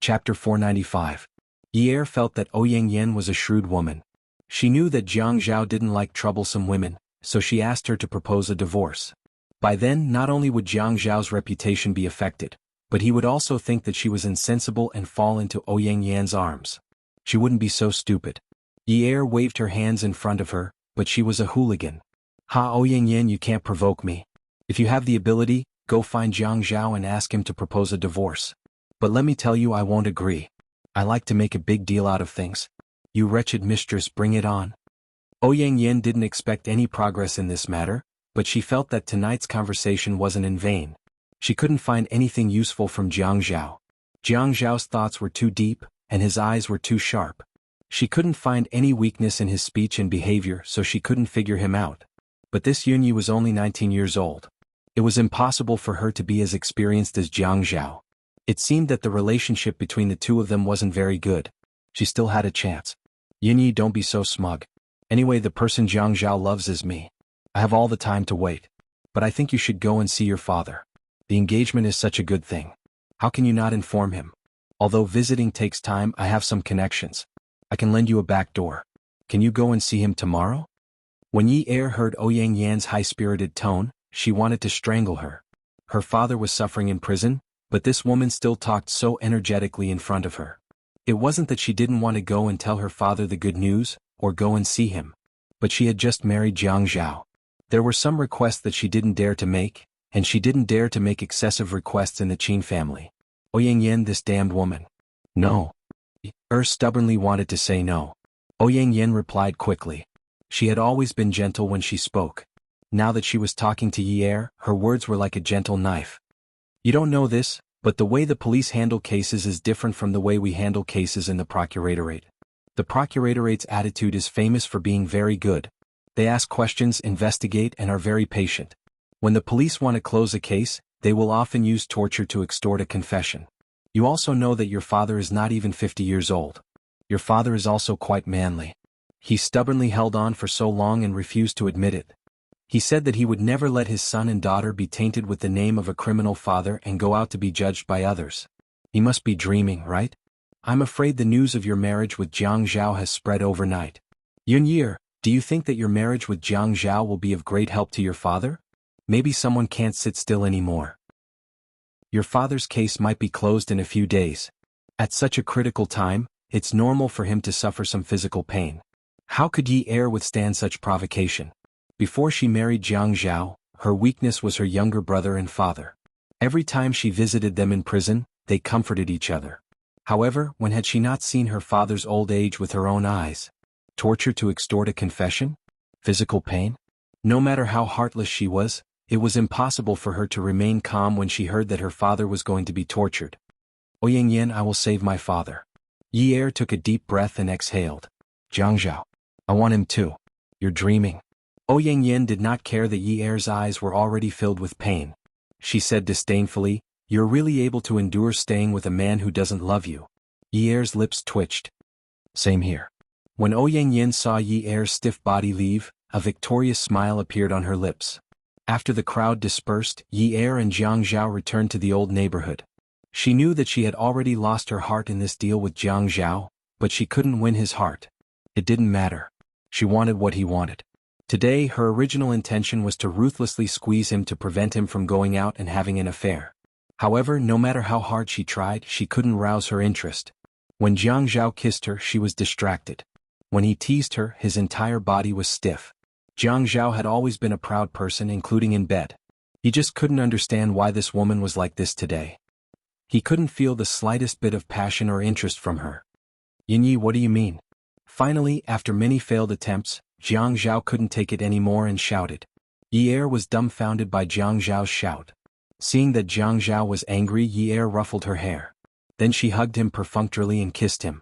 Chapter 495. Ye felt that Ouyang Yen was a shrewd woman. She knew that Jiang Zhao didn't like troublesome women, so she asked her to propose a divorce. By then, not only would Jiang Zhao's reputation be affected, but he would also think that she was insensible and fall into Ouyang Yan's arms. She wouldn't be so stupid. Ye waved her hands in front of her, but she was a hooligan. Ha, Ouyang Yan, you can't provoke me. If you have the ability, go find Jiang Zhao and ask him to propose a divorce. But let me tell you, I won't agree. I like to make a big deal out of things. You wretched mistress, bring it on. Ouyang Yan didn't expect any progress in this matter, but she felt that tonight's conversation wasn't in vain. She couldn't find anything useful from Jiang Zhao. Jiang Zhao's thoughts were too deep, and his eyes were too sharp. She couldn't find any weakness in his speech and behavior, so she couldn't figure him out. But this Yunyi was only 19 years old. It was impossible for her to be as experienced as Jiang Zhao. It seemed that the relationship between the two of them wasn't very good. She still had a chance. Yunyi, don't be so smug. Anyway, the person Jiang Zhao loves is me. I have all the time to wait. But I think you should go and see your father. The engagement is such a good thing. How can you not inform him? Although visiting takes time, I have some connections. I can lend you a back door. Can you go and see him tomorrow? When Yi heard Ouyang Yan's high-spirited tone, she wanted to strangle her. Her father was suffering in prison, but this woman still talked so energetically in front of her. It wasn't that she didn't want to go and tell her father the good news, or go and see him. But she had just married Jiang Zhao. There were some requests that she didn't dare to make, and she didn't dare to make excessive requests in the Qin family. Ouyang Yan, this damned woman. No. Stubbornly wanted to say no. Ouyang Yan replied quickly. She had always been gentle when she spoke. Now that she was talking to Yi her words were like a gentle knife. You don't know this, but the way the police handle cases is different from the way we handle cases in the procuratorate. The procuratorate attitude is famous for being very good. They ask questions, investigate, and are very patient. When the police want to close a case, they will often use torture to extort a confession. You also know that your father is not even 50 years old. Your father is also quite manly. He stubbornly held on for so long and refused to admit it. He said that he would never let his son and daughter be tainted with the name of a criminal father and go out to be judged by others. He must be dreaming, right? I'm afraid the news of your marriage with Jiang Zhao has spread overnight. Yunyi, do you think that your marriage with Jiang Zhao will be of great help to your father? Maybe someone can't sit still anymore. Your father's case might be closed in a few days. At such a critical time, it's normal for him to suffer some physical pain. How could Yi withstand such provocation? Before she married Jiang Zhao, her weakness was her younger brother and father. Every time she visited them in prison, they comforted each other. However, when had she not seen her father's old age with her own eyes? Torture to extort a confession? Physical pain? No matter how heartless she was, it was impossible for her to remain calm when she heard that her father was going to be tortured. Ouyang Yan, I will save my father. Yi took a deep breath and exhaled. Jiang Zhao. I want him too. You're dreaming. Ouyang Yan did not care that Yi's eyes were already filled with pain. She said disdainfully, you're really able to endure staying with a man who doesn't love you. Yi's lips twitched. Same here. When Ouyang Yan saw Yi's stiff body leave, a victorious smile appeared on her lips. After the crowd dispersed, Yi and Jiang Zhao returned to the old neighborhood. She knew that she had already lost her heart in this deal with Jiang Zhao, but she couldn't win his heart. It didn't matter. She wanted what he wanted. Today, her original intention was to ruthlessly squeeze him to prevent him from going out and having an affair. However, no matter how hard she tried, she couldn't rouse her interest. When Jiang Zhao kissed her, she was distracted. When he teased her, his entire body was stiff. Jiang Zhao had always been a proud person, including in bed. He just couldn't understand why this woman was like this today. He couldn't feel the slightest bit of passion or interest from her. Yunyi, what do you mean? Finally, after many failed attempts, Jiang Zhao couldn't take it anymore and shouted. Yi was dumbfounded by Jiang Zhao's shout. Seeing that Jiang Zhao was angry, Yi ruffled her hair. Then she hugged him perfunctorily and kissed him.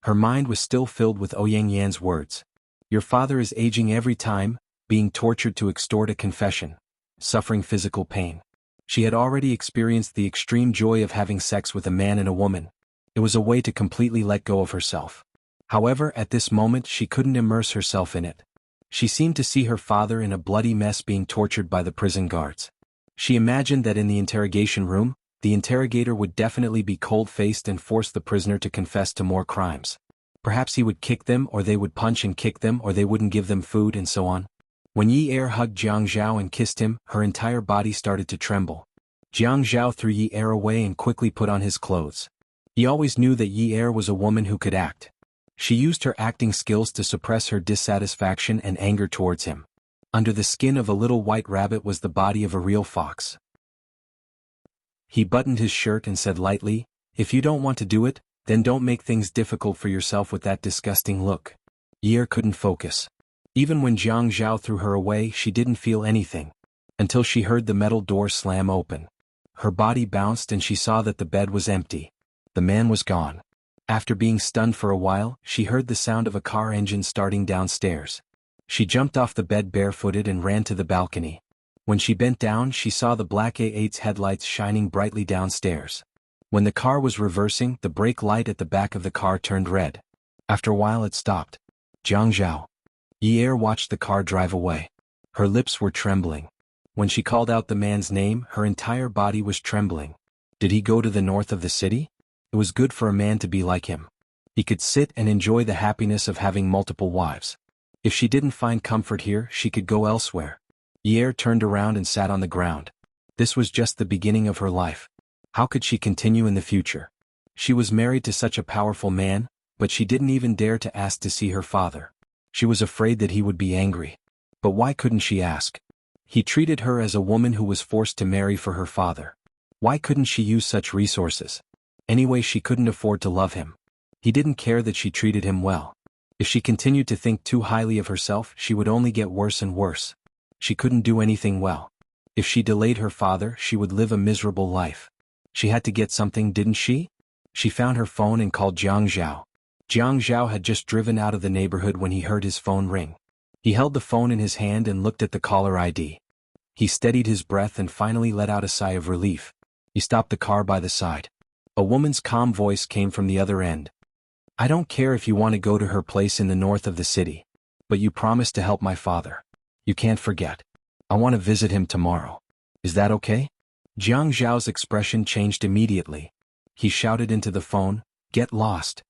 Her mind was still filled with Ouyang Yan's words. Your father is aging every time, being tortured to extort a confession, suffering physical pain. She had already experienced the extreme joy of having sex with a man and a woman. It was a way to completely let go of herself. However, at this moment she couldn't immerse herself in it. She seemed to see her father in a bloody mess being tortured by the prison guards. She imagined that in the interrogation room, the interrogator would definitely be cold-faced and force the prisoner to confess to more crimes. Perhaps he would kick them, or they would punch and kick them, or they wouldn't give them food, and so on. When Yi Er hugged Jiang Zhao and kissed him, her entire body started to tremble. Jiang Zhao threw Yi Er away and quickly put on his clothes. He always knew that Yi Er was a woman who could act. She used her acting skills to suppress her dissatisfaction and anger towards him. Under the skin of a little white rabbit was the body of a real fox. He buttoned his shirt and said lightly, "If you don't want to do it, then don't make things difficult for yourself with that disgusting look." Yi Er couldn't focus. Even when Jiang Zhao threw her away, she didn't feel anything. Until she heard the metal door slam open. Her body bounced and she saw that the bed was empty. The man was gone. After being stunned for a while, she heard the sound of a car engine starting downstairs. She jumped off the bed barefooted and ran to the balcony. When she bent down, she saw the black A8's headlights shining brightly downstairs. When the car was reversing, the brake light at the back of the car turned red. After a while it stopped. Jiang Zhao. Yi Er watched the car drive away. Her lips were trembling. When she called out the man's name, her entire body was trembling. Did he go to the north of the city? It was good for a man to be like him. He could sit and enjoy the happiness of having multiple wives. If she didn't find comfort here, she could go elsewhere. Yi Er turned around and sat on the ground. This was just the beginning of her life. How could she continue in the future? She was married to such a powerful man, but she didn't even dare to ask to see her father. She was afraid that he would be angry. But why couldn't she ask? He treated her as a woman who was forced to marry for her father. Why couldn't she use such resources? Anyway, she couldn't afford to love him. He didn't care that she treated him well. If she continued to think too highly of herself, she would only get worse and worse. She couldn't do anything well. If she delayed her father, she would live a miserable life. She had to get something, didn't she? She found her phone and called Jiang Zhao. Jiang Zhao had just driven out of the neighborhood when he heard his phone ring. He held the phone in his hand and looked at the caller ID. He steadied his breath and finally let out a sigh of relief. He stopped the car by the side. A woman's calm voice came from the other end. "I don't care if you want to go to her place in the north of the city. But you promised to help my father. You can't forget. I want to visit him tomorrow. Is that okay?" Jiang Zhao's expression changed immediately. He shouted into the phone, "Get lost."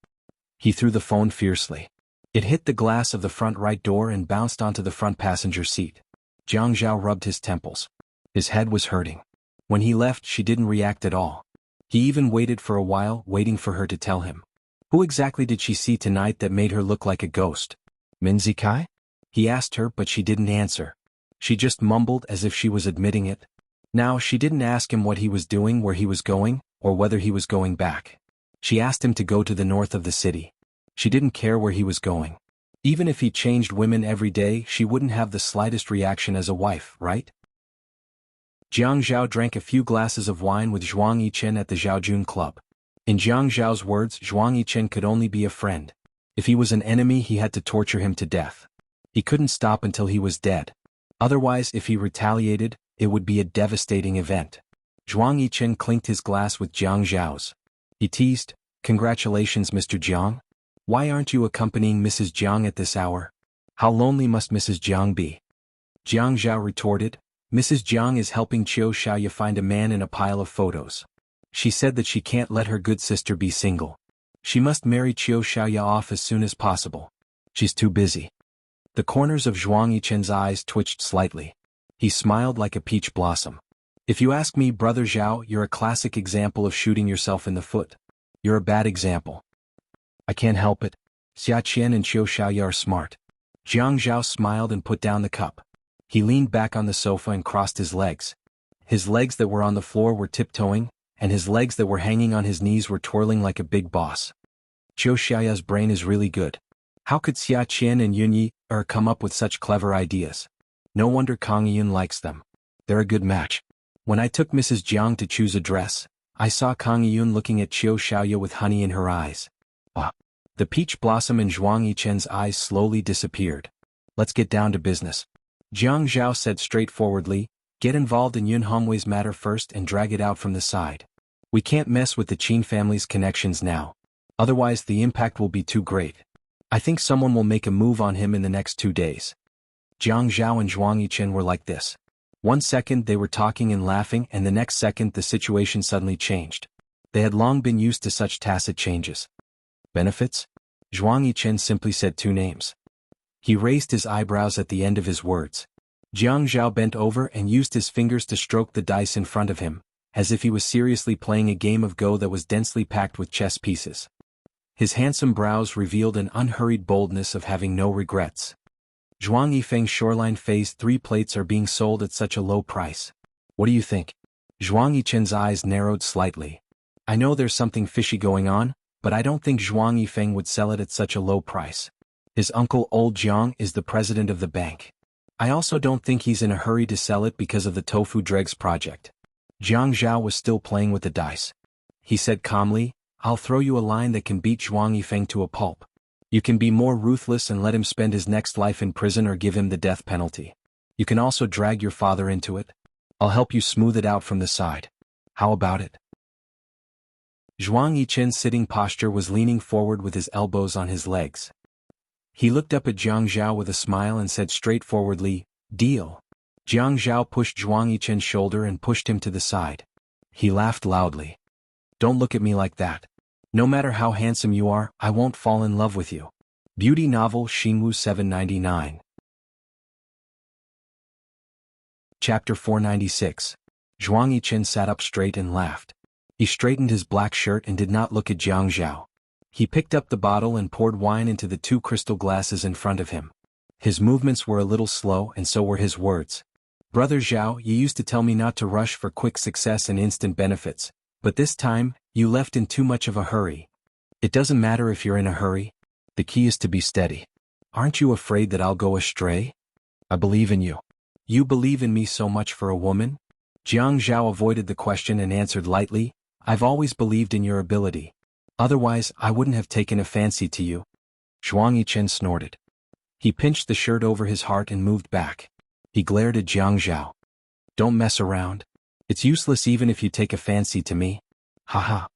He threw the phone fiercely. It hit the glass of the front right door and bounced onto the front passenger seat. Jiang Zhao rubbed his temples. His head was hurting. When he left, she didn't react at all. He even waited for a while, waiting for her to tell him. Who exactly did she see tonight that made her look like a ghost? Minzi Kai? He asked her, but she didn't answer. She just mumbled as if she was admitting it. Now she didn't ask him what he was doing, where he was going, or whether he was going back. She asked him to go to the north of the city. She didn't care where he was going. Even if he changed women every day, she wouldn't have the slightest reaction as a wife, right? Jiang Zhao drank a few glasses of wine with Zhuang Yichen at the Zhaojun Club. In Jiang Zhao's words, Zhuang Yichen could only be a friend. If he was an enemy, he had to torture him to death. He couldn't stop until he was dead. Otherwise, if he retaliated, it would be a devastating event. Zhuang Yichen clinked his glass with Jiang Zhao's. He teased, "Congratulations, Mr. Jiang. Why aren't you accompanying Mrs. Jiang at this hour? How lonely must Mrs. Jiang be?" Jiang Zhao retorted, "Mrs. Jiang is helping Qiu Xiaoya find a man in a pile of photos. She said that she can't let her good sister be single. She must marry Qiu Xiaoya off as soon as possible. She's too busy." The corners of Zhuang Yichen's eyes twitched slightly. He smiled like a peach blossom. "If you ask me, Brother Zhao, you're a classic example of shooting yourself in the foot. You're a bad example." "I can't help it. Xia Qian and Qiu Xiaoya are smart." Jiang Zhao smiled and put down the cup. He leaned back on the sofa and crossed his legs. His legs that were on the floor were tiptoeing, and his legs that were hanging on his knees were twirling like a big boss. Qiu Xiaoya's brain is really good. How could Xia Qian and Yun Yi come up with such clever ideas? No wonder Kang Yun likes them. They're a good match. When I took Mrs. Jiang to choose a dress, I saw Kang Yun looking at Qiu Xiaoya with honey in her eyes. Ah. The peach blossom in Zhuang Yichen's eyes slowly disappeared. "Let's get down to business." Jiang Zhao said straightforwardly, "Get involved in Yun Hongwei's matter first and drag it out from the side. We can't mess with the Qin family's connections now. Otherwise the impact will be too great. I think someone will make a move on him in the next 2 days." Jiang Zhao and Zhuang Yichen were like this. One second they were talking and laughing, and the next second the situation suddenly changed. They had long been used to such tacit changes. Benefits? Zhuang Yichen simply said two names. He raised his eyebrows at the end of his words. Jiang Zhao bent over and used his fingers to stroke the dice in front of him, as if he was seriously playing a game of Go that was densely packed with chess pieces. His handsome brows revealed an unhurried boldness of having no regrets. Zhuang Yifeng's Shoreline Phase 3 plates are being sold at such a low price. What do you think? Zhuang Yichen's eyes narrowed slightly. I know there's something fishy going on, but I don't think Zhuang Yifeng would sell it at such a low price. His uncle Old Jiang is the president of the bank. I also don't think he's in a hurry to sell it because of the tofu dregs project. Jiang Zhao was still playing with the dice. He said calmly, I'll throw you a line that can beat Zhuang Yifeng to a pulp. You can be more ruthless and let him spend his next life in prison or give him the death penalty. You can also drag your father into it. I'll help you smooth it out from the side. How about it? Zhuang Yichen's sitting posture was leaning forward with his elbows on his legs. He looked up at Jiang Zhao with a smile and said straightforwardly, Deal. Jiang Zhao pushed Zhuang Yichen's shoulder and pushed him to the side. He laughed loudly. Don't look at me like that. No matter how handsome you are, I won't fall in love with you. Beauty novel Xingwu 799. Chapter 496. Zhuang Yichen sat up straight and laughed. He straightened his black shirt and did not look at Jiang Zhao. He picked up the bottle and poured wine into the two crystal glasses in front of him. His movements were a little slow, and so were his words. Brother Zhao, you used to tell me not to rush for quick success and instant benefits, but this time, you left in too much of a hurry. It doesn't matter if you're in a hurry. The key is to be steady. Aren't you afraid that I'll go astray? I believe in you. You believe in me so much for a woman? Jiang Zhao avoided the question and answered lightly, I've always believed in your ability. Otherwise, I wouldn't have taken a fancy to you. Zhuang Yichen snorted. He pinched the shirt over his heart and moved back. He glared at Jiang Zhao. Don't mess around. It's useless even if you take a fancy to me. Haha.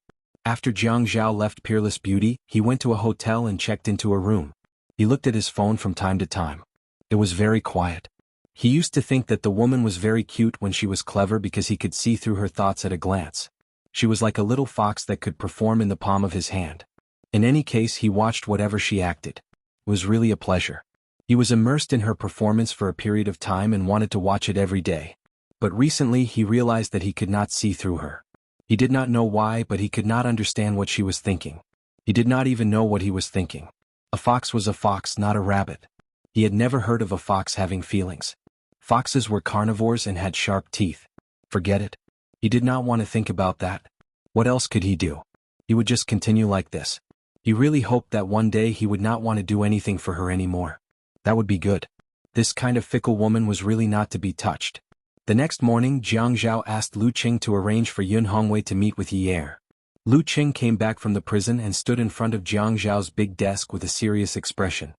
After Jiang Zhao left Peerless Beauty, he went to a hotel and checked into a room. He looked at his phone from time to time. It was very quiet. He used to think that the woman was very cute when she was clever because he could see through her thoughts at a glance. She was like a little fox that could perform in the palm of his hand. In any case, he watched whatever she acted. It was really a pleasure. He was immersed in her performance for a period of time and wanted to watch it every day. But recently he realized that he could not see through her. He did not know why, but he could not understand what she was thinking. He did not even know what he was thinking. A fox was a fox, not a rabbit. He had never heard of a fox having feelings. Foxes were carnivores and had sharp teeth. Forget it. He did not want to think about that. What else could he do? He would just continue like this. He really hoped that one day he would not want to do anything for her anymore. That would be good. This kind of fickle woman was really not to be touched. The next morning, Jiang Zhao asked Lu Qing to arrange for Yun Hongwei to meet with Yi Er. Lu Qing came back from the prison and stood in front of Jiang Zhao's big desk with a serious expression.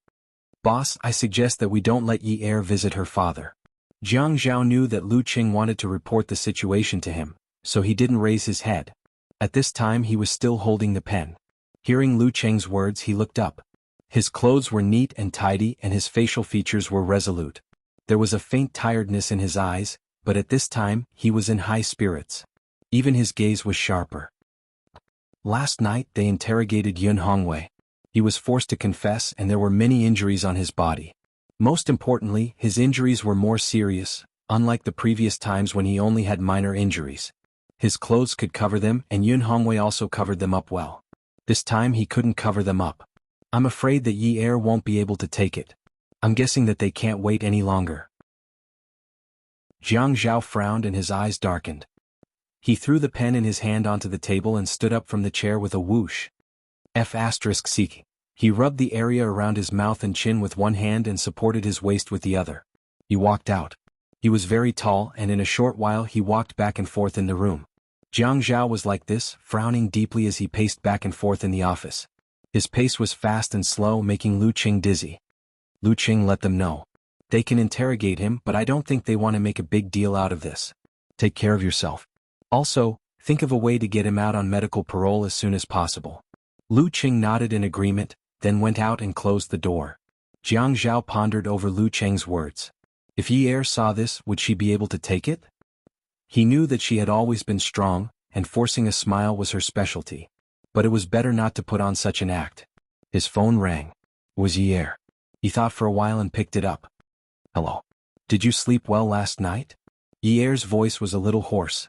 Boss, I suggest that we don't let Yi Er visit her father. Jiang Zhao knew that Lu Qing wanted to report the situation to him, so he didn't raise his head. At this time he was still holding the pen. Hearing Lu Qing's words, he looked up. His clothes were neat and tidy and his facial features were resolute. There was a faint tiredness in his eyes, but at this time, he was in high spirits. Even his gaze was sharper. Last night they interrogated Yun Hongwei. He was forced to confess and there were many injuries on his body. Most importantly, his injuries were more serious, unlike the previous times when he only had minor injuries. His clothes could cover them and Yun Hongwei also covered them up well. This time he couldn't cover them up. I'm afraid that Yi Er won't be able to take it. I'm guessing that they can't wait any longer. Jiang Zhao frowned and his eyes darkened. He threw the pen in his hand onto the table and stood up from the chair with a whoosh. F***. He rubbed the area around his mouth and chin with one hand and supported his waist with the other. He walked out. He was very tall and in a short while he walked back and forth in the room. Jiang Zhao was like this, frowning deeply as he paced back and forth in the office. His pace was fast and slow, making Lu Qing dizzy. Lu Qing let them know. They can interrogate him, but I don't think they want to make a big deal out of this. Take care of yourself. Also, think of a way to get him out on medical parole as soon as possible. Lu Qing nodded in agreement, then went out and closed the door. Jiang Zhao pondered over Lu Qing's words. If Yi Er saw this, would she be able to take it? He knew that she had always been strong, and forcing a smile was her specialty. But it was better not to put on such an act. His phone rang. It was Yi Er. He thought for a while and picked it up. Hello. Did you sleep well last night? Yi Er's voice was a little hoarse.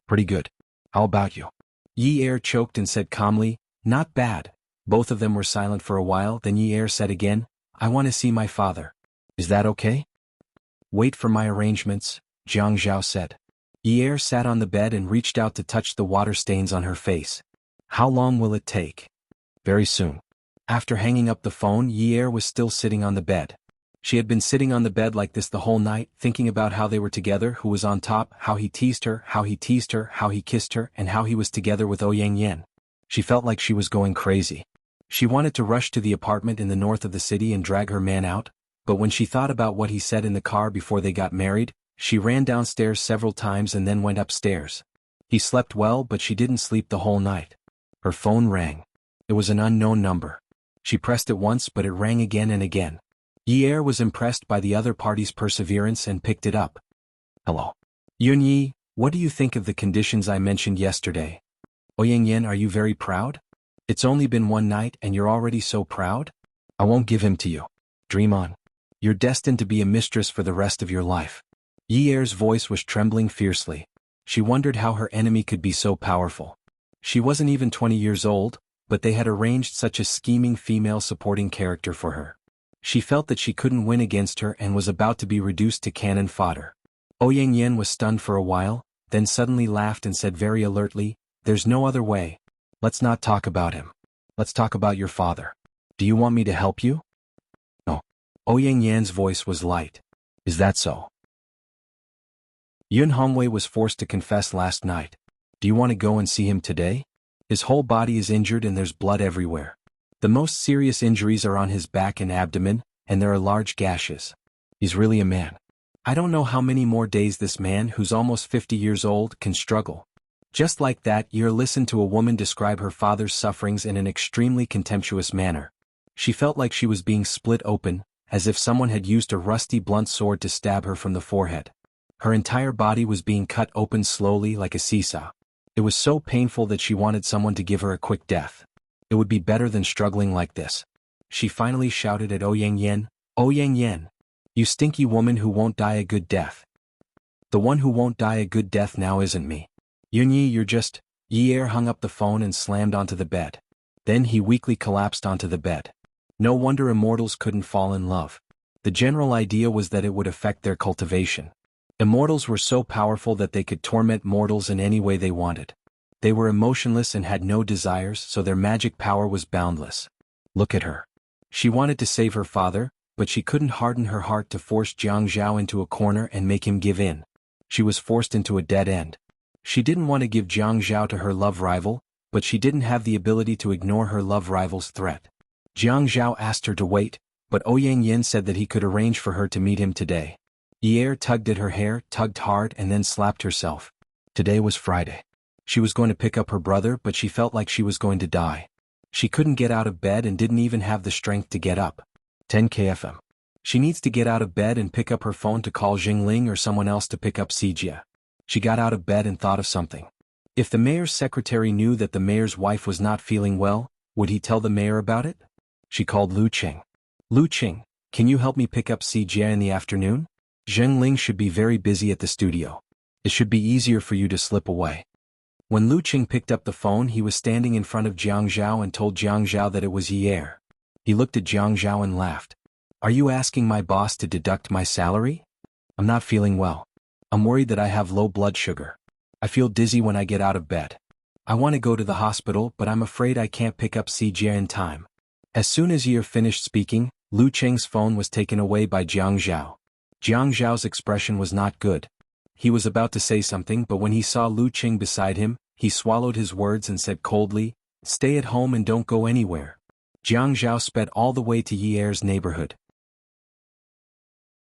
Pretty good. How about you? Yi Er choked and said calmly, not bad. Both of them were silent for a while, then Yi Er said again, I want to see my father. Is that okay? Wait for my arrangements, Jianghu said. Yi Er sat on the bed and reached out to touch the water stains on her face. How long will it take? Very soon. After hanging up the phone, Yi Er was still sitting on the bed. She had been sitting on the bed like this the whole night, thinking about how they were together, who was on top, how he teased her, how he kissed her, and how he was together with Ouyang Yen. She felt like she was going crazy. She wanted to rush to the apartment in the north of the city and drag her man out, but when she thought about what he said in the car before they got married, she ran downstairs several times and then went upstairs. He slept well, but she didn't sleep the whole night. Her phone rang. It was an unknown number. She pressed it once, but it rang again and again. Yi Er was impressed by the other party's perseverance and picked it up. Hello. Yunyi, what do you think of the conditions I mentioned yesterday? Ouyang Yen, are you very proud? It's only been one night and you're already so proud? I won't give him to you. Dream on. You're destined to be a mistress for the rest of your life. Yi Er's voice was trembling fiercely. She wondered how her enemy could be so powerful. She wasn't even 20 years old, but they had arranged such a scheming female supporting character for her. She felt that she couldn't win against her and was about to be reduced to cannon fodder. Ouyang Yen was stunned for a while, then suddenly laughed and said very alertly, there's no other way. Let's not talk about him. Let's talk about your father. Do you want me to help you? No. Ouyang Yan's voice was light. Is that so? Yun Hongwei was forced to confess last night. Do you want to go and see him today? His whole body is injured and there's blood everywhere. The most serious injuries are on his back and abdomen, and there are large gashes. He's really a man. I don't know how many more days this man, who's almost 50 years old, can struggle. Just like that, Yer listened to a woman describe her father's sufferings in an extremely contemptuous manner. She felt like she was being split open, as if someone had used a rusty blunt sword to stab her from the forehead. Her entire body was being cut open slowly like a seesaw. It was so painful that she wanted someone to give her a quick death. It would be better than struggling like this. She finally shouted at Ouyang Yen, Ouyang Yen, you stinky woman who won't die a good death. The one who won't die a good death now isn't me. Yunyi, you're just... Yi Er hung up the phone and slammed onto the bed. Then he weakly collapsed onto the bed. No wonder immortals couldn't fall in love. The general idea was that it would affect their cultivation. Immortals were so powerful that they could torment mortals in any way they wanted. They were emotionless and had no desires, so their magic power was boundless. Look at her. She wanted to save her father, but she couldn't harden her heart to force Jianghu into a corner and make him give in. She was forced into a dead end. She didn't want to give Jianghu to her love rival, but she didn't have the ability to ignore her love rival's threat. Jianghu asked her to wait, but Ouyang Yen said that he could arrange for her to meet him today. Yi Er tugged at her hair, tugged hard, and then slapped herself. Today was Friday. She was going to pick up her brother, but she felt like she was going to die. She couldn't get out of bed and didn't even have the strength to get up. 10 kfm. She needs to get out of bed and pick up her phone to call Jingling or someone else to pick up Sijia. She got out of bed and thought of something. If the mayor's secretary knew that the mayor's wife was not feeling well, would he tell the mayor about it? She called Lu Qing. Lu Qing, can you help me pick up Sijia in the afternoon? Zhengling should be very busy at the studio. It should be easier for you to slip away. When Lu Qing picked up the phone, he was standing in front of Jianghu and told Jianghu that it was Yi Er. He looked at Jianghu and laughed. Are you asking my boss to deduct my salary? I'm not feeling well. I'm worried that I have low blood sugar. I feel dizzy when I get out of bed. I want to go to the hospital, but I'm afraid I can't pick up Sijia in time. As soon as Yi Er finished speaking, Lu Qing's phone was taken away by Jianghu. Jianghu's expression was not good. He was about to say something, but when he saw Lu Qing beside him, he swallowed his words and said coldly, Stay at home and don't go anywhere. Jianghu sped all the way to Yi Er's neighborhood.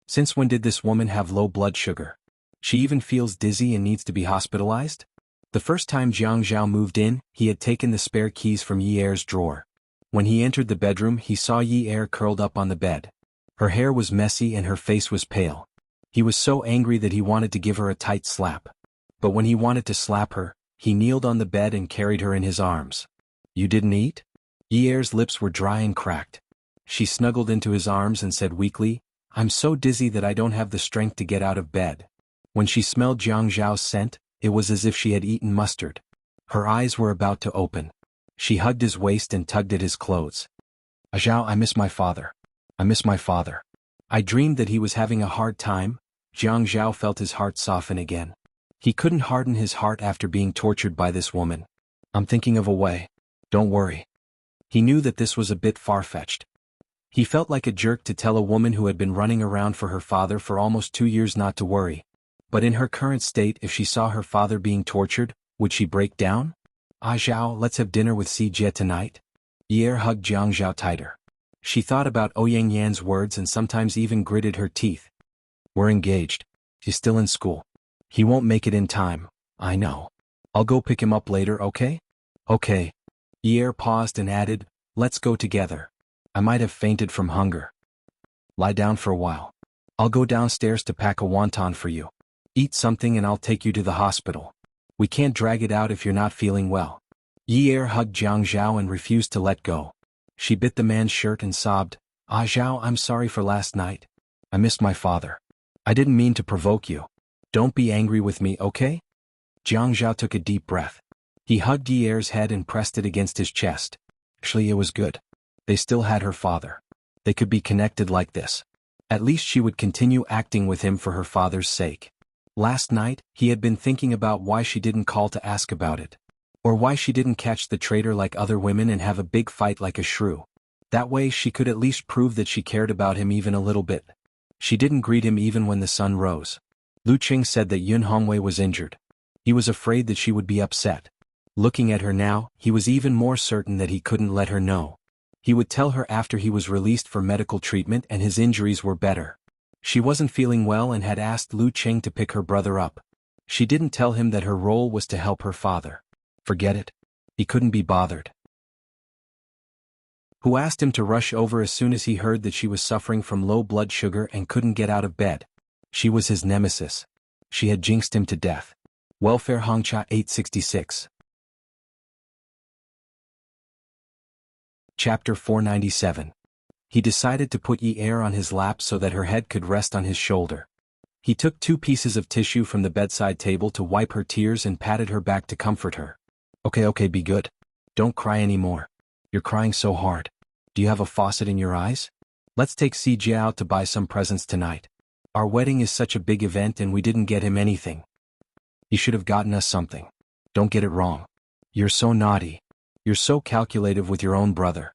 Since when did this woman have low blood sugar? She even feels dizzy and needs to be hospitalized? The first time Jianghu moved in, he had taken the spare keys from Yi Er's drawer. When he entered the bedroom, he saw Yi Er curled up on the bed. Her hair was messy and her face was pale. He was so angry that he wanted to give her a tight slap. But when he wanted to slap her, he kneeled on the bed and carried her in his arms. You didn't eat? Yeer's lips were dry and cracked. She snuggled into his arms and said weakly, I'm so dizzy that I don't have the strength to get out of bed. When she smelled Jiang Zhao's scent, it was as if she had eaten mustard. Her eyes were about to open. She hugged his waist and tugged at his clothes. Zhao, I miss my father. I miss my father. I dreamed that he was having a hard time. Jiang Zhao felt his heart soften again. He couldn't harden his heart after being tortured by this woman. I'm thinking of a way. Don't worry. He knew that this was a bit far-fetched. He felt like a jerk to tell a woman who had been running around for her father for almost 2 years not to worry. But in her current state, if she saw her father being tortured, would she break down? Zhao, let's have dinner with Si Jie tonight. Yi'er hugged Jiang Zhao tighter. She thought about Ouyang Yan's words and sometimes even gritted her teeth. We're engaged. He's still in school. He won't make it in time, I know. I'll go pick him up later, okay? Okay. Yi'er paused and added, let's go together. I might have fainted from hunger. Lie down for a while. I'll go downstairs to pack a wonton for you. Eat something and I'll take you to the hospital. We can't drag it out if you're not feeling well. Yi'er hugged Jiang Zhao and refused to let go. She bit the man's shirt and sobbed, Zhao, I'm sorry for last night. I missed my father. I didn't mean to provoke you. Don't be angry with me, okay? Jiang Zhao took a deep breath. He hugged Yier's head and pressed it against his chest. Actually, it was good. They still had her father. They could be connected like this. At least she would continue acting with him for her father's sake. Last night, he had been thinking about why she didn't call to ask about it. Or why she didn't catch the traitor like other women and have a big fight like a shrew. That way she could at least prove that she cared about him even a little bit. She didn't greet him even when the sun rose. Lu Qing said that Yun Hongwei was injured. He was afraid that she would be upset. Looking at her now, he was even more certain that he couldn't let her know. He would tell her after he was released for medical treatment and his injuries were better. She wasn't feeling well and had asked Lu Qing to pick her brother up. She didn't tell him that her role was to help her father. Forget it. He couldn't be bothered. Who asked him to rush over as soon as he heard that she was suffering from low blood sugar and couldn't get out of bed. She was his nemesis. She had jinxed him to death. Welfare Hongcha 866. Chapter 497. He decided to put Yi'er on his lap so that her head could rest on his shoulder. He took 2 pieces of tissue from the bedside table to wipe her tears and patted her back to comfort her. Okay, be good. Don't cry anymore. You're crying so hard. Do you have a faucet in your eyes? Let's take Si Jie out to buy some presents tonight. Our wedding is such a big event and we didn't get him anything. He should have gotten us something. Don't get it wrong. You're so naughty. You're so calculative with your own brother.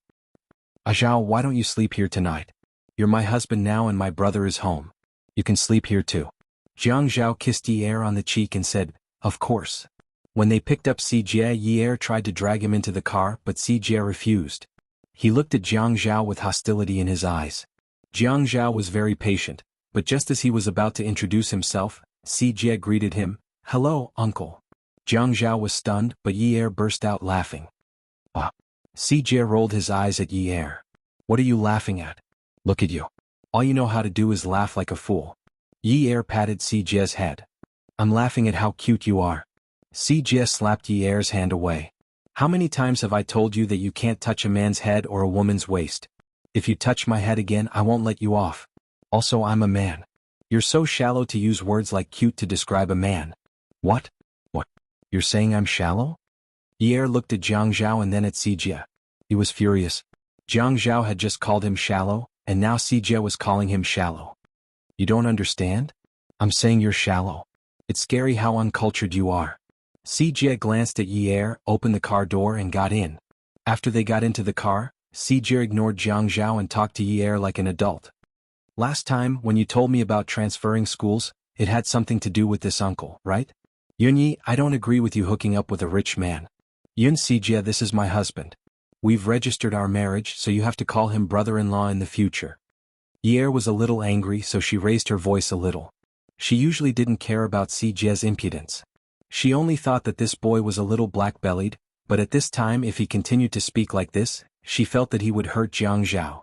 Zhao, why don't you sleep here tonight? You're my husband now and my brother is home. You can sleep here too. Jiang Zhao kissed Yi'er on the cheek and said, of course. When they picked up Si Jie, Yi'er tried to drag him into the car but Si Jie refused. He looked at Jiang Zhao with hostility in his eyes. Jiang Zhao was very patient, but just as he was about to introduce himself, Si Jie greeted him, hello, uncle. Jiang Zhao was stunned, but Yi'er burst out laughing. Ah. Si Jie rolled his eyes at Yi'er. What are you laughing at? Look at you. All you know how to do is laugh like a fool. Yi'er patted Si Jie's head. I'm laughing at how cute you are. Si Jie slapped Yier's hand away. How many times have I told you that you can't touch a man's head or a woman's waist? If you touch my head again, I won't let you off. Also, I'm a man. You're so shallow to use words like cute to describe a man. What? What? You're saying I'm shallow? Yi'er looked at Jiang Zhao and then at Si Jie. He was furious. Jiang Zhao had just called him shallow, and now Si Jie was calling him shallow. You don't understand? I'm saying you're shallow. It's scary how uncultured you are. Si Jie glanced at Yi'er, opened the car door and got in. After they got into the car, Si Jie ignored Jiang Zhao and talked to Yi'er like an adult. Last time, when you told me about transferring schools, it had something to do with this uncle, right? Yunyi, I don't agree with you hooking up with a rich man. Yun Si Jie, this is my husband. We've registered our marriage, so you have to call him brother-in-law in the future. Yi'er was a little angry, so she raised her voice a little. She usually didn't care about Si Jie's impudence. She only thought that this boy was a little black-bellied, but at this time if he continued to speak like this, she felt that he would hurt Jiang Zhao.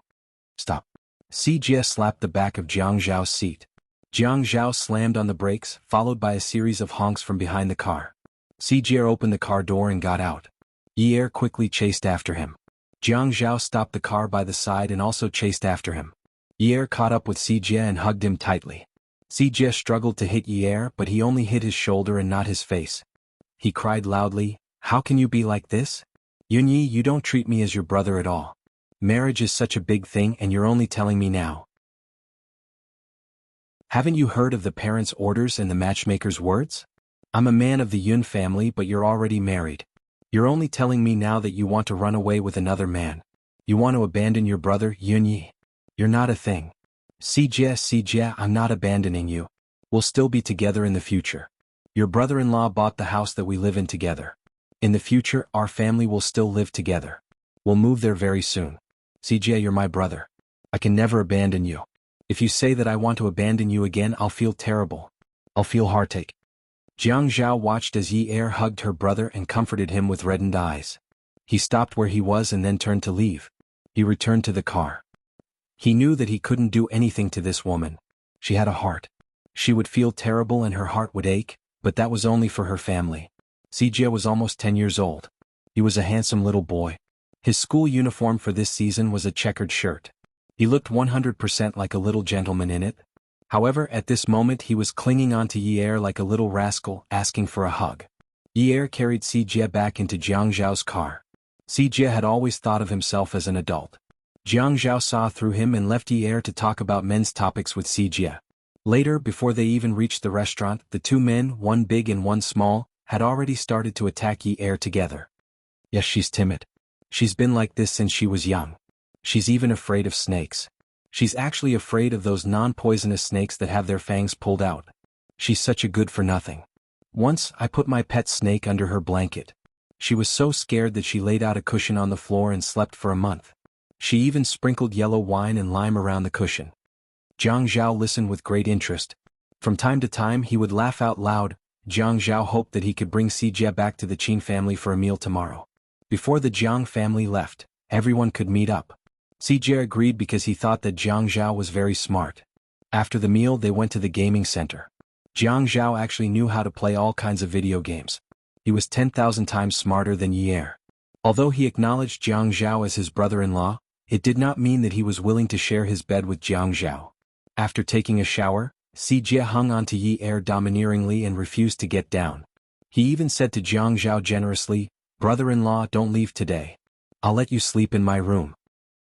Stop. Si Jie slapped the back of Jiang Zhao's seat. Jiang Zhao slammed on the brakes, followed by a series of honks from behind the car. Sijie opened the car door and got out. Yi quickly chased after him. Jiang Zhao stopped the car by the side and also chased after him. Yi caught up with Sijie and hugged him tightly. Sijie struggled to hit Yi, but he only hit his shoulder and not his face. He cried loudly, "How can you be like this? Yunyi, you don't treat me as your brother at all. Marriage is such a big thing and you're only telling me now. Haven't you heard of the parents' orders and the matchmaker's words? I'm a man of the Yun family, but you're already married. You're only telling me now that you want to run away with another man. You want to abandon your brother, Yunyi. You're not a thing. Sijie, I'm not abandoning you. We'll still be together in the future. Your brother-in-law bought the house that we live in together. In the future, our family will still live together. We'll move there very soon. Sijie, you're my brother. I can never abandon you. If you say that I want to abandon you again, I'll feel terrible. I'll feel heartache." Jiang Zhao watched as Yi hugged her brother and comforted him with reddened eyes. He stopped where he was and then turned to leave. He returned to the car. He knew that he couldn't do anything to this woman. She had a heart. She would feel terrible and her heart would ache, but that was only for her family. Sijie was almost 10 years old. He was a handsome little boy. His school uniform for this season was a checkered shirt. He looked 100% like a little gentleman in it. However, at this moment he was clinging on to Yi like a little rascal, asking for a hug. Yi carried Sijie back into Jiang Zhao's car. Sijie had always thought of himself as an adult. Jiang Zhao saw through him and left Yi to talk about men's topics with Sijie. Later, before they even reached the restaurant, the two men, one big and one small, had already started to attack Yi together. Yes, she's timid. She's been like this since she was young. She's even afraid of snakes. She's actually afraid of those non-poisonous snakes that have their fangs pulled out. She's such a good-for-nothing. Once, I put my pet snake under her blanket. She was so scared that she laid out a cushion on the floor and slept for a month. She even sprinkled yellow wine and lime around the cushion. Jiang Zhao listened with great interest. From time to time he would laugh out loud. Jiang Zhao hoped that he could bring Sijie back to the Qin family for a meal tomorrow. Before the Jiang family left, everyone could meet up. Sijie agreed because he thought that Jiang Zhao was very smart. After the meal they went to the gaming center. Jiang Zhao actually knew how to play all kinds of video games. He was 10,000 times smarter than Yi. Although he acknowledged Jiang Zhao as his brother-in-law, it did not mean that he was willing to share his bed with Jiang Zhao. After taking a shower, Sijie hung on to Yi domineeringly and refused to get down. He even said to Jiang Zhao generously, "Brother-in-law, don't leave today. I'll let you sleep in my room."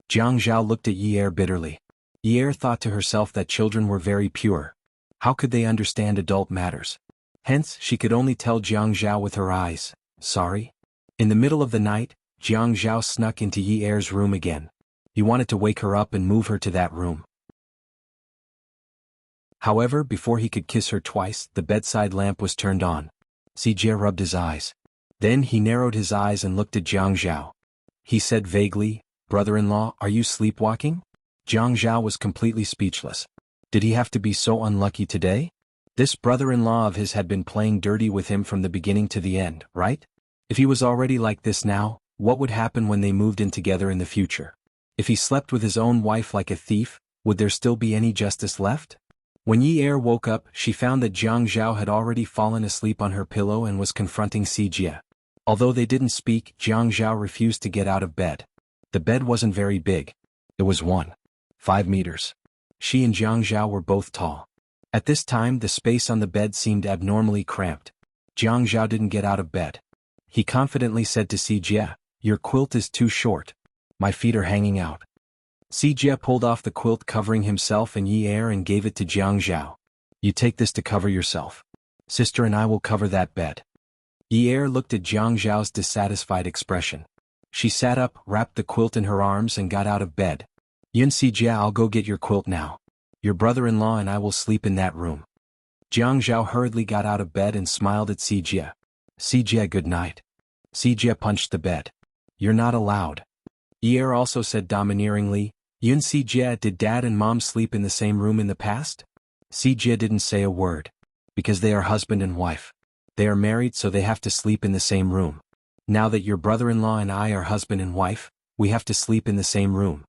Jiang Zhao looked at Yi bitterly. Yi thought to herself that children were very pure. How could they understand adult matters? Hence, she could only tell Jiang Zhao with her eyes, "Sorry." In the middle of the night, Jiang Zhao snuck into Yi's room again. He wanted to wake her up and move her to that room. However, before he could kiss her twice, the bedside lamp was turned on. Sijie rubbed his eyes. Then he narrowed his eyes and looked at Jiang Zhao. He said vaguely, "Brother-in-law, are you sleepwalking?" Jiang Zhao was completely speechless. Did he have to be so unlucky today? This brother-in-law of his had been playing dirty with him from the beginning to the end, right? If he was already like this now, what would happen when they moved in together in the future? If he slept with his own wife like a thief, would there still be any justice left? When Yi woke up, she found that Jiang Zhao had already fallen asleep on her pillow and was confronting Sijie. Although they didn't speak, Jiang Zhao refused to get out of bed. The bed wasn't very big. It was 1.5 meters. She and Jiang Zhao were both tall. At this time the space on the bed seemed abnormally cramped. Jiang Zhao didn't get out of bed. He confidently said to Sijie, "Your quilt is too short. My feet are hanging out." Sijie pulled off the quilt covering himself and Yi and gave it to Jiang Zhao. "You take this to cover yourself. Sister and I will cover that bed." Yi looked at Jiang Zhao's dissatisfied expression. She sat up, wrapped the quilt in her arms and got out of bed. "Yun Sijie, I'll go get your quilt now. Your brother-in-law and I will sleep in that room." Jiang Zhao hurriedly got out of bed and smiled at Sijie. "Sijie, good night." Sijie punched the bed. "You're not allowed." Yi also said domineeringly, "Yun Sijie, did dad and mom sleep in the same room in the past?" Sijie didn't say a word. Because they are husband and wife. They are married, so they have to sleep in the same room. Now that your brother-in-law and I are husband and wife, we have to sleep in the same room.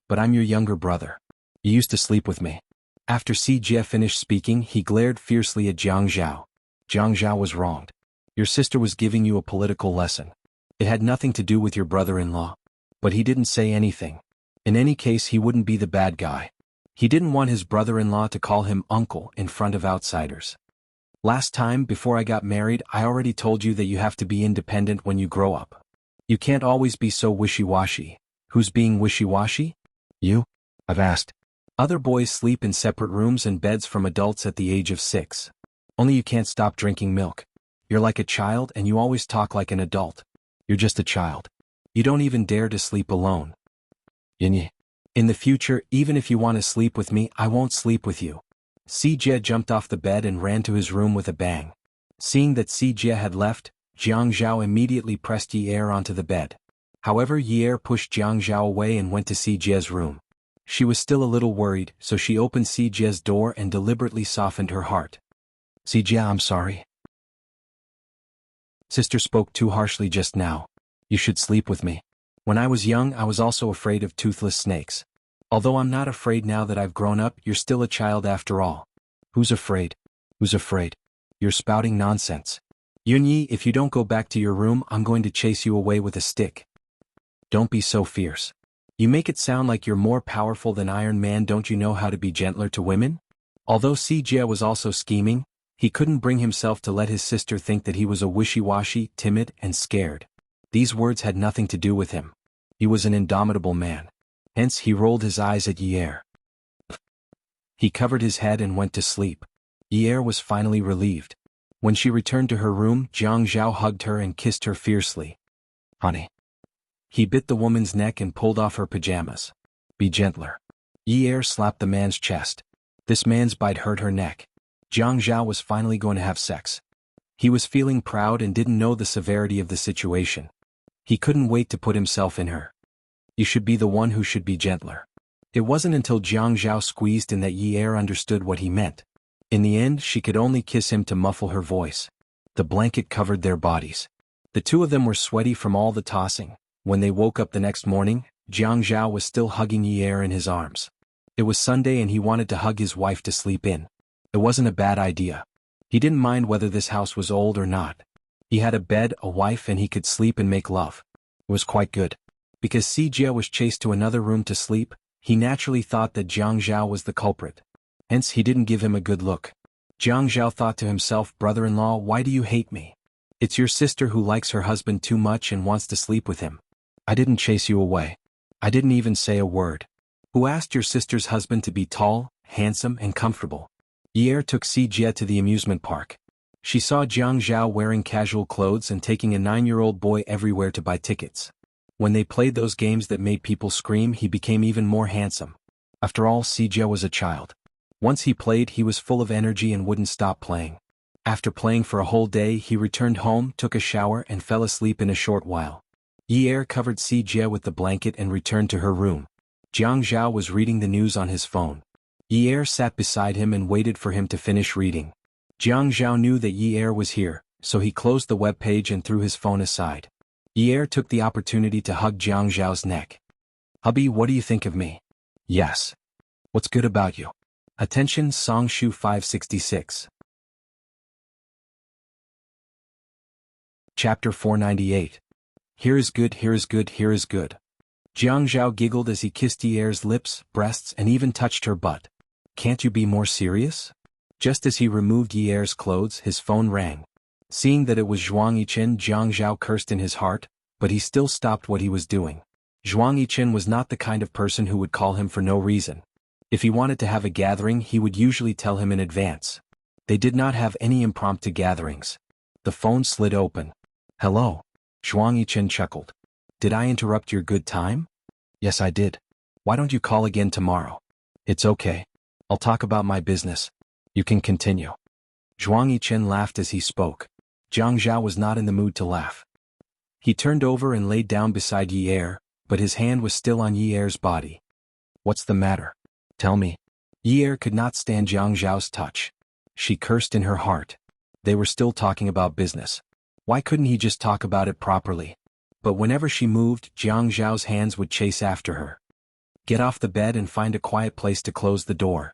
But I'm your younger brother. You used to sleep with me. After Si Jie finished speaking, he glared fiercely at Jiang Zhao. Jiang Zhao was wronged. Your sister was giving you a political lesson. It had nothing to do with your brother-in-law. But he didn't say anything. In any case, he wouldn't be the bad guy. He didn't want his brother-in-law to call him uncle in front of outsiders. Last time, before I got married, I already told you that you have to be independent when you grow up. You can't always be so wishy-washy. Who's being wishy-washy? You? I've asked. Other boys sleep in separate rooms and beds from adults at the age of 6. Only you can't stop drinking milk. You're like a child and you always talk like an adult. You're just a child. You don't even dare to sleep alone. Yinyi. In the future, even if you want to sleep with me, I won't sleep with you. Si Jie jumped off the bed and ran to his room with a bang. Seeing that Si Jie had left, Jiang Zhao immediately pressed Yi Er onto the bed. However, Yi Er pushed Jiang Zhao away and went to Si Jie's room. She was still a little worried, so she opened Si Jie's door and deliberately softened her heart. Si Jie, I'm sorry. Sister spoke too harshly just now. You should sleep with me. When I was young, I was also afraid of toothless snakes. Although I'm not afraid now that I've grown up, you're still a child after all. Who's afraid? Who's afraid? You're spouting nonsense. Yunyi, if you don't go back to your room, I'm going to chase you away with a stick. Don't be so fierce. You make it sound like you're more powerful than Iron Man. Don't you know how to be gentler to women? Although Si Jie was also scheming, he couldn't bring himself to let his sister think that he was a wishy-washy, timid, and scared. These words had nothing to do with him. He was an indomitable man. Hence he rolled his eyes at Yi Er. He covered his head and went to sleep. Yi Er was finally relieved. When she returned to her room, Jiang Zhao hugged her and kissed her fiercely. Honey. He bit the woman's neck and pulled off her pajamas. Be gentler. Yi Er slapped the man's chest. This man's bite hurt her neck. Jiang Zhao was finally going to have sex. He was feeling proud and didn't know the severity of the situation. He couldn't wait to put himself in her. You should be the one who should be gentler. It wasn't until Jiang Zhao squeezed in that Yi Er understood what he meant. In the end, she could only kiss him to muffle her voice. The blanket covered their bodies. The two of them were sweaty from all the tossing. When they woke up the next morning, Jiang Zhao was still hugging Yi Er in his arms. It was Sunday and he wanted to hug his wife to sleep in. It wasn't a bad idea. He didn't mind whether this house was old or not. He had a bed, a wife, and he could sleep and make love. It was quite good. Because Si Jie was chased to another room to sleep, he naturally thought that Jiang Zhao was the culprit. Hence he didn't give him a good look. Jiang Zhao thought to himself, brother-in-law, why do you hate me? It's your sister who likes her husband too much and wants to sleep with him. I didn't chase you away. I didn't even say a word. Who asked your sister's husband to be tall, handsome, and comfortable? Yi Er took Si Jie to the amusement park. She saw Jiang Zhao wearing casual clothes and taking a 9-year-old boy everywhere to buy tickets. When they played those games that made people scream, he became even more handsome. After all, Si Jie was a child. Once he played, he was full of energy and wouldn't stop playing. After playing for a whole day, he returned home, took a shower, and fell asleep in a short while. Yi Er covered Si Jie with the blanket and returned to her room. Jiang Zhao was reading the news on his phone. Yi Er sat beside him and waited for him to finish reading. Jiang Zhao knew that Yi Er was here, so he closed the web page and threw his phone aside. Yi Er took the opportunity to hug Jiang Zhao's neck. Hubby, what do you think of me? Yes. What's good about you? Attention, Songshu 566. Chapter 498. Here is good, here is good, here is good. Jiang Zhao giggled as he kissed Yi Er's lips, breasts, and even touched her butt. Can't you be more serious? Just as he removed Yi Er's clothes, his phone rang. Seeing that it was Zhuang Yichen, Jiang Zhao cursed in his heart, but he still stopped what he was doing. Zhuang Yichen was not the kind of person who would call him for no reason. If he wanted to have a gathering, he would usually tell him in advance. They did not have any impromptu gatherings. The phone slid open. Hello. Zhuang Yichen chuckled. Did I interrupt your good time? Yes, I did. Why don't you call again tomorrow? It's okay. I'll talk about my business. You can continue. Zhuang Yichen laughed as he spoke. Jiang Zhao was not in the mood to laugh. He turned over and laid down beside Yi Er, but his hand was still on Yi Er's body. What's the matter? Tell me. Yi Er could not stand Jiang Zhao's touch. She cursed in her heart. They were still talking about business. Why couldn't he just talk about it properly? But whenever she moved, Jiang Zhao's hands would chase after her. Get off the bed and find a quiet place to close the door.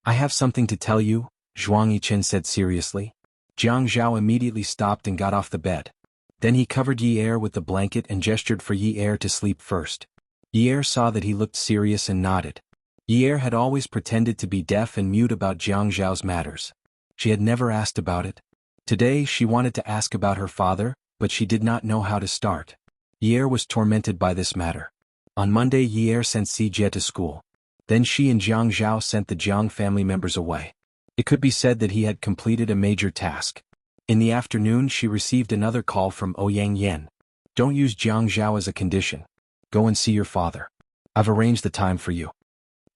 I have something to tell you, Zhuang Yichen said seriously. Jiang Zhao immediately stopped and got off the bed. Then he covered Yi Er with the blanket and gestured for Yi Er to sleep first. Yi Er saw that he looked serious and nodded. Yi Er had always pretended to be deaf and mute about Jiang Zhao's matters. She had never asked about it. Today she wanted to ask about her father, but she did not know how to start. Yi Er was tormented by this matter. On Monday Yi Er sent Si Jie to school. Then she and Jiang Zhao sent the Jiang family members away. It could be said that he had completed a major task. In the afternoon she received another call from Ouyang Yan. Don't use Jiang Zhao as a condition. Go and see your father. I've arranged the time for you.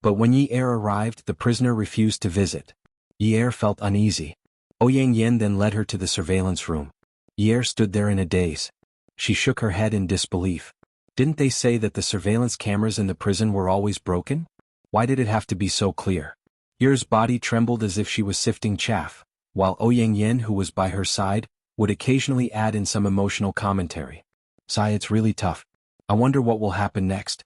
But when Yi Er arrived, the prisoner refused to visit. Yi Er felt uneasy. Ouyang Yan then led her to the surveillance room. Yi Er stood there in a daze. She shook her head in disbelief. Didn't they say that the surveillance cameras in the prison were always broken? Why did it have to be so clear? Yi Er's body trembled as if she was sifting chaff, while Ouyang Yan, who was by her side, would occasionally add in some emotional commentary. Sigh, it's really tough. I wonder what will happen next.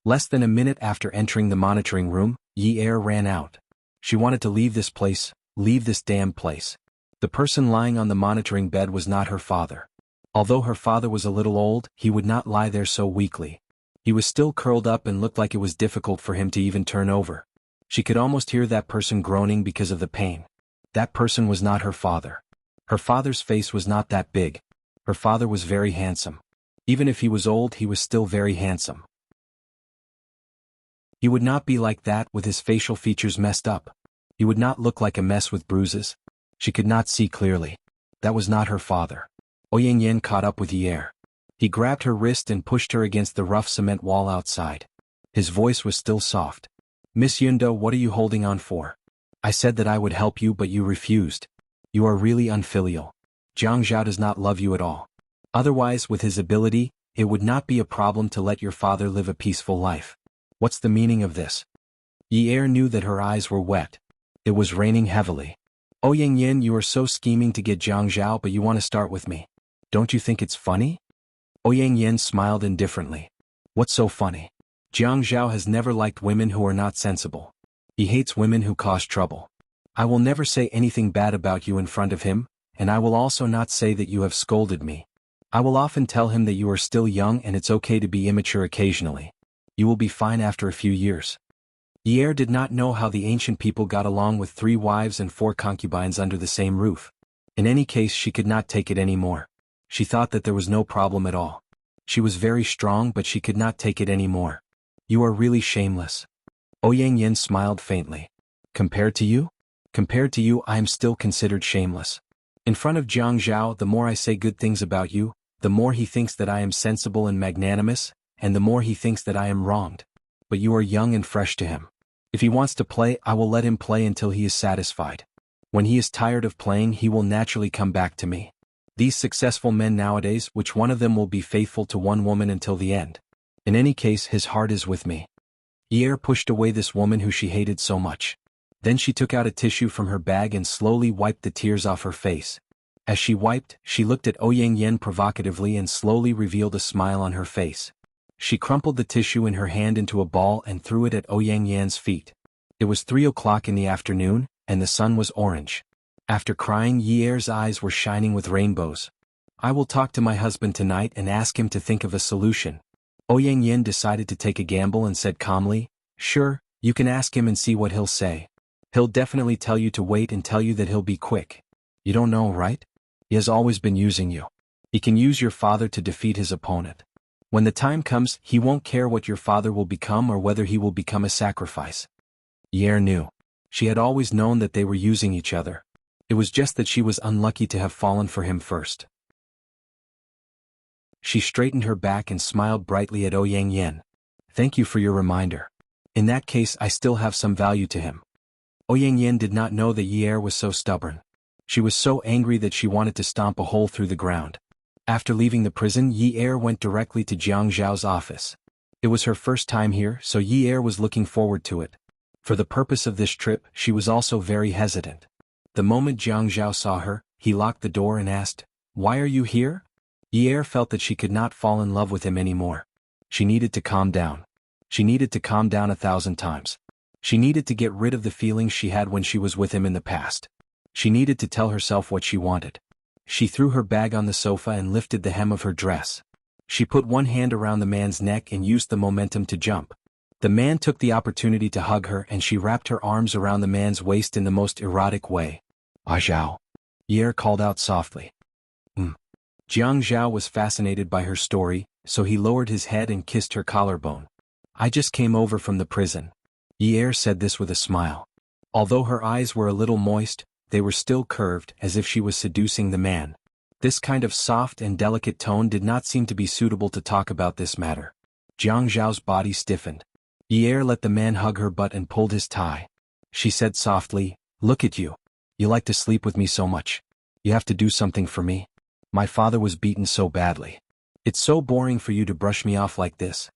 Less than a minute after entering the monitoring room, Yi Er ran out. She wanted to leave this place, leave this damn place. The person lying on the monitoring bed was not her father. Although her father was a little old, he would not lie there so weakly. He was still curled up and looked like it was difficult for him to even turn over. She could almost hear that person groaning because of the pain. That person was not her father. Her father's face was not that big. Her father was very handsome. Even if he was old, he was still very handsome. He would not be like that with his facial features messed up. He would not look like a mess with bruises. She could not see clearly. That was not her father. Ouyang Yan caught up with Yi Er. He grabbed her wrist and pushed her against the rough cement wall outside. His voice was still soft. Miss Yundo, what are you holding on for? I said that I would help you, but you refused. You are really unfilial. Jiang Zhao does not love you at all. Otherwise, with his ability, it would not be a problem to let your father live a peaceful life. What's the meaning of this? Yi Er knew that her eyes were wet. It was raining heavily. Ouyang Yan, you are so scheming to get Jiang Zhao, but you want to start with me. Don't you think it's funny? Ouyang Yan smiled indifferently. What's so funny? Jiang Zhao has never liked women who are not sensible. He hates women who cause trouble. I will never say anything bad about you in front of him, and I will also not say that you have scolded me. I will often tell him that you are still young and it's okay to be immature occasionally. You will be fine after a few years. Yi Er did not know how the ancient people got along with 3 wives and 4 concubines under the same roof. In any case, she could not take it anymore. She thought that there was no problem at all. She was very strong, but she could not take it anymore. You are really shameless. Ouyang Yan smiled faintly. Compared to you? Compared to you, I am still considered shameless. In front of Jiang Zhao, the more I say good things about you, the more he thinks that I am sensible and magnanimous, and the more he thinks that I am wronged. But you are young and fresh to him. If he wants to play, I will let him play until he is satisfied. When he is tired of playing, he will naturally come back to me. These successful men nowadays, which one of them will be faithful to one woman until the end? In any case, his heart is with me. Yi Er pushed away this woman who she hated so much. Then she took out a tissue from her bag and slowly wiped the tears off her face. As she wiped, she looked at Ouyang Yan provocatively and slowly revealed a smile on her face. She crumpled the tissue in her hand into a ball and threw it at Ouyang Yan's feet. It was 3 o'clock in the afternoon, and the sun was orange. After crying, Yi Er's eyes were shining with rainbows. I will talk to my husband tonight and ask him to think of a solution. Ouyang Yan decided to take a gamble and said calmly, sure, you can ask him and see what he'll say. He'll definitely tell you to wait and tell you that he'll be quick. You don't know, right? He has always been using you. He can use your father to defeat his opponent. When the time comes, he won't care what your father will become or whether he will become a sacrifice. Yi Er knew. She had always known that they were using each other. It was just that she was unlucky to have fallen for him first. She straightened her back and smiled brightly at Ouyang Yan. Thank you for your reminder. In that case, I still have some value to him. Ouyang Yan did not know that Yi Er was so stubborn. She was so angry that she wanted to stomp a hole through the ground. After leaving the prison, Yi Er went directly to Jiang Zhao's office. It was her first time here, so Yi Er was looking forward to it. For the purpose of this trip, she was also very hesitant. The moment Jiang Zhao saw her, he locked the door and asked, "Why are you here?" Yi Er felt that she could not fall in love with him anymore. She needed to calm down. She needed to calm down 1,000 times. She needed to get rid of the feelings she had when she was with him in the past. She needed to tell herself what she wanted. She threw her bag on the sofa and lifted the hem of her dress. She put one hand around the man's neck and used the momentum to jump. The man took the opportunity to hug her and she wrapped her arms around the man's waist in the most erotic way. "Ah Zhao," Ye called out softly. Jiang Zhao was fascinated by her story, so he lowered his head and kissed her collarbone. "I just came over from the prison." Ye said this with a smile. Although her eyes were a little moist, they were still curved as if she was seducing the man. This kind of soft and delicate tone did not seem to be suitable to talk about this matter. Jiang Zhao's body stiffened. Ye let the man hug her butt and pulled his tie. She said softly, "Look at you. You like to sleep with me so much. You have to do something for me. My father was beaten so badly. It's so boring for you to brush me off like this.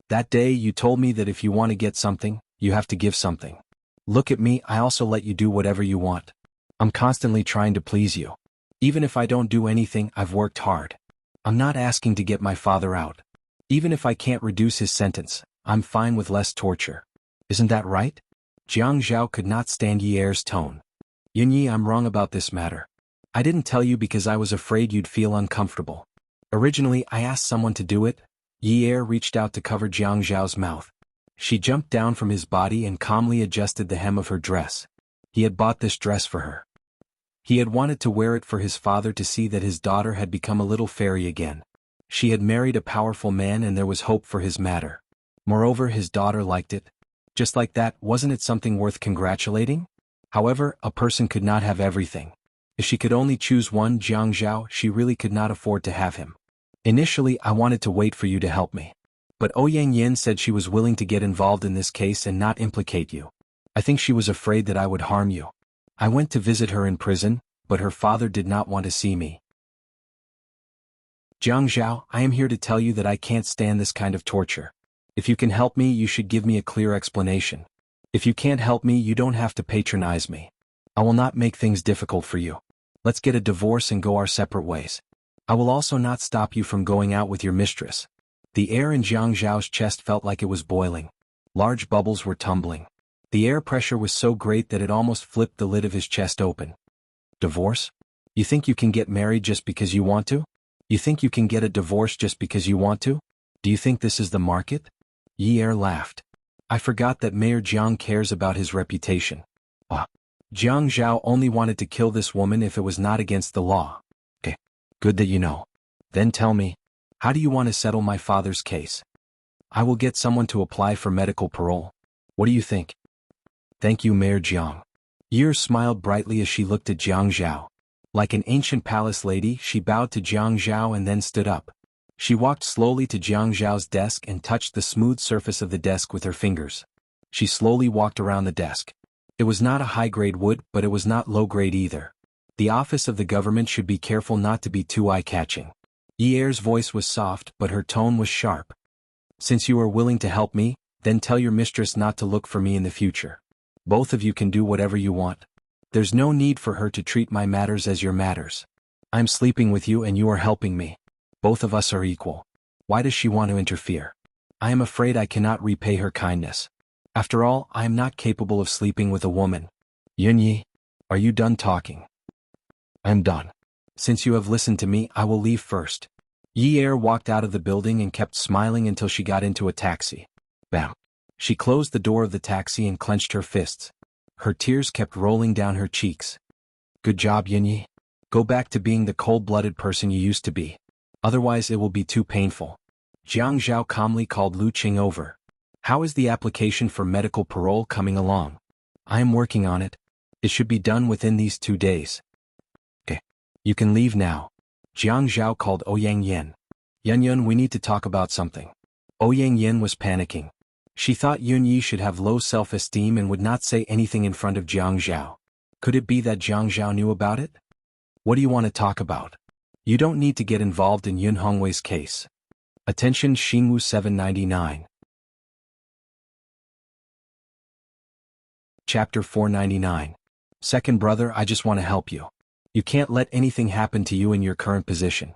That day you told me that if you want to get something, you have to give something. Look at me, I also let you do whatever you want. I'm constantly trying to please you. Even if I don't do anything, I've worked hard. I'm not asking to get my father out. Even if I can't reduce his sentence, I'm fine with less torture. Isn't that right?" Jiang Zhao could not stand Ye's tone. "Yunyi, I'm wrong about this matter. I didn't tell you because I was afraid you'd feel uncomfortable. Originally, I asked someone to do it." Ye reached out to cover Jiang Zhao's mouth. She jumped down from his body and calmly adjusted the hem of her dress. He had bought this dress for her. He had wanted to wear it for his father to see that his daughter had become a little fairy again. She had married a powerful man and there was hope for his matter. Moreover, his daughter liked it. Just like that, wasn't it something worth congratulating? However, a person could not have everything. If she could only choose one Jiang Zhao, she really could not afford to have him. "Initially, I wanted to wait for you to help me. But Ouyang Yin said she was willing to get involved in this case and not implicate you. I think she was afraid that I would harm you. I went to visit her in prison, but her father did not want to see me. Jiang Zhao, I am here to tell you that I can't stand this kind of torture. If you can help me, you should give me a clear explanation. If you can't help me, you don't have to patronize me. I will not make things difficult for you. Let's get a divorce and go our separate ways. I will also not stop you from going out with your mistress." The air in Jiang Zhao's chest felt like it was boiling. Large bubbles were tumbling. The air pressure was so great that it almost flipped the lid of his chest open. "Divorce? You think you can get married just because you want to? You think you can get a divorce just because you want to? Do you think this is the market?" Ye laughed. "I forgot that Mayor Jiang cares about his reputation." Jiang Zhao only wanted to kill this woman if it was not against the law. "Okay, good that you know. Then tell me, how do you want to settle my father's case?" "I will get someone to apply for medical parole. What do you think?" "Thank you, Mayor Jiang." Ye smiled brightly as she looked at Jiang Zhao. Like an ancient palace lady, she bowed to Jiang Zhao and then stood up. She walked slowly to Jiang Zhao's desk and touched the smooth surface of the desk with her fingers. She slowly walked around the desk. It was not a high-grade wood, but it was not low-grade either. The office of the government should be careful not to be too eye-catching. Ye's voice was soft, but her tone was sharp. "Since you are willing to help me, then tell your mistress not to look for me in the future. Both of you can do whatever you want. There's no need for her to treat my matters as your matters. I'm sleeping with you and you are helping me. Both of us are equal. Why does she want to interfere? I am afraid I cannot repay her kindness. After all, I am not capable of sleeping with a woman." "Yunyi, are you done talking?" "I am done. Since you have listened to me, I will leave first." Ye walked out of the building and kept smiling until she got into a taxi. Bam! She closed the door of the taxi and clenched her fists. Her tears kept rolling down her cheeks. "Good job, Yunyi. Go back to being the cold-blooded person you used to be. Otherwise it will be too painful." Jiang Zhao calmly called Lu Qing over. "How is the application for medical parole coming along?" "I am working on it. It should be done within these 2 days." "Okay. You can leave now." Jiang Zhao called Ouyang Yin. "Yun, we need to talk about something." Ouyang Yin was panicking. She thought Yunyi should have low self-esteem and would not say anything in front of Jiang Zhao. Could it be that Jiang Zhao knew about it? "What do you want to talk about?" "You don't need to get involved in Yun Hongwei's case." Attention Xingwu 799. Chapter 499. Second brother, I just want to help you. You can't let anything happen to you in your current position.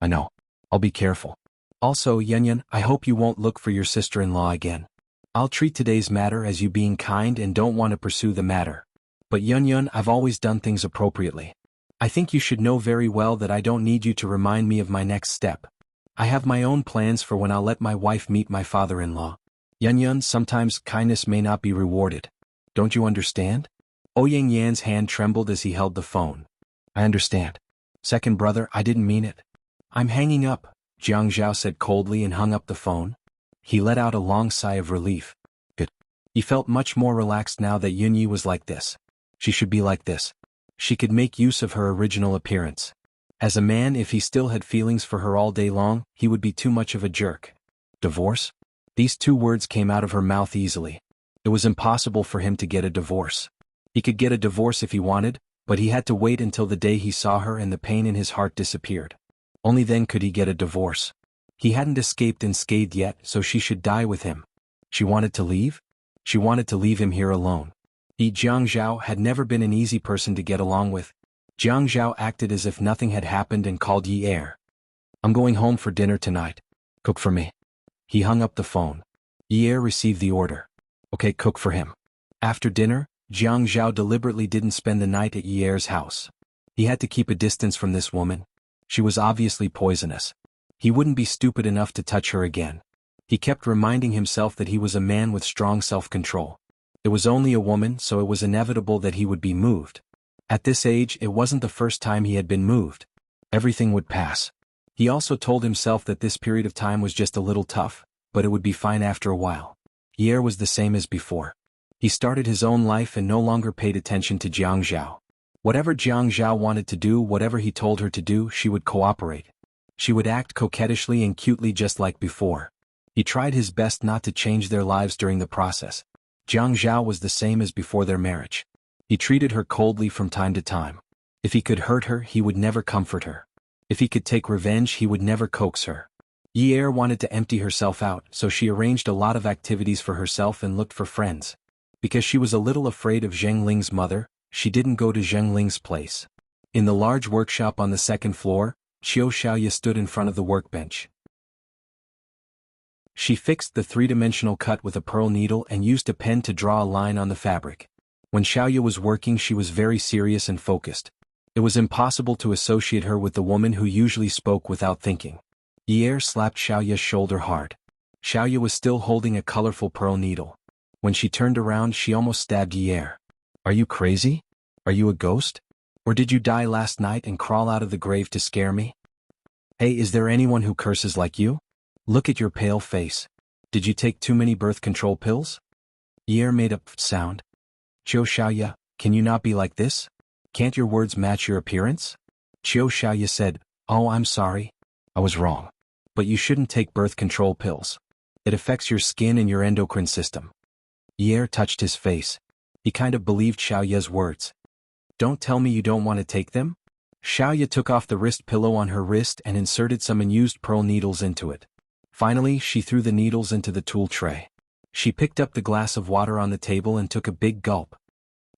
"I know. I'll be careful. Also, Yun, I hope you won't look for your sister-in-law again. I'll treat today's matter as you being kind and don't want to pursue the matter. But Yun, I've always done things appropriately. I think you should know very well that I don't need you to remind me of my next step. I have my own plans for when I'll let my wife meet my father-in-law. Yun, sometimes kindness may not be rewarded. Don't you understand? Ouyang Yan's hand trembled as he held the phone. I understand. Second brother, I didn't mean it. I'm hanging up, Jiang Zhao said coldly and hung up the phone. He let out a long sigh of relief. Good. He felt much more relaxed now that Yunyi was like this. She should be like this. She could make use of her original appearance. As a man, if he still had feelings for her all day long, he would be too much of a jerk. Divorce? These two words came out of her mouth easily. It was impossible for him to get a divorce. He could get a divorce if he wanted, but he had to wait until the day he saw her and the pain in his heart disappeared. Only then could he get a divorce. He hadn't escaped unscathed yet, so she should die with him. She wanted to leave? She wanted to leave him here alone. Jiang Zhao had never been an easy person to get along with. Jiang Zhao acted as if nothing had happened and called Yi Er. I'm going home for dinner tonight. Cook for me. He hung up the phone. Yi Er received the order. Okay, cook for him. After dinner, Jiang Zhao deliberately didn't spend the night at Yi Er's house. He had to keep a distance from this woman. She was obviously poisonous. He wouldn't be stupid enough to touch her again. He kept reminding himself that he was a man with strong self-control. It was only a woman, so it was inevitable that he would be moved. At this age, it wasn't the first time he had been moved. Everything would pass. He also told himself that this period of time was just a little tough, but it would be fine after a while. Yi Er was the same as before. He started his own life and no longer paid attention to Jiang Zhao. Whatever Jiang Zhao wanted to do, whatever he told her to do, she would cooperate. She would act coquettishly and cutely just like before. He tried his best not to change their lives during the process. Jiang Zhao was the same as before their marriage. He treated her coldly from time to time. If he could hurt her, he would never comfort her. If he could take revenge, he would never coax her. Yi Er wanted to empty herself out, so she arranged a lot of activities for herself and looked for friends. Because she was a little afraid of Zheng Ling's mother, she didn't go to Zheng Ling's place. In the large workshop on the second floor, Qiu Xiaoye stood in front of the workbench. She fixed the three-dimensional cut with a pearl needle and used a pen to draw a line on the fabric. When Xiaoye was working, she was very serious and focused. It was impossible to associate her with the woman who usually spoke without thinking. Yi Er slapped Xiaoye's shoulder hard. Xiaoye was still holding a colorful pearl needle. When she turned around, she almost stabbed Yi Er. Are you crazy? Are you a ghost? Or did you die last night and crawl out of the grave to scare me? Hey, is there anyone who curses like you? Look at your pale face. Did you take too many birth control pills? Yi Er made a sound. Qiu Xiaoye, can you not be like this? Can't your words match your appearance? Qiu Xiaoye said, Oh, I'm sorry. I was wrong. But you shouldn't take birth control pills. It affects your skin and your endocrine system. Yi Er touched his face. He kind of believed Xiaoye's words. Don't tell me you don't want to take them? Xiaoye took off the wrist pillow on her wrist and inserted some unused pearl needles into it. Finally, she threw the needles into the tool tray. She picked up the glass of water on the table and took a big gulp.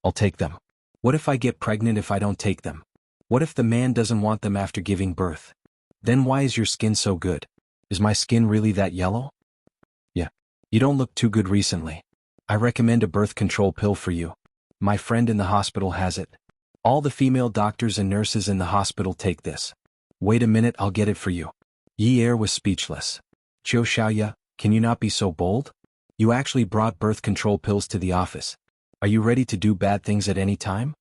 I'll take them. What if I get pregnant if I don't take them? What if the man doesn't want them after giving birth? Then why is your skin so good? Is my skin really that yellow? Yeah. You don't look too good recently. I recommend a birth control pill for you. My friend in the hospital has it. All the female doctors and nurses in the hospital take this. Wait a minute, I'll get it for you. Yi Er was speechless. Qiu Xiaoye, can you not be so bold? You actually brought birth control pills to the office. Are you ready to do bad things at any time?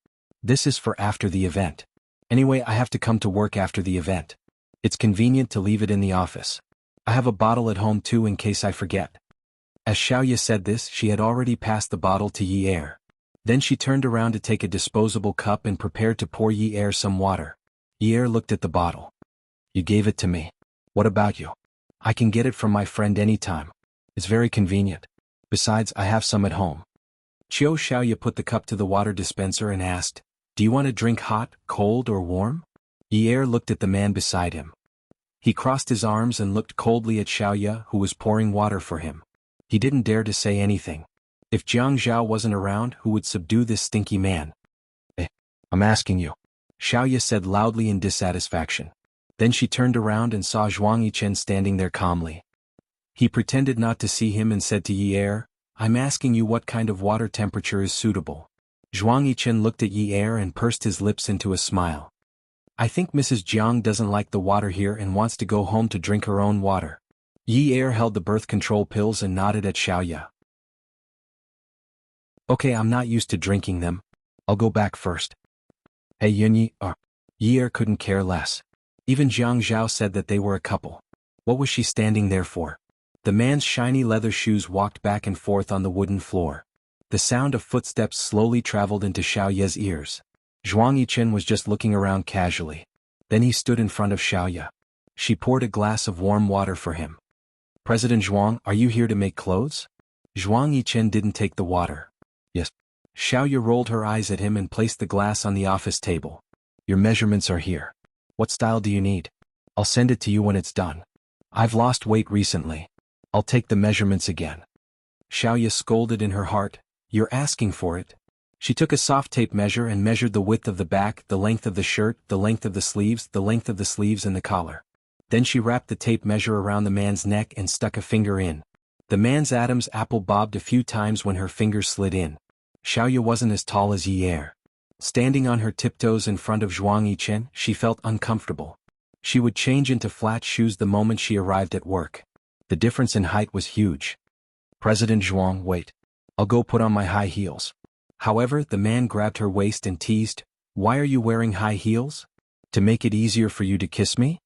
This is for after the event. Anyway, I have to come to work after the event. It's convenient to leave it in the office. I have a bottle at home too in case I forget. As Xiaoye said this, she had already passed the bottle to Yi Er. Then she turned around to take a disposable cup and prepared to pour Yi Er some water. Yi Er looked at the bottle. You gave it to me. What about you? I can get it from my friend anytime. It's very convenient. Besides, I have some at home. Qiu Xiaoye put the cup to the water dispenser and asked, Do you want to drink hot, cold, or warm? Yi Er looked at the man beside him. He crossed his arms and looked coldly at Xiaoye, who was pouring water for him. He didn't dare to say anything. If Jiang Zhao wasn't around, who would subdue this stinky man? I'm asking you. Xiaoye said loudly in dissatisfaction. Then she turned around and saw Zhuang Yichen standing there calmly. He pretended not to see him and said to Yi Er, I'm asking you what kind of water temperature is suitable. Zhuang Yichen looked at Yi Er and pursed his lips into a smile. I think Mrs. Jiang doesn't like the water here and wants to go home to drink her own water. Yi Er held the birth control pills and nodded at Xiaoya. Okay, I'm not used to drinking them. I'll go back first. Hey Yunyi, Yi Er couldn't care less. Even Jiang Zhao said that they were a couple. What was she standing there for? The man's shiny leather shoes walked back and forth on the wooden floor. The sound of footsteps slowly traveled into Xiaoya's ears. Zhuang Yichen was just looking around casually. Then he stood in front of Xiaoya. She poured a glass of warm water for him. President Zhuang, are you here to make clothes? Zhuang Yichen didn't take the water. Yes. Xiaoya rolled her eyes at him and placed the glass on the office table. Your measurements are here. What style do you need? I'll send it to you when it's done. I've lost weight recently. I'll take the measurements again. Xiaoya scolded in her heart. You're asking for it. She took a soft tape measure and measured the width of the back, the length of the shirt, the length of the sleeves, and the collar. Then she wrapped the tape measure around the man's neck and stuck a finger in. The man's Adam's apple bobbed a few times when her fingers slid in. Xiaoya wasn't as tall as Yi Er. Standing on her tiptoes in front of Zhuang Yichen, she felt uncomfortable. She would change into flat shoes the moment she arrived at work. The difference in height was huge. President Zhuang, wait. I'll go put on my high heels. However, the man grabbed her waist and teased, Why are you wearing high heels? To make it easier for you to kiss me?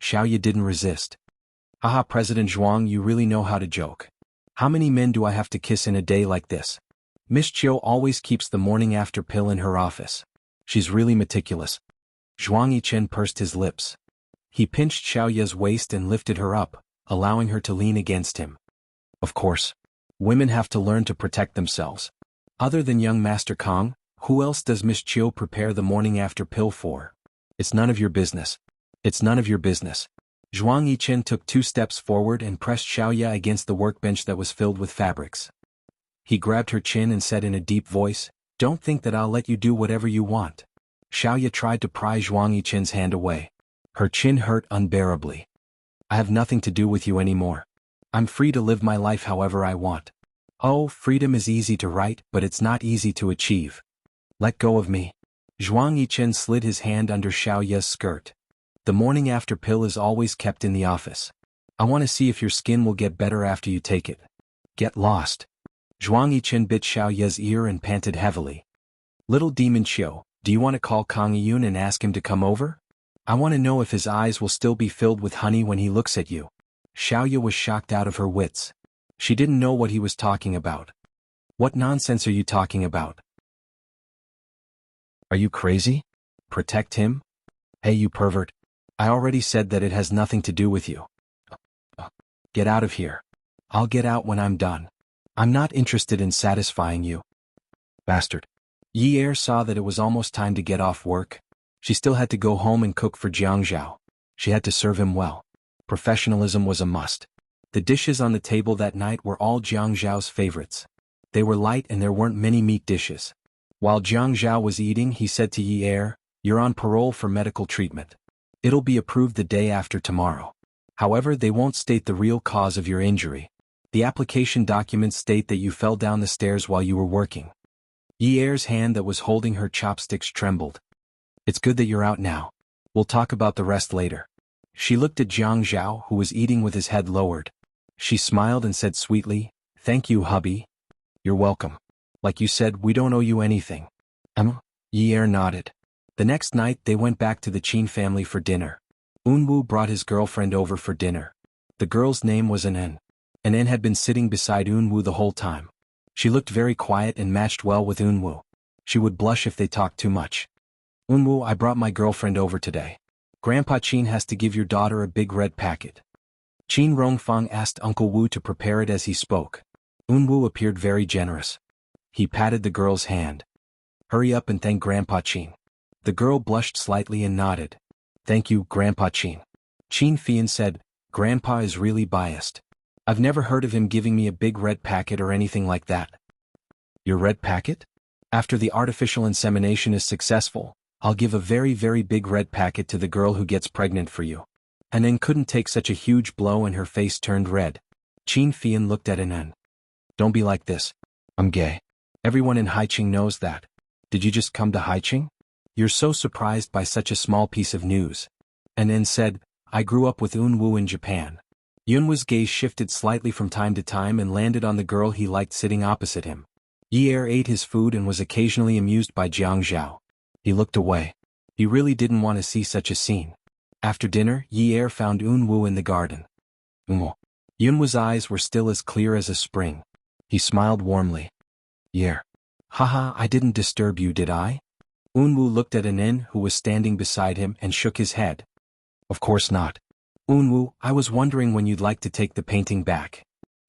Xiaoya didn't resist. Haha, President Zhuang, you really know how to joke. How many men do I have to kiss in a day like this? Miss Chiu always keeps the morning after pill in her office. She's really meticulous. Zhuang Yichen pursed his lips. He pinched Xiaoya's waist and lifted her up, allowing her to lean against him. Of course. Women have to learn to protect themselves. Other than young Master Kong, who else does Miss Chiu prepare the morning after pill for? It's none of your business. It's none of your business. Zhuang Yichen took 2 steps forward and pressed Xiaoya against the workbench that was filled with fabrics. He grabbed her chin and said in a deep voice, Don't think that I'll let you do whatever you want. Xiaoya tried to pry Zhuang Yichen's hand away. Her chin hurt unbearably. I have nothing to do with you anymore. I'm free to live my life however I want. Oh, freedom is easy to write, but it's not easy to achieve. Let go of me. Zhuang Yichen slid his hand under Xiaoya's skirt. The morning after pill is always kept in the office. I want to see if your skin will get better after you take it. Get lost. Zhuang Yichen bit Xiaoya's ear and panted heavily. Little demon Xiu, do you want to call Kang Yun and ask him to come over? I want to know if his eyes will still be filled with honey when he looks at you. Xiaoya was shocked out of her wits. She didn't know what he was talking about. What nonsense are you talking about? Are you crazy? Protect him? Hey you pervert. I already said that it has nothing to do with you. Get out of here. I'll get out when I'm done. I'm not interested in satisfying you. Bastard. Yi Er saw that it was almost time to get off work. She still had to go home and cook for Jianghu. She had to serve him well. Professionalism was a must. The dishes on the table that night were all Jianghu's favorites. They were light and there weren't many meat dishes. While Jianghu was eating, he said to Yi Er, You're on parole for medical treatment. It'll be approved the day after tomorrow. However, they won't state the real cause of your injury. The application documents state that you fell down the stairs while you were working. Yi Er's hand that was holding her chopsticks trembled. It's good that you're out now. We'll talk about the rest later. She looked at Jianghu, who was eating with his head lowered. She smiled and said sweetly, Thank you, hubby. You're welcome. Like you said, we don't owe you anything. Yi Er nodded. The next night they went back to the Qin family for dinner. Unwu brought his girlfriend over for dinner. The girl's name was Anen. Anen had been sitting beside Unwu the whole time. She looked very quiet and matched well with Unwu. She would blush if they talked too much. Unwu, I brought my girlfriend over today. Grandpa Qin has to give your daughter a big red packet. Qin Rongfang asked Uncle Wu to prepare it as he spoke. Unwu appeared very generous. He patted the girl's hand. Hurry up and thank Grandpa Qin. The girl blushed slightly and nodded. Thank you, Grandpa Qin. Qin Fian said, Grandpa is really biased. I've never heard of him giving me a big red packet or anything like that. Your red packet? After the artificial insemination is successful, I'll give a very, very big red packet to the girl who gets pregnant for you. Anan couldn't take such a huge blow and her face turned red. Qin Fian looked at Anan. Don't be like this. I'm gay. Everyone in Haicheng knows that. Did you just come to Haicheng? You're so surprised by such a small piece of news. And then said, I grew up with Unwu in Japan. Yunwa's gaze shifted slightly from time to time and landed on the girl he liked sitting opposite him. Yi Er ate his food and was occasionally amused by Jianghu. He looked away. He really didn't want to see such a scene. After dinner, Yi Er found Unwu in the garden. Unwu. Yunwa's eyes were still as clear as a spring. He smiled warmly. Yi Er. Haha, I didn't disturb you, did I? Unwu looked at Anin, who was standing beside him, and shook his head. Of course not. Unwu, I was wondering when you'd like to take the painting back.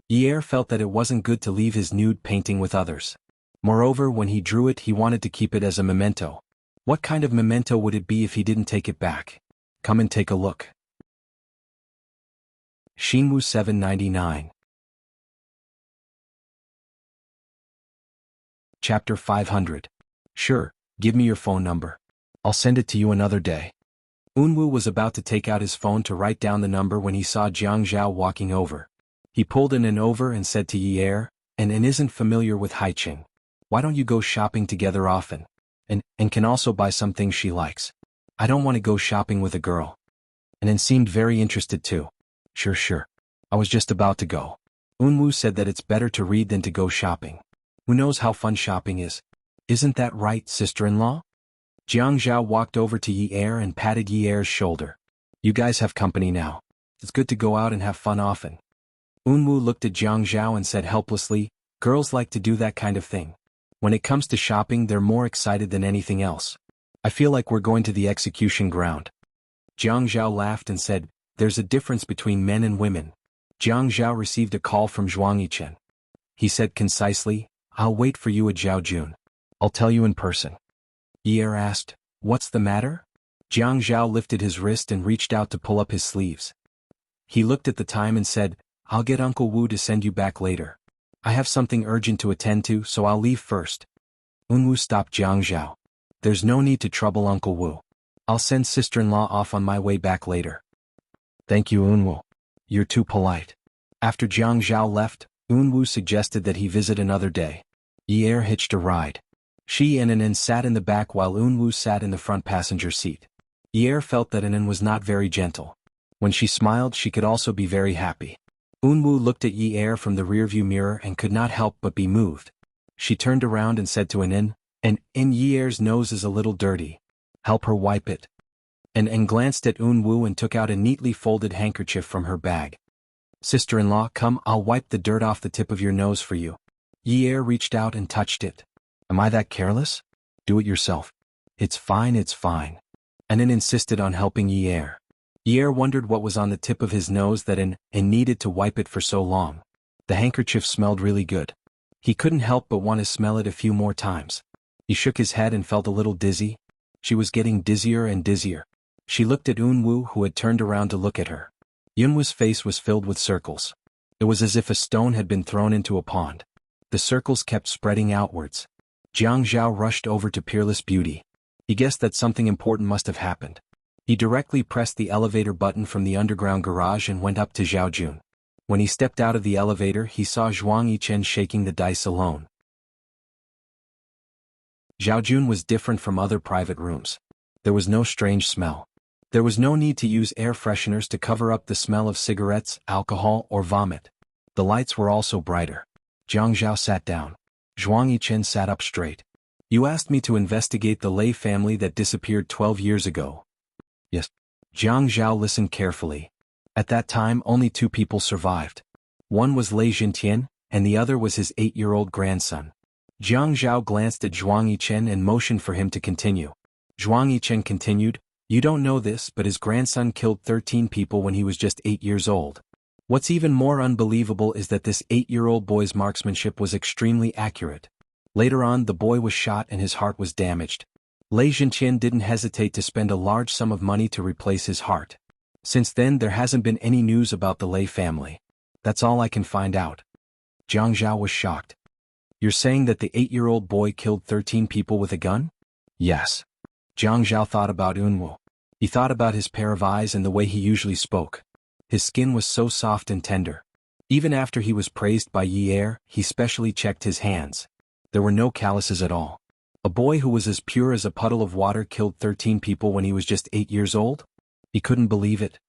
Yi Er felt that it wasn't good to leave his nude painting with others. Moreover, when he drew it, he wanted to keep it as a memento. What kind of memento would it be if he didn't take it back? Come and take a look. Xinwu 799. Chapter 500. Sure, give me your phone number. I'll send it to you another day. Unwu was about to take out his phone to write down the number when he saw Jianghu walking over. He pulled Anin over and said to Yi Er, Anin isn't familiar with Haicheng. Why don't you go shopping together often? And can also buy some things she likes. I don't want to go shopping with a girl. Anin seemed very interested too. Sure. I was just about to go. Unwu said that it's better to read than to go shopping. Who knows how fun shopping is? Isn't that right, sister-in-law? Jianghu walked over to Yi Er and patted Yi Er's shoulder. You guys have company now. It's good to go out and have fun often. Unwu looked at Jianghu and said helplessly, girls like to do that kind of thing. When it comes to shopping, they're more excited than anything else. I feel like we're going to the execution ground. Jianghu laughed and said, there's a difference between men and women. Jianghu received a call from Zhuang Yichen. He said concisely, I'll wait for you at Zhaojun. I'll tell you in person. Yi Er asked, what's the matter? Jianghu lifted his wrist and reached out to pull up his sleeves. He looked at the time and said, I'll get Uncle Wu to send you back later. I have something urgent to attend to, so I'll leave first. Unwu stopped Jianghu. There's no need to trouble Uncle Wu. I'll send sister-in-law off on my way back later. Thank you, Unwu. You're too polite. After Jianghu left, Unwu suggested that he visit another day. Yi Er hitched a ride. She and Anin sat in the back while Unwu sat in the front passenger seat. Yi Er felt that Anin was not very gentle. When she smiled, she could also be very happy. Unwu looked at Yi Er from the rearview mirror and could not help but be moved. She turned around and said to Anin, Yi Er's nose is a little dirty. Help her wipe it. Anin glanced at Unwu and took out a neatly folded handkerchief from her bag. Sister-in-law, come, I'll wipe the dirt off the tip of your nose for you. Yi Er reached out and touched it. Am I that careless? Do it yourself. It's fine. Anin insisted on helping Yi Er. Yi Er wondered what was on the tip of his nose that Anin needed to wipe it for so long. The handkerchief smelled really good. He couldn't help but want to smell it a few more times. He shook his head and felt a little dizzy. She was getting dizzier and dizzier. She looked at Unwu, who had turned around to look at her. Yunwa's face was filled with circles. It was as if a stone had been thrown into a pond. The circles kept spreading outwards. Jianghu rushed over to Peerless Beauty. He guessed that something important must have happened. He directly pressed the elevator button from the underground garage and went up to Zhaojun. When he stepped out of the elevator, he saw Zhuang Yichen shaking the dice alone. Zhaojun was different from other private rooms. There was no strange smell. There was no need to use air fresheners to cover up the smell of cigarettes, alcohol, or vomit. The lights were also brighter. Jianghu sat down. Zhuang Yichen sat up straight. You asked me to investigate the Lei family that disappeared 12 years ago. Yes. Jianghu listened carefully. At that time, only 2 people survived. One was Lei Jintian, and the other was his 8-year-old grandson. Jianghu glanced at Zhuang Yichen and motioned for him to continue. Zhuang Yichen continued, You don't know this, but his grandson killed 13 people when he was just 8 years old. What's even more unbelievable is that this 8-year-old boy's marksmanship was extremely accurate. Later on, the boy was shot and his heart was damaged. Lei Jintian didn't hesitate to spend a large sum of money to replace his heart. Since then, there hasn't been any news about the Lei family. That's all I can find out. Jianghu was shocked. You're saying that the 8-year-old boy killed 13 people with a gun? Yes. Jianghu thought about Unwu. He thought about his pair of eyes and the way he usually spoke. His skin was so soft and tender. Even after he was praised by Yi Er, he specially checked his hands. There were no calluses at all. A boy who was as pure as a puddle of water killed 13 people when he was just 8 years old? He couldn't believe it.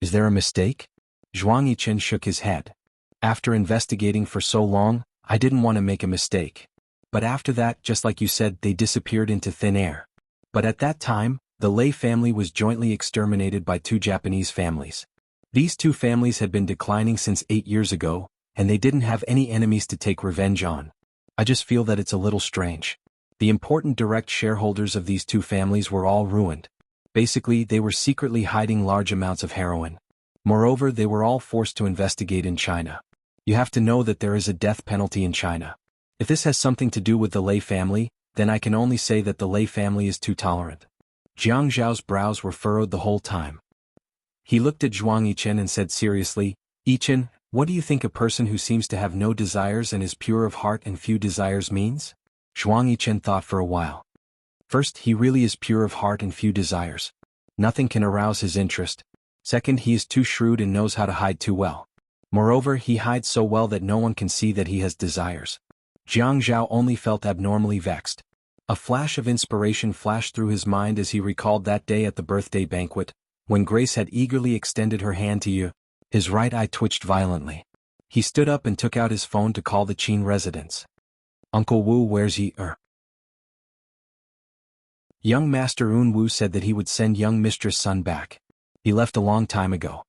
Is there a mistake? Zhuang Yichen shook his head. After investigating for so long, I didn't want to make a mistake. But after that, just like you said, they disappeared into thin air. But at that time, the Lei family was jointly exterminated by 2 Japanese families. These 2 families had been declining since 8 years ago, and they didn't have any enemies to take revenge on. I just feel that it's a little strange. The important direct shareholders of these 2 families were all ruined. Basically, they were secretly hiding large amounts of heroin. Moreover, they were all forced to investigate in China. You have to know that there is a death penalty in China. If this has something to do with the Lei family, then I can only say that the Lei family is too tolerant. Jiang Zhao's brows were furrowed the whole time. He looked at Zhuang Yichen and said seriously, Yichen, what do you think a person who seems to have no desires and is pure of heart and few desires means? Zhuang Yichen thought for a while. First, he really is pure of heart and few desires. Nothing can arouse his interest. Second, he is too shrewd and knows how to hide too well. Moreover, he hides so well that no one can see that he has desires. Jiang Zhao only felt abnormally vexed. A flash of inspiration flashed through his mind as he recalled that day at the birthday banquet, when Grace had eagerly extended her hand to Yu. His right eye twitched violently. He stood up and took out his phone to call the Qin residence. Uncle Wu, where's Yi Er? Young Master Un Wu said that he would send young Mistress Sun back. He left a long time ago.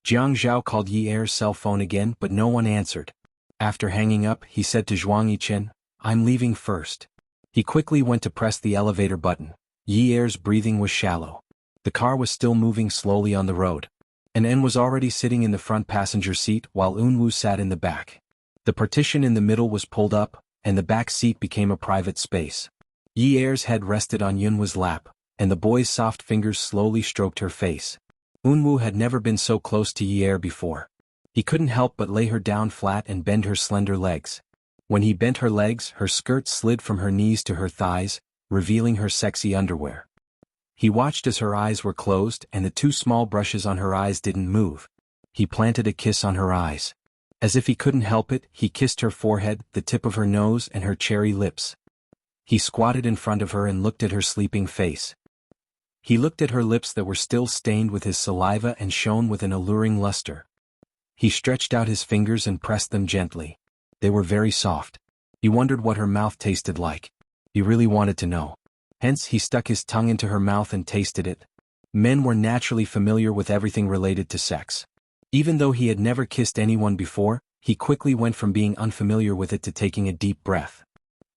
Jiang Zhao called Yi Er's cell phone again, but no one answered. After hanging up, he said to Zhuang Yichen, I'm leaving first. He quickly went to press the elevator button. Yi Er's breathing was shallow. The car was still moving slowly on the road. An was already sitting in the front passenger seat while Un Wu sat in the back. The partition in the middle was pulled up, and the back seat became a private space. Yi Er's head rested on Yunwu's lap, and the boy's soft fingers slowly stroked her face. Unwu had never been so close to Yi Er before. He couldn't help but lay her down flat and bend her slender legs. When he bent her legs, her skirt slid from her knees to her thighs, revealing her sexy underwear. He watched as her eyes were closed and the 2 small brushes on her eyes didn't move. He planted a kiss on her eyes. As if he couldn't help it, he kissed her forehead, the tip of her nose and her cherry lips. He squatted in front of her and looked at her sleeping face. He looked at her lips that were still stained with his saliva and shone with an alluring luster. He stretched out his fingers and pressed them gently. They were very soft. He wondered what her mouth tasted like. He really wanted to know. Hence he stuck his tongue into her mouth and tasted it. Men were naturally familiar with everything related to sex. Even though he had never kissed anyone before, he quickly went from being unfamiliar with it to taking a deep breath.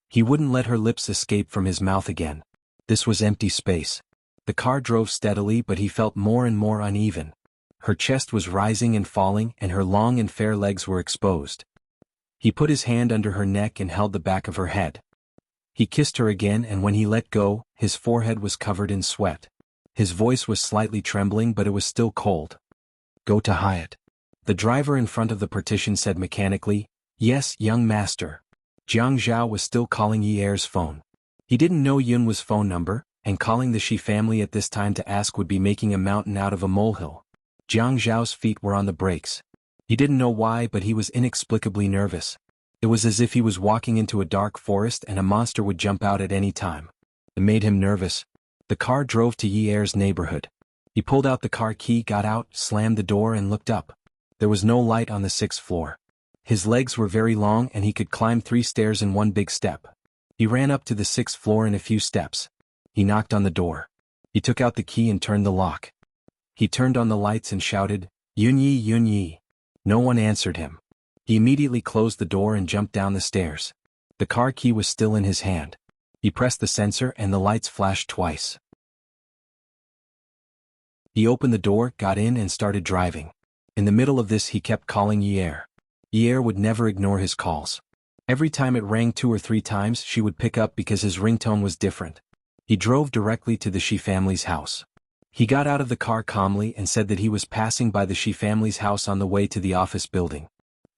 He wouldn't let her lips escape from his mouth again. This was empty space. The car drove steadily, but he felt more and more uneven. Her chest was rising and falling and her long and fair legs were exposed. He put his hand under her neck and held the back of her head. He kissed her again, and when he let go, his forehead was covered in sweat. His voice was slightly trembling, but it was still cold. Go to Hyatt. The driver in front of the partition said mechanically, Yes, young master. Jiang Zhao was still calling Yi Er's phone. He didn't know Yunwa's phone number, and calling the Shi family at this time to ask would be making a mountain out of a molehill. Jiang Zhao's feet were on the brakes. He didn't know why, but he was inexplicably nervous. It was as if he was walking into a dark forest and a monster would jump out at any time. It made him nervous. The car drove to Yi Er's neighborhood. He pulled out the car key, got out, slammed the door and looked up. There was no light on the 6th floor. His legs were very long and he could climb 3 stairs in one big step. He ran up to the 6th floor in a few steps. He knocked on the door. He took out the key and turned the lock. He turned on the lights and shouted, Yunyi, Yunyi. No one answered him. He immediately closed the door and jumped down the stairs. The car key was still in his hand. He pressed the sensor and the lights flashed twice. He opened the door, got in and started driving. In the middle of this he kept calling Yi Er. Yi Er would never ignore his calls. Every time it rang 2 or 3 times she would pick up because his ringtone was different. He drove directly to the Shi family's house. He got out of the car calmly and said that he was passing by the Shi family's house on the way to the office building.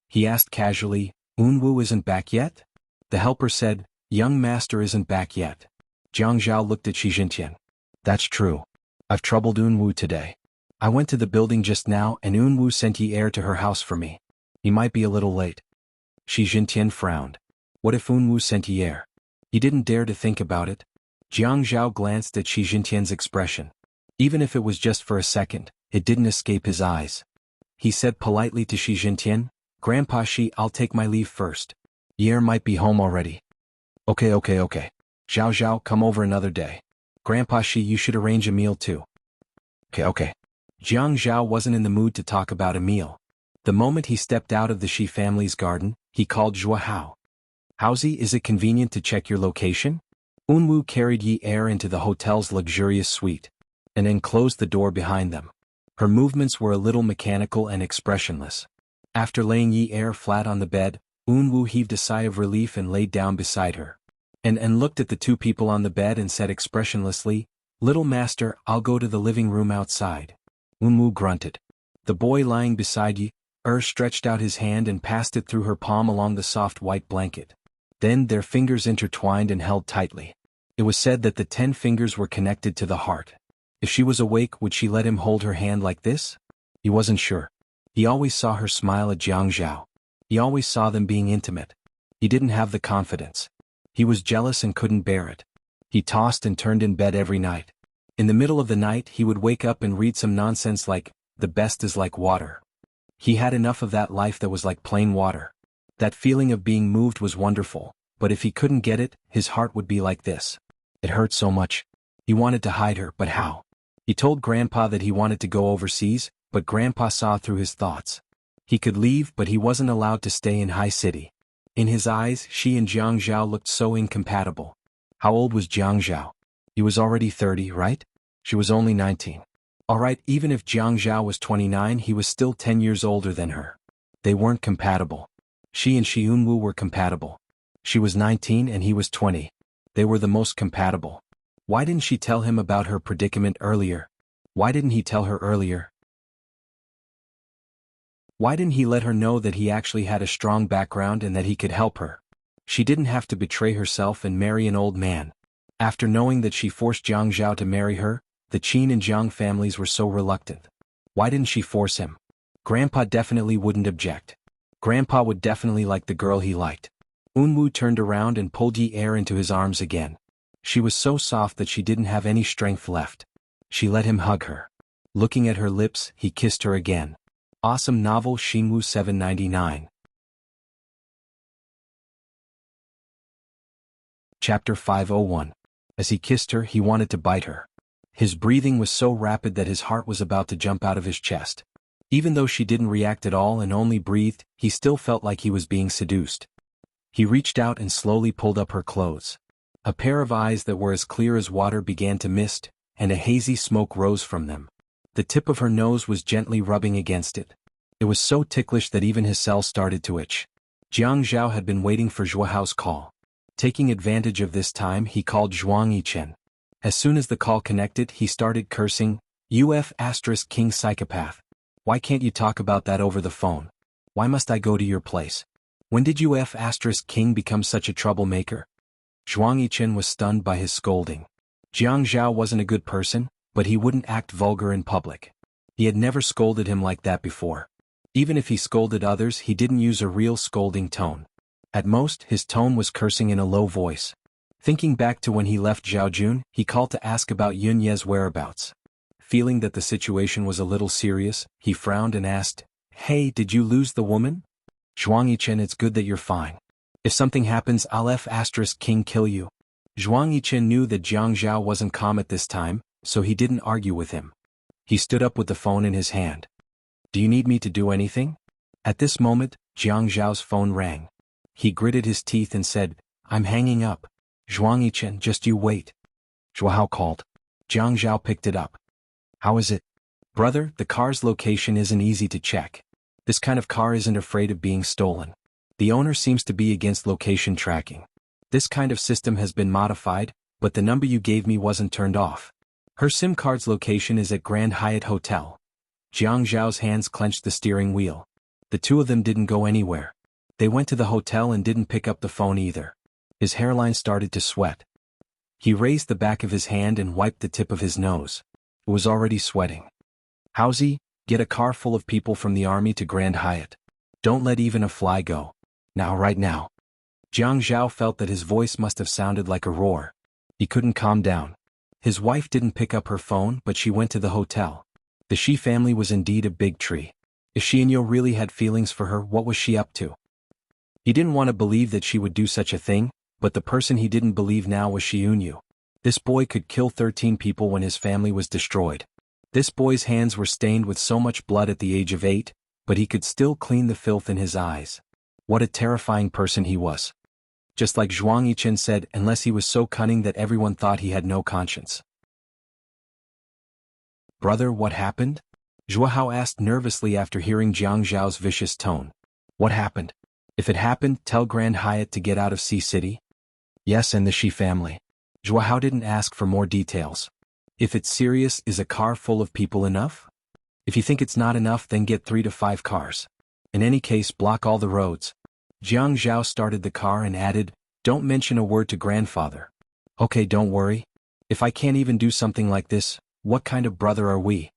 He asked casually, Unwu isn't back yet? The helper said, Young master isn't back yet. Jiang Zhao looked at Shi Jintian. That's true. I've troubled Unwu today. I went to the building just now and Unwu sent Yi Er to her house for me. He might be a little late. Shi Jintian frowned. What if Unwu sent Ye? He didn't dare to think about it. Jiang Zhao glanced at Shi Jintian's expression. Even if it was just for a second, it didn't escape his eyes. He said politely to Shi Jintian, Grandpa Shi, I'll take my leave first. Ye might be home already. Okay. Zhao Zhao, come over another day. Grandpa Shi, you should arrange a meal too. Okay. Jiang Zhao wasn't in the mood to talk about a meal. The moment he stepped out of the Shi family's garden, he called Zhua Hao. Haozi, is it convenient to check your location? Unwu carried Yi Er into the hotel's luxurious suite, and then closed the door behind them. Her movements were a little mechanical and expressionless. After laying Yi Er flat on the bed, Unwu heaved a sigh of relief and laid down beside her. And looked at the two people on the bed and said expressionlessly, Little master, I'll go to the living room outside. Unwu grunted. The boy lying beside Yi Er stretched out his hand and passed it through her palm along the soft white blanket. Then their fingers intertwined and held tightly. It was said that the 10 fingers were connected to the heart. If she was awake, would she let him hold her hand like this? He wasn't sure. He always saw her smile at Jiang Zhao. He always saw them being intimate. He didn't have the confidence. He was jealous and couldn't bear it. He tossed and turned in bed every night. In the middle of the night he would wake up and read some nonsense like, the best is like water. He had enough of that life that was like plain water. That feeling of being moved was wonderful, but if he couldn't get it, his heart would be like this. It hurt so much. He wanted to hide her, but how? He told Grandpa that he wanted to go overseas, but Grandpa saw through his thoughts. He could leave, but he wasn't allowed to stay in High City. In his eyes, she and Jiang Zhao looked so incompatible. How old was Jiang Zhao? He was already 30, right? She was only 19. Alright, even if Jiang Zhao was 29, he was still 10 years older than her. They weren't compatible. She and Shi Unwu were compatible. She was 19 and he was 20. They were the most compatible. Why didn't she tell him about her predicament earlier? Why didn't he tell her earlier? Why didn't he let her know that he actually had a strong background and that he could help her? She didn't have to betray herself and marry an old man. After knowing that she forced Jiang Zhao to marry her, the Qin and Jiang families were so reluctant. Why didn't she force him? Grandpa definitely wouldn't object. Grandpa would definitely like the girl he liked. Unwu turned around and pulled Yi Er into his arms again. She was so soft that she didn't have any strength left. She let him hug her. Looking at her lips, he kissed her again. Awesome novel Xinwu 799. Chapter 501. As he kissed her, he wanted to bite her. His breathing was so rapid that his heart was about to jump out of his chest. Even though she didn't react at all and only breathed, he still felt like he was being seduced. He reached out and slowly pulled up her clothes. A pair of eyes that were as clear as water began to mist, and a hazy smoke rose from them. The tip of her nose was gently rubbing against it. It was so ticklish that even his cells started to itch. Jiang Zhao had been waiting for Zhua Hao's call. Taking advantage of this time, he called Zhuang Yichen. As soon as the call connected, he started cursing, King psychopath. Why can't you talk about that over the phone? Why must I go to your place? When did King become such a troublemaker? Zhuang Yichen was stunned by his scolding. Jiang Zhao wasn't a good person, but he wouldn't act vulgar in public. He had never scolded him like that before. Even if he scolded others, he didn't use a real scolding tone. At most, his tone was cursing in a low voice. Thinking back to when he left Zhaojun, he called to ask about Yun Ye's whereabouts. Feeling that the situation was a little serious, he frowned and asked, Hey, did you lose the woman? Zhuang Yichen, it's good that you're fine. If something happens, I'll King kill you. Zhuang Yichen knew that Jiang Zhao wasn't calm at this time, so he didn't argue with him. He stood up with the phone in his hand. Do you need me to do anything? At this moment, Jiang Zhao's phone rang. He gritted his teeth and said, I'm hanging up. Zhuang Yichen, just you wait. Zhua Hao called. Jiang Zhao picked it up. How is it? Brother, the car's location isn't easy to check. This kind of car isn't afraid of being stolen. The owner seems to be against location tracking. This kind of system has been modified, but the number you gave me wasn't turned off. Her SIM card's location is at Grand Hyatt Hotel. Jiang Zhao's hands clenched the steering wheel. The two of them didn't go anywhere. They went to the hotel and didn't pick up the phone either. His hairline started to sweat. He raised the back of his hand and wiped the tip of his nose. It was already sweating. Haozi, get a car full of people from the army to Grand Hyatt. Don't let even a fly go. Now, right now. Jiang Zhao felt that his voice must have sounded like a roar. He couldn't calm down. His wife didn't pick up her phone, but she went to the hotel. The Shi family was indeed a big tree. If Xianyu really had feelings for her, what was she up to? He didn't want to believe that she would do such a thing, but the person he didn't believe now was Xianyu. This boy could kill 13 people when his family was destroyed. This boy's hands were stained with so much blood at the age of 8, but he could still clean the filth in his eyes. What a terrifying person he was. Just like Zhuang Yichen said, unless he was so cunning that everyone thought he had no conscience. Brother, what happened? Zhua Hao asked nervously after hearing Jiang Zhao's vicious tone. What happened? If it happened, tell Grand Hyatt to get out of Sea City. Yes, and the Shi family. Zhua Hao didn't ask for more details. If it's serious, is a car full of people enough? If you think it's not enough, then get 3 to 5 cars. In any case, block all the roads. Jiang Zhao started the car and added, don't mention a word to grandfather. Okay, don't worry. If I can't even do something like this, what kind of brother are we?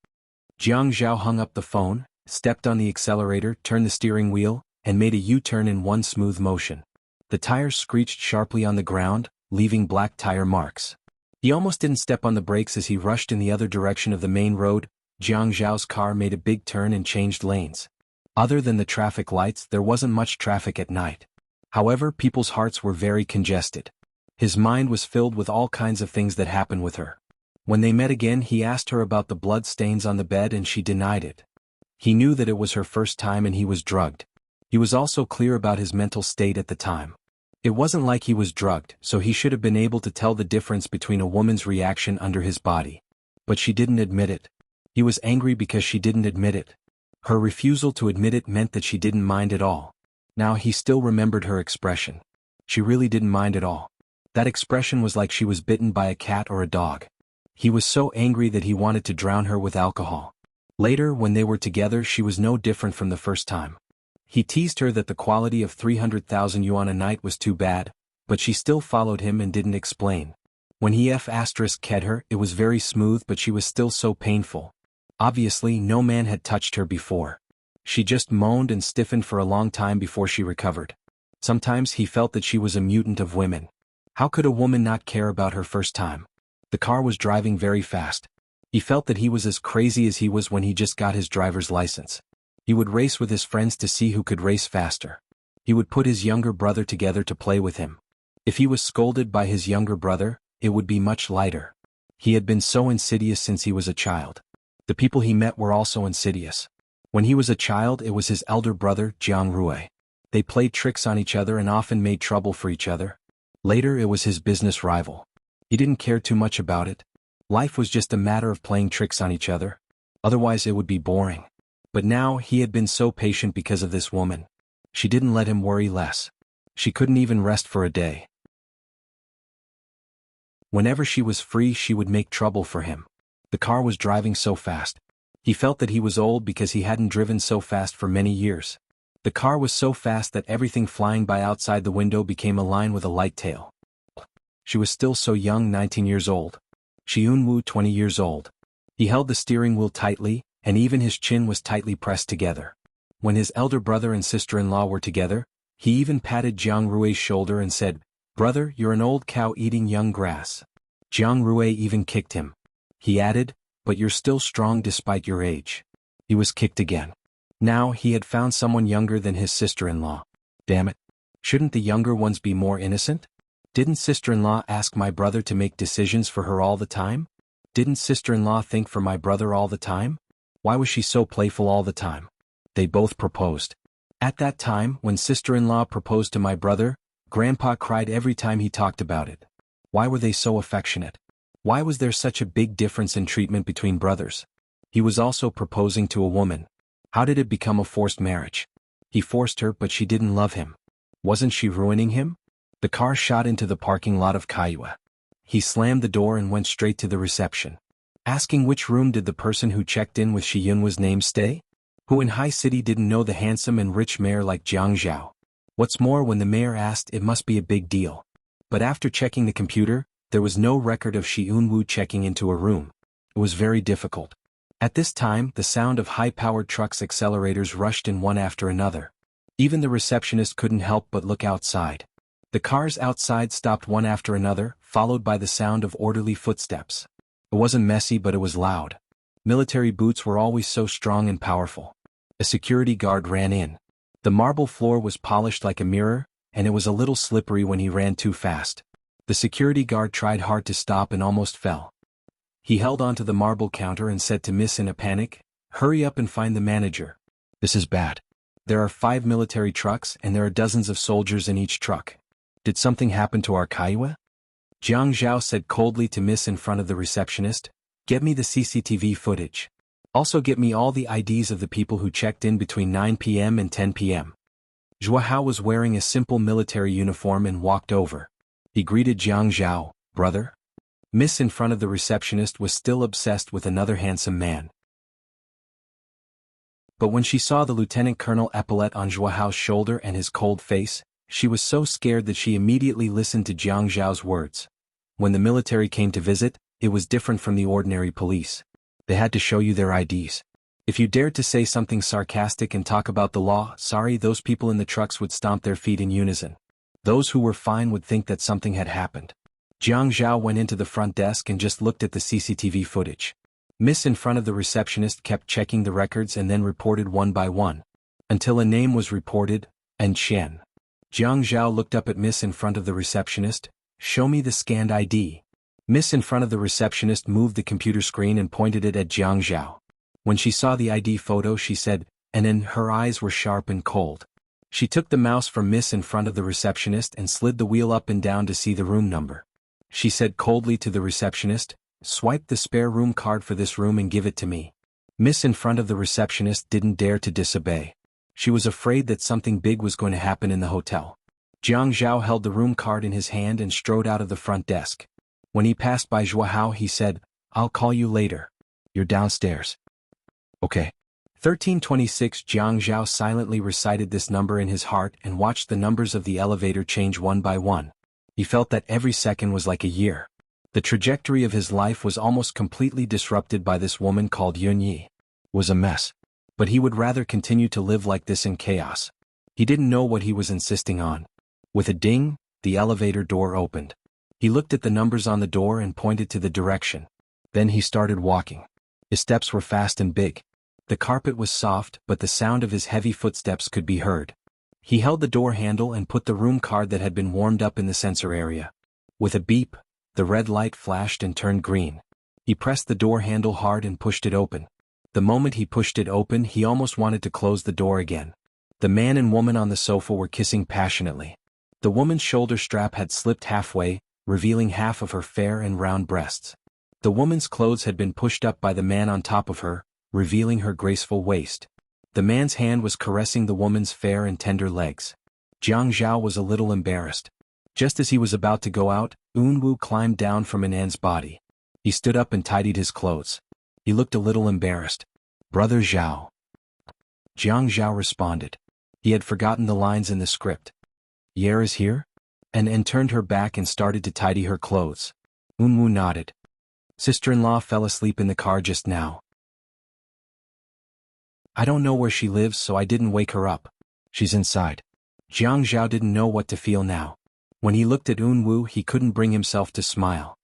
Jiang Zhao hung up the phone, stepped on the accelerator, turned the steering wheel, and made a U-turn in one smooth motion. The tires screeched sharply on the ground, leaving black tire marks. He almost didn't step on the brakes as he rushed in the other direction of the main road. Jiang Zhao's car made a big turn and changed lanes. Other than the traffic lights, there wasn't much traffic at night. However, people's hearts were very congested. His mind was filled with all kinds of things that happened with her. When they met again, he asked her about the blood stains on the bed and she denied it. He knew that it was her first time and he was drugged. He was also clear about his mental state at the time. It wasn't like he was drugged, so he should have been able to tell the difference between a woman's reaction under his body. But she didn't admit it. He was angry because she didn't admit it. Her refusal to admit it meant that she didn't mind at all. Now he still remembered her expression. She really didn't mind at all. That expression was like she was bitten by a cat or a dog. He was so angry that he wanted to drown her with alcohol. Later, when they were together, she was no different from the first time. He teased her that the quality of 300,000 yuan a night was too bad, but she still followed him and didn't explain. When he ked her, it was very smooth, but she was still so painful. Obviously, no man had touched her before. She just moaned and stiffened for a long time before she recovered. Sometimes he felt that she was a mutant of women. How could a woman not care about her first time? The car was driving very fast. He felt that he was as crazy as he was when he just got his driver's license. He would race with his friends to see who could race faster. He would put his younger brother together to play with him. If he was scolded by his younger brother, it would be much lighter. He had been so insidious since he was a child. The people he met were also insidious. When he was a child, it was his elder brother, Jianghu. They played tricks on each other and often made trouble for each other. Later, it was his business rival. He didn't care too much about it. Life was just a matter of playing tricks on each other. Otherwise, it would be boring. But now, he had been so patient because of this woman. She didn't let him worry less. She couldn't even rest for a day. Whenever she was free, she would make trouble for him. The car was driving so fast. He felt that he was old because he hadn't driven so fast for many years. The car was so fast that everything flying by outside the window became a line with a light tail. She was still so young, 19 years old. Xianyu, 20 years old. He held the steering wheel tightly, and even his chin was tightly pressed together. When his elder brother and sister-in-law were together, he even patted Jiang Rui's shoulder and said, "Brother, you're an old cow eating young grass." Jiang Rui even kicked him. He added, "But you're still strong despite your age." He was kicked again. Now he had found someone younger than his sister-in-law. Damn it. Shouldn't the younger ones be more innocent? Didn't sister-in-law ask my brother to make decisions for her all the time? Didn't sister-in-law think for my brother all the time? Why was she so playful all the time? They both proposed. At that time, when sister-in-law proposed to my brother, Grandpa cried every time he talked about it. Why were they so affectionate? Why was there such a big difference in treatment between brothers? He was also proposing to a woman. How did it become a forced marriage? He forced her, but she didn't love him. Wasn't she ruining him? The car shot into the parking lot of Kaiyue. He slammed the door and went straight to the reception. Asking which room did the person who checked in with Xiyun's name stay? Who in High City didn't know the handsome and rich mayor like Jiang Zhao? What's more, when the mayor asked, it must be a big deal. But after checking the computer, there was no record of Xianyu checking into a room. It was very difficult. At this time, the sound of high-powered trucks' accelerators rushed in one after another. Even the receptionist couldn't help but look outside. The cars outside stopped one after another, followed by the sound of orderly footsteps. It wasn't messy, but it was loud. Military boots were always so strong and powerful. A security guard ran in. The marble floor was polished like a mirror, and it was a little slippery when he ran too fast. The security guard tried hard to stop and almost fell. He held onto the marble counter and said to Miss in a panic, "Hurry up and find the manager. This is bad. There are 5 military trucks and there are dozens of soldiers in each truck. Did something happen to our Kaiwa?" Jianghu said coldly to Miss in front of the receptionist, "Get me the CCTV footage. Also get me all the IDs of the people who checked in between 9 p.m. and 10 p.m. Zhuo was wearing a simple military uniform and walked over. He greeted Jianghu, "Brother?" Miss in front of the receptionist was still obsessed with another handsome man. But when she saw the lieutenant colonel epaulette on Zhuo's shoulder and his cold face, she was so scared that she immediately listened to Jianghu's words. When the military came to visit, it was different from the ordinary police. They had to show you their IDs. If you dared to say something sarcastic and talk about the law, sorry, those people in the trucks would stomp their feet in unison. Those who were fine would think that something had happened. Jianghu went into the front desk and just looked at the CCTV footage. Miss in front of the receptionist kept checking the records and then reported one by one. Until a name was reported, and Chen. Jianghu looked up at Miss in front of the receptionist, "Show me the scanned ID." Miss in front of the receptionist moved the computer screen and pointed it at Jianghu. When she saw the ID photo she said, and then her eyes were sharp and cold. She took the mouse from Miss in front of the receptionist and slid the wheel up and down to see the room number. She said coldly to the receptionist, "Swipe the spare room card for this room and give it to me." Miss in front of the receptionist didn't dare to disobey. She was afraid that something big was going to happen in the hotel. Jianghu held the room card in his hand and strode out of the front desk. When he passed by Zhuo, he said, "I'll call you later. You're downstairs." "Okay." 1326. Jianghu silently recited this number in his heart and watched the numbers of the elevator change one by one. He felt that every second was like a year. The trajectory of his life was almost completely disrupted by this woman called Yunyi. It was a mess. But he would rather continue to live like this in chaos. He didn't know what he was insisting on. With a ding, the elevator door opened. He looked at the numbers on the door and pointed to the direction. Then he started walking. His steps were fast and big. The carpet was soft, but the sound of his heavy footsteps could be heard. He held the door handle and put the room card that had been warmed up in the sensor area. With a beep, the red light flashed and turned green. He pressed the door handle hard and pushed it open. The moment he pushed it open, he almost wanted to close the door again. The man and woman on the sofa were kissing passionately. The woman's shoulder strap had slipped halfway, revealing half of her fair and round breasts. The woman's clothes had been pushed up by the man on top of her, revealing her graceful waist. The man's hand was caressing the woman's fair and tender legs. Jianghu was a little embarrassed. Just as he was about to go out, Unwu climbed down from Anan's body. He stood up and tidied his clothes. He looked a little embarrassed. "Brother Zhao." Jianghu responded. He had forgotten the lines in the script. "Yer is here?" And turned her back and started to tidy her clothes. Unwu nodded. "Sister-in-law fell asleep in the car just now. I don't know where she lives, so I didn't wake her up. She's inside." Jianghu didn't know what to feel now. When he looked at Unwu, he couldn't bring himself to smile.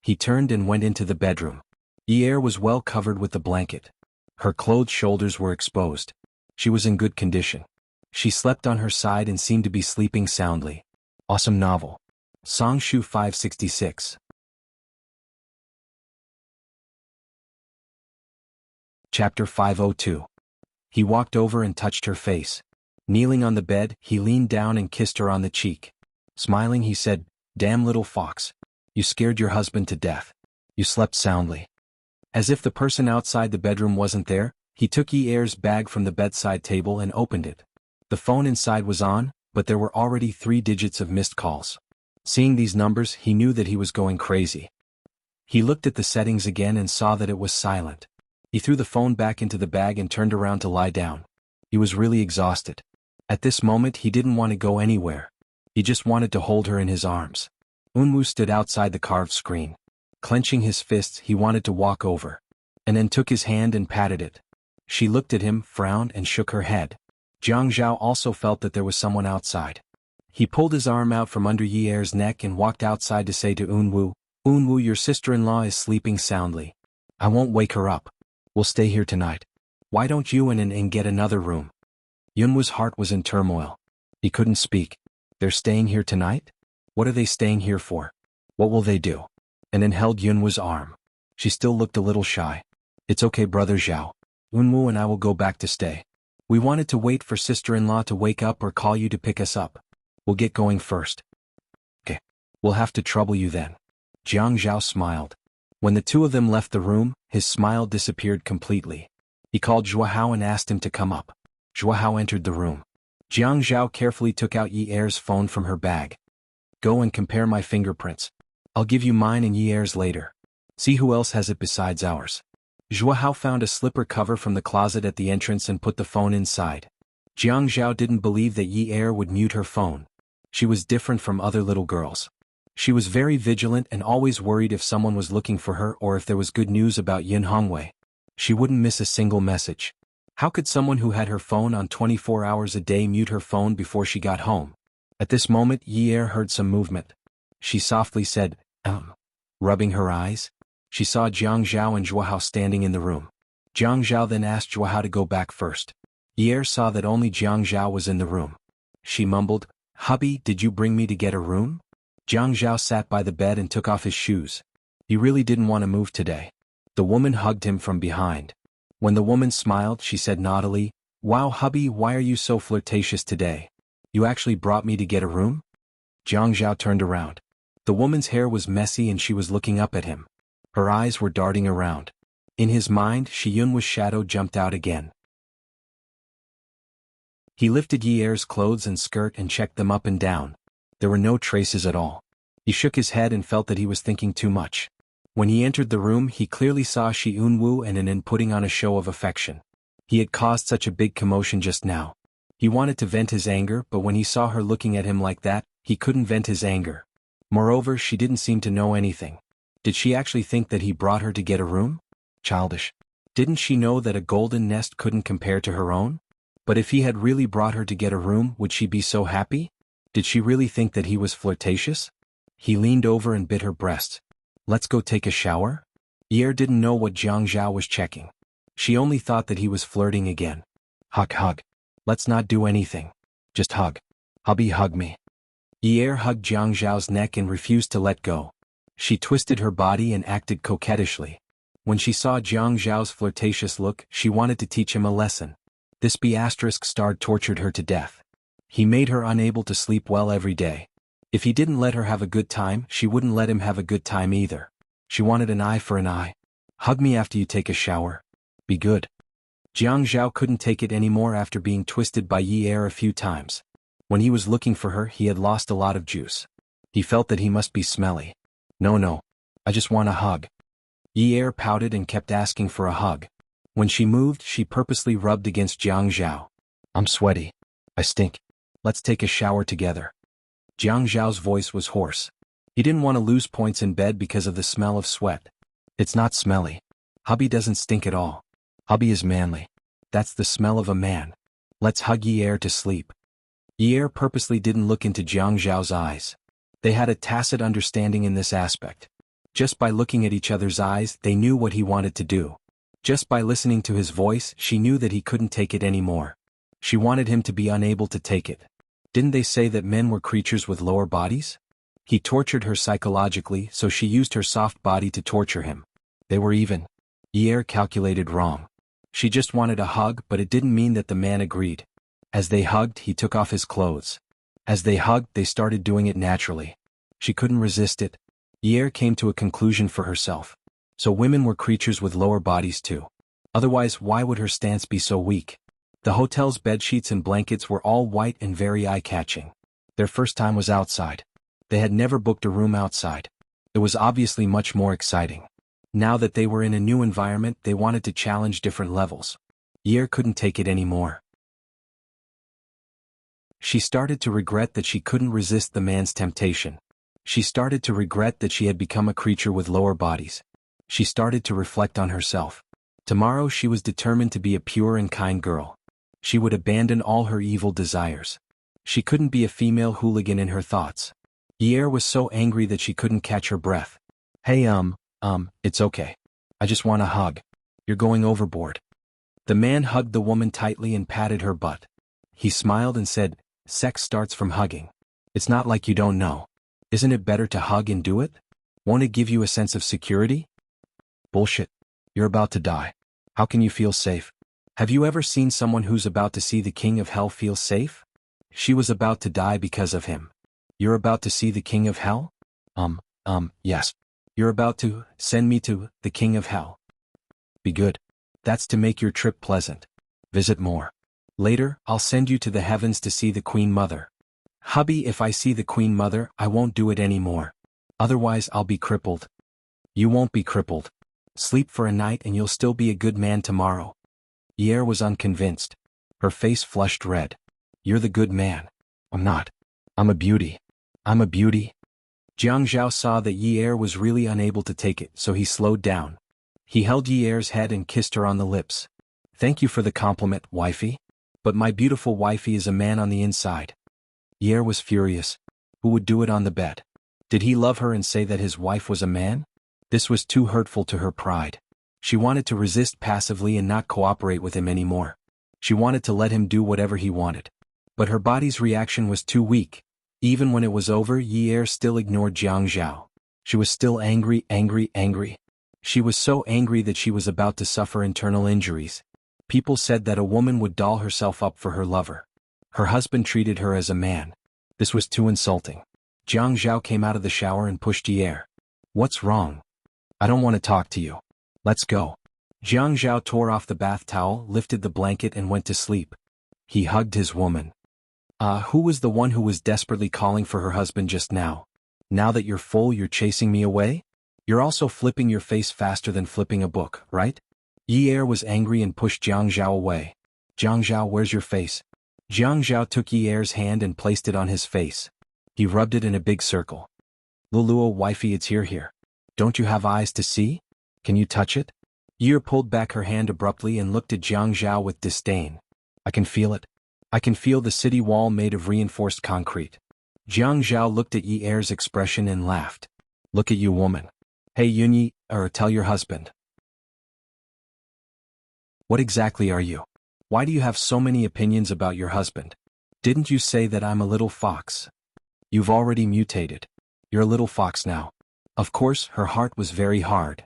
He turned and went into the bedroom. Yer was well covered with the blanket. Her clothed shoulders were exposed. She was in good condition. She slept on her side and seemed to be sleeping soundly. Awesome novel. Songshu 566. Chapter 502. He walked over and touched her face. Kneeling on the bed, he leaned down and kissed her on the cheek. Smiling, he said, "Damn little fox. You scared your husband to death. You slept soundly." As if the person outside the bedroom wasn't there, he took Yer's bag from the bedside table and opened it. The phone inside was on, but there were already 3 digits of missed calls. Seeing these numbers, he knew that he was going crazy. He looked at the settings again and saw that it was silent. He threw the phone back into the bag and turned around to lie down. He was really exhausted. At this moment he didn't want to go anywhere. He just wanted to hold her in his arms. Unwu stood outside the carved screen. Clenching his fists, he wanted to walk over. And then took his hand and patted it. She looked at him, frowned and shook her head. Jiang Zhao also felt that there was someone outside. He pulled his arm out from under Yi Er's neck and walked outside to say to Unwu, "Unwu, your sister-in-law is sleeping soundly. I won't wake her up. We'll stay here tonight. Why don't you and get another room?" Yunwu's heart was in turmoil. He couldn't speak. They're staying here tonight? What are they staying here for? What will they do? And then held Yunwu's arm. She still looked a little shy. "It's okay, brother Zhao. Unwu and I will go back to stay. We wanted to wait for sister-in-law to wake up or call you to pick us up. We'll get going first." "Okay. We'll have to trouble you then." Jiang Zhao smiled. When the two of them left the room, his smile disappeared completely. He called Zhuahao and asked him to come up. Zhuahao entered the room. Jiang Zhao carefully took out Yi Er's phone from her bag. "Go and compare my fingerprints. I'll give you mine and Yi Er's later. See who else has it besides ours." Zhuahao found a slipper cover from the closet at the entrance and put the phone inside. Jiang Zhao didn't believe that Yi Er would mute her phone. She was different from other little girls. She was very vigilant and always worried if someone was looking for her or if there was good news about Yin Hongwei. She wouldn't miss a single message. How could someone who had her phone on 24 hours a day mute her phone before she got home? At this moment Yi Er heard some movement. She softly said, rubbing her eyes. She saw Jiang Zhao and Zhuahao standing in the room. Jiang Zhao then asked Zhuahao to go back first. Yi Er saw that only Jiang Zhao was in the room. She mumbled, "Hubby, did you bring me to get a room?" Jiang Zhao sat by the bed and took off his shoes. He really didn't want to move today. The woman hugged him from behind. When the woman smiled, she said naughtily, "Wow, hubby, why are you so flirtatious today? You actually brought me to get a room?" Jiang Zhao turned around. The woman's hair was messy and she was looking up at him. Her eyes were darting around. In his mind, Shi Yun's shadow jumped out again. He lifted Yi Er's clothes and skirt and checked them up and down. There were no traces at all. He shook his head and felt that he was thinking too much. When he entered the room, he clearly saw Shi Yunwu and Anin putting on a show of affection. He had caused such a big commotion just now. He wanted to vent his anger, but when he saw her looking at him like that, he couldn't vent his anger. Moreover, she didn't seem to know anything. Did she actually think that he brought her to get a room? Childish. Didn't she know that a golden nest couldn't compare to her own? But if he had really brought her to get a room, would she be so happy? Did she really think that he was flirtatious? He leaned over and bit her breast. "Let's go take a shower?" Yi Er didn't know what Jiang Zhao was checking. She only thought that he was flirting again. Hug. Let's not do anything. Just hug. Hubby, hug me." Yi Er hugged Jiang Zhao's neck and refused to let go. She twisted her body and acted coquettishly. When she saw Jiang Zhao's flirtatious look, she wanted to teach him a lesson. This B***star tortured her to death. He made her unable to sleep well every day. If he didn't let her have a good time, she wouldn't let him have a good time either. She wanted an eye for an eye. "Hug me after you take a shower. Be good." Jiang Zhao couldn't take it anymore after being twisted by Yi Er a few times. When he was looking for her, he had lost a lot of juice. He felt that he must be smelly. No, I just want a hug." Yi Er pouted and kept asking for a hug. When she moved, she purposely rubbed against Jiang Zhao. "I'm sweaty. I stink. Let's take a shower together." Jiang Zhao's voice was hoarse. He didn't want to lose points in bed because of the smell of sweat. "It's not smelly. Hubby doesn't stink at all. Hubby is manly. That's the smell of a man. Let's hug Yi Er to sleep." Yi Er purposely didn't look into Jiang Zhao's eyes. They had a tacit understanding in this aspect. Just by looking at each other's eyes, they knew what he wanted to do. Just by listening to his voice, she knew that he couldn't take it anymore. She wanted him to be unable to take it. Didn't they say that men were creatures with lower bodies? He tortured her psychologically, so she used her soft body to torture him. They were even. Yi Er calculated wrong. She just wanted a hug, but it didn't mean that the man agreed. As they hugged, he took off his clothes. As they hugged, they started doing it naturally. She couldn't resist it. Yi Er came to a conclusion for herself. So women were creatures with lower bodies too. Otherwise, why would her stance be so weak? The hotel's bedsheets and blankets were all white and very eye-catching. Their first time was outside. They had never booked a room outside. It was obviously much more exciting. Now that they were in a new environment, they wanted to challenge different levels. Yi Er couldn't take it anymore. She started to regret that she couldn't resist the man's temptation. She started to regret that she had become a creature with lower bodies. She started to reflect on herself. Tomorrow she was determined to be a pure and kind girl. She would abandon all her evil desires. She couldn't be a female hooligan in her thoughts. Yi'er was so angry that she couldn't catch her breath. Hey it's okay. I just want a hug. You're going overboard. The man hugged the woman tightly and patted her butt. He smiled and said, sex starts from hugging. It's not like you don't know. Isn't it better to hug and do it? Won't it give you a sense of security? Bullshit. You're about to die. How can you feel safe? Have you ever seen someone who's about to see the king of hell feel safe? She was about to die because of him. You're about to see the king of hell? Yes. You're about to send me to the king of hell. Be good. That's to make your trip pleasant. Visit more. Later, I'll send you to the heavens to see the Queen Mother. Hubby, if I see the Queen Mother, I won't do it anymore. Otherwise I'll be crippled. You won't be crippled. Sleep for a night and you'll still be a good man tomorrow. Yi'er was unconvinced. Her face flushed red. You're the good man. I'm not. I'm a beauty. I'm a beauty. Jianghu saw that Yi'er was really unable to take it, so he slowed down. He held Yi'er's head and kissed her on the lips. Thank you for the compliment, wifey. But my beautiful wifey is a man on the inside. Yi'er was furious. Who would do it on the bed? Did he love her and say that his wife was a man? This was too hurtful to her pride. She wanted to resist passively and not cooperate with him anymore. She wanted to let him do whatever he wanted. But her body's reaction was too weak. Even when it was over, Yi'er still ignored Jianghu. She was still angry. She was so angry that she was about to suffer internal injuries. People said that a woman would doll herself up for her lover. Her husband treated her as a man. This was too insulting. Jianghu came out of the shower and pushed Yi'er. What's wrong? I don't want to talk to you. Let's go. Jianghu tore off the bath towel, lifted the blanket and went to sleep. He hugged his woman. Who was the one who was desperately calling for her husband just now? Now that you're full, you're chasing me away? You're also flipping your face faster than flipping a book, right? Yi'er was angry and pushed Jianghu away. Jianghu, where's your face? Jianghu took Yi'er's hand and placed it on his face. He rubbed it in a big circle. Luluo, wifey, it's here. Don't you have eyes to see? Can you touch it? Yi'er pulled back her hand abruptly and looked at Jianghu with disdain. I can feel it. I can feel the city wall made of reinforced concrete. Jianghu looked at Yi'er's expression and laughed. Look at you, woman. Hey Yunyi, tell your husband. What exactly are you? Why do you have so many opinions about your husband? Didn't you say that I'm a little fox? You've already mutated. You're a little fox now. Of course, her heart was very hard.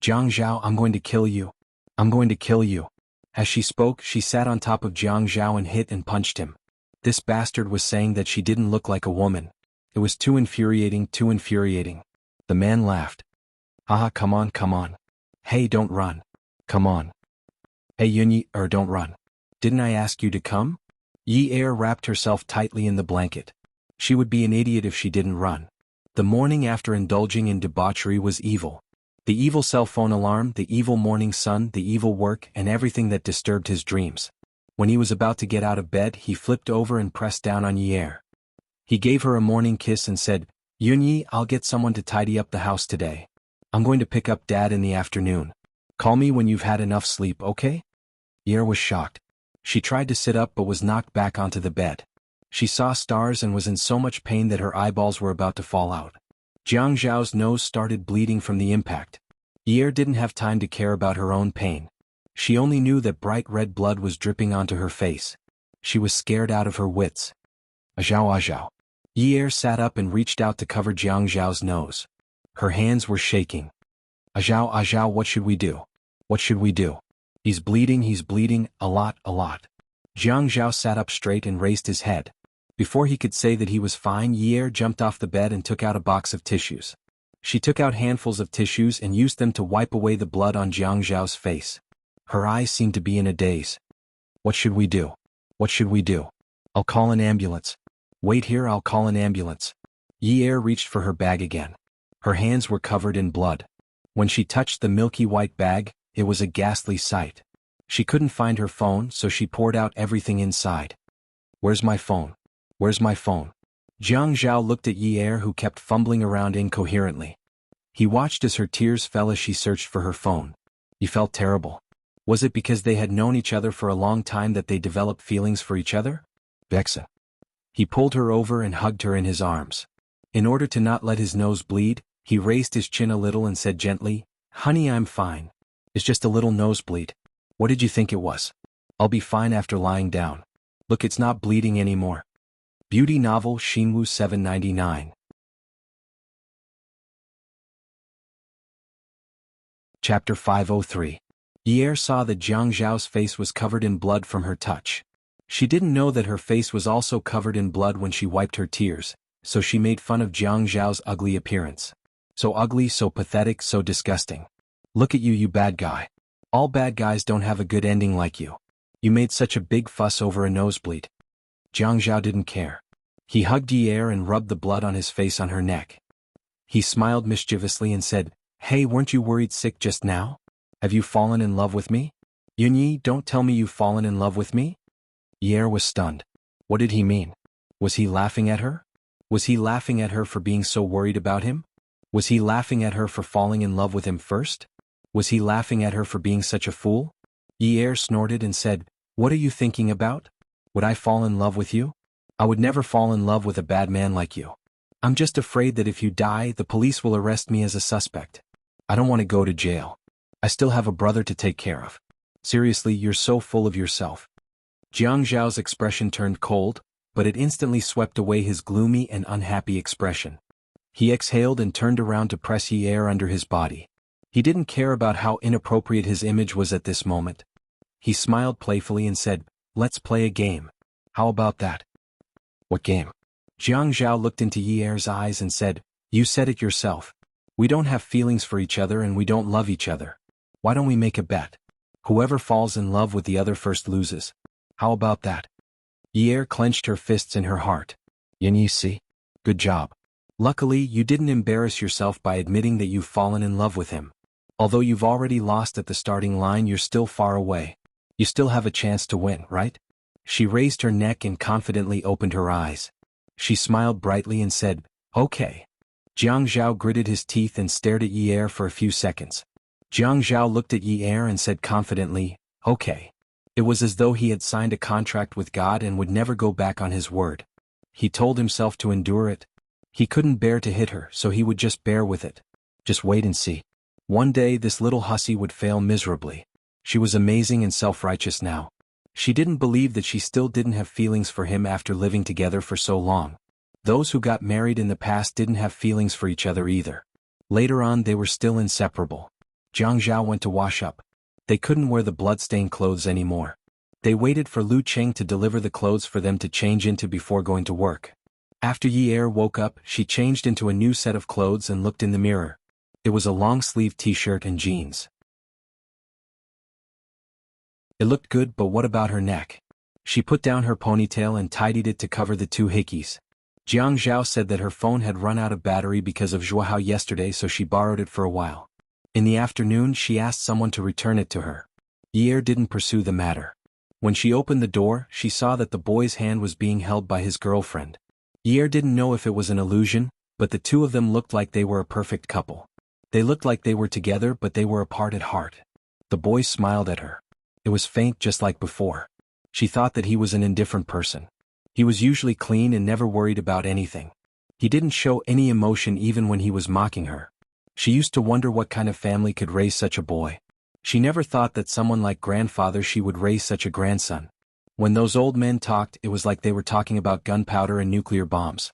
Jianghu, I'm going to kill you. I'm going to kill you. As she spoke, she sat on top of Jianghu and hit and punched him. This bastard was saying that she didn't look like a woman. It was too infuriating. The man laughed. Haha, come on. Hey, don't run. Come on. Hey Yunyi, don't run. Didn't I ask you to come? Yi'er wrapped herself tightly in the blanket. She would be an idiot if she didn't run. The morning after indulging in debauchery was evil. The evil cell phone alarm, the evil morning sun, the evil work, and everything that disturbed his dreams. When he was about to get out of bed, he flipped over and pressed down on Yi'er. He gave her a morning kiss and said, Yunyi, I'll get someone to tidy up the house today. I'm going to pick up Dad in the afternoon. Call me when you've had enough sleep, okay? Yi'er was shocked. She tried to sit up but was knocked back onto the bed. She saw stars and was in so much pain that her eyeballs were about to fall out. Jianghu's nose started bleeding from the impact. Yi'er didn't have time to care about her own pain. She only knew that bright red blood was dripping onto her face. She was scared out of her wits. Ajao. Yi'er sat up and reached out to cover Jianghu's nose. Her hands were shaking. Ajao, what should we do? What should we do? He's bleeding, a lot. Jianghu sat up straight and raised his head. Before he could say that he was fine, Yi'er jumped off the bed and took out a box of tissues. She took out handfuls of tissues and used them to wipe away the blood on Jianghu's face. Her eyes seemed to be in a daze. What should we do? What should we do? I'll call an ambulance. Wait here, I'll call an ambulance. Yi'er reached for her bag again. Her hands were covered in blood. When she touched the milky white bag, it was a ghastly sight. She couldn't find her phone, so she poured out everything inside. Where's my phone? Where's my phone? Jianghu looked at Yi'er, who kept fumbling around incoherently. He watched as her tears fell as she searched for her phone. He felt terrible. Was it because they had known each other for a long time that they developed feelings for each other? Vexa. He pulled her over and hugged her in his arms. In order to not let his nose bleed, he raised his chin a little and said gently, "Honey, I'm fine. It's just a little nosebleed. What did you think it was? I'll be fine after lying down. Look, it's not bleeding anymore." Beauty novel Jianghu 799. Chapter 503. Ye saw that Jiang Zhao's face was covered in blood from her touch. She didn't know that her face was also covered in blood when she wiped her tears, so she made fun of Jiang Zhao's ugly appearance. So ugly, so pathetic, so disgusting. Look at you, you bad guy. All bad guys don't have a good ending like you. You made such a big fuss over a nosebleed. Jiang Zhao didn't care. He hugged Ye and rubbed the blood on his face on her neck. He smiled mischievously and said, "Hey, weren't you worried sick just now? Have you fallen in love with me? Yunyi, don't tell me you've fallen in love with me?" Ye was stunned. What did he mean? Was he laughing at her? Was he laughing at her for being so worried about him? Was he laughing at her for falling in love with him first? Was he laughing at her for being such a fool? Ye snorted and said, "What are you thinking about? Would I fall in love with you? I would never fall in love with a bad man like you. I'm just afraid that if you die, the police will arrest me as a suspect. I don't want to go to jail. I still have a brother to take care of. Seriously, you're so full of yourself." Jiang Zhao's expression turned cold, but it instantly swept away his gloomy and unhappy expression. He exhaled and turned around to press Ye under his body. He didn't care about how inappropriate his image was at this moment. He smiled playfully and said, "Let's play a game. How about that?" "What game?" Jiang Zhao looked into Ye's eyes and said, "You said it yourself. We don't have feelings for each other and we don't love each other. Why don't we make a bet? Whoever falls in love with the other first loses. How about that?" Ye clenched her fists in her heart. "You see? Good job. Luckily, you didn't embarrass yourself by admitting that you've fallen in love with him. Although you've already lost at the starting line, you're still far away. You still have a chance to win, right?" She raised her neck and confidently opened her eyes. She smiled brightly and said, "Okay." Jiang Zhao gritted his teeth and stared at Ye for a few seconds. Jiang Zhao looked at Ye and said confidently, "Okay." It was as though he had signed a contract with God and would never go back on his word. He told himself to endure it. He couldn't bear to hit her, so he would just bear with it. Just wait and see. One day this little hussy would fail miserably. She was amazing and self-righteous now. She didn't believe that she still didn't have feelings for him after living together for so long. Those who got married in the past didn't have feelings for each other either. Later on they were still inseparable. Jiang Zhao went to wash up. They couldn't wear the blood-stained clothes anymore. They waited for Lu Cheng to deliver the clothes for them to change into before going to work. After Ye woke up, she changed into a new set of clothes and looked in the mirror. It was a long-sleeved t-shirt and jeans. It looked good, but what about her neck? She put down her ponytail and tidied it to cover the two hickeys. Jiang Zhao said that her phone had run out of battery because of Zhuohao yesterday, so she borrowed it for a while. In the afternoon, she asked someone to return it to her. Ye didn't pursue the matter. When she opened the door, she saw that the boy's hand was being held by his girlfriend. Ye didn't know if it was an illusion, but the two of them looked like they were a perfect couple. They looked like they were together, but they were apart at heart. The boy smiled at her. It was faint, just like before. She thought that he was an indifferent person. He was usually clean and never worried about anything. He didn't show any emotion even when he was mocking her. She used to wonder what kind of family could raise such a boy. She never thought that someone like grandfather she would raise such a grandson. When those old men talked, it was like they were talking about gunpowder and nuclear bombs.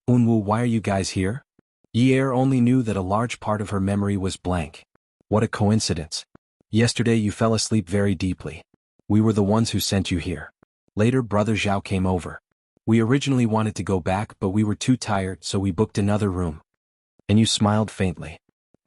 "Unwu, why are you guys here?" Ye only knew that a large part of her memory was blank. What a coincidence. Yesterday you fell asleep very deeply. We were the ones who sent you here. Later Brother Zhao came over. We originally wanted to go back, but we were too tired, so we booked another room. And you smiled faintly.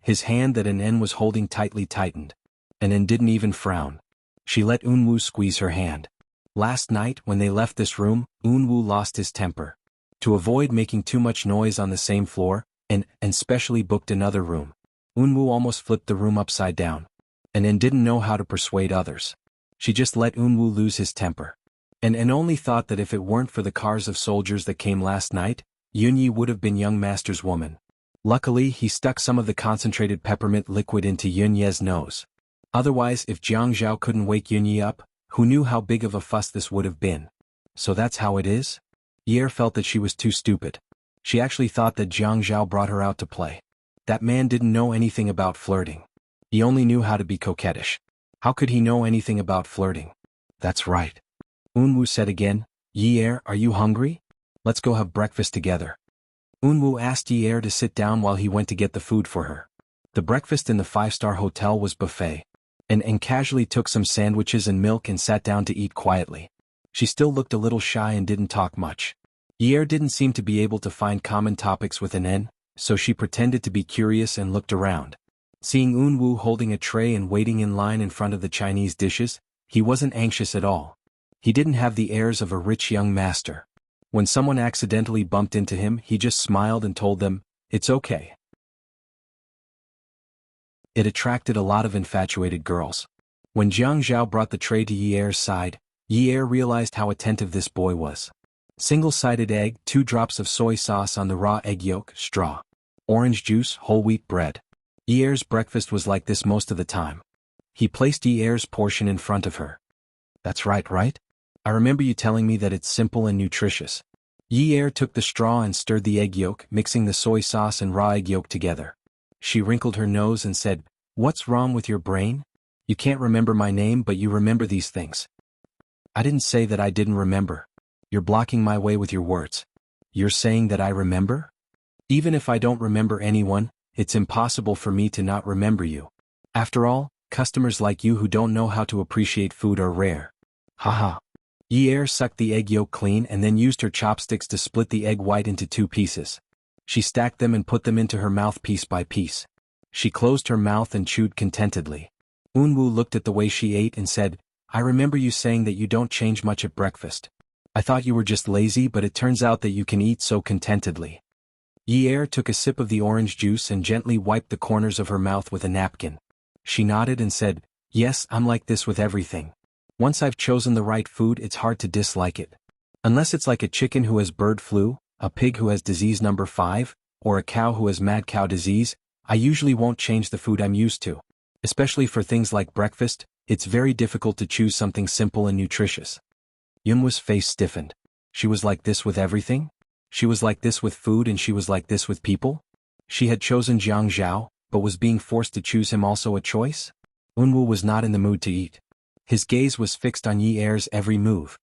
His hand that An was holding tightly tightened. An didn't even frown. She let Unwu squeeze her hand. Last night, when they left this room, Unwu lost his temper. To avoid making too much noise on the same floor, and specially booked another room. Unwu almost flipped the room upside down. And didn't know how to persuade others. She just let Unwu lose his temper. And only thought that if it weren't for the cars of soldiers that came last night, Yunyi would have been young master's woman. Luckily, he stuck some of the concentrated peppermint liquid into Yunye's nose. Otherwise, if Jiang Zhao couldn't wake Yunyi up, who knew how big of a fuss this would have been? So that's how it is? Ye felt that she was too stupid. She actually thought that Jiang Zhao brought her out to play. That man didn't know anything about flirting. He only knew how to be coquettish. How could he know anything about flirting? That's right. Unwu said again, Ye, are you hungry? Let's go have breakfast together. Unwu asked Ye to sit down while he went to get the food for her. The breakfast in the five-star hotel was buffet. And casually took some sandwiches and milk and sat down to eat quietly. She still looked a little shy and didn't talk much. Ye didn't seem to be able to find common topics with an N, so she pretended to be curious and looked around. Seeing Unwu holding a tray and waiting in line in front of the Chinese dishes, he wasn't anxious at all. He didn't have the airs of a rich young master. When someone accidentally bumped into him, he just smiled and told them, "It's okay." It attracted a lot of infatuated girls. When Jiang Zhao brought the tray to Ye's side, Ye realized how attentive this boy was. Single-sided egg, 2 drops of soy sauce on the raw egg yolk, straw. Orange juice, whole wheat bread. Ye's breakfast was like this most of the time. He placed Ye's portion in front of her. That's right? I remember you telling me that it's simple and nutritious. Ye took the straw and stirred the egg yolk, mixing the soy sauce and raw egg yolk together. She wrinkled her nose and said, "What's wrong with your brain? You can't remember my name, but you remember these things." I didn't say that I didn't remember. You're blocking my way with your words. You're saying that I remember? Even if I don't remember anyone, it's impossible for me to not remember you. After all, customers like you who don't know how to appreciate food are rare. Haha. Ye sucked the egg yolk clean and then used her chopsticks to split the egg white into 2 pieces. She stacked them and put them into her mouth piece by piece. She closed her mouth and chewed contentedly. Unwu looked at the way she ate and said, "I remember you saying that you don't change much at breakfast. I thought you were just lazy, but it turns out that you can eat so contentedly." Ye took a sip of the orange juice and gently wiped the corners of her mouth with a napkin. She nodded and said, "Yes, I'm like this with everything. Once I've chosen the right food, it's hard to dislike it. Unless it's like a chicken who has bird flu, a pig who has disease number 5, or a cow who has mad cow disease, I usually won't change the food I'm used to. Especially for things like breakfast, it's very difficult to choose something simple and nutritious." Yunwa's face stiffened. She was like this with everything? She was like this with food and she was like this with people? She had chosen Jiang Zhao, but was being forced to choose him also a choice? Unwu was not in the mood to eat. His gaze was fixed on Ye's every move.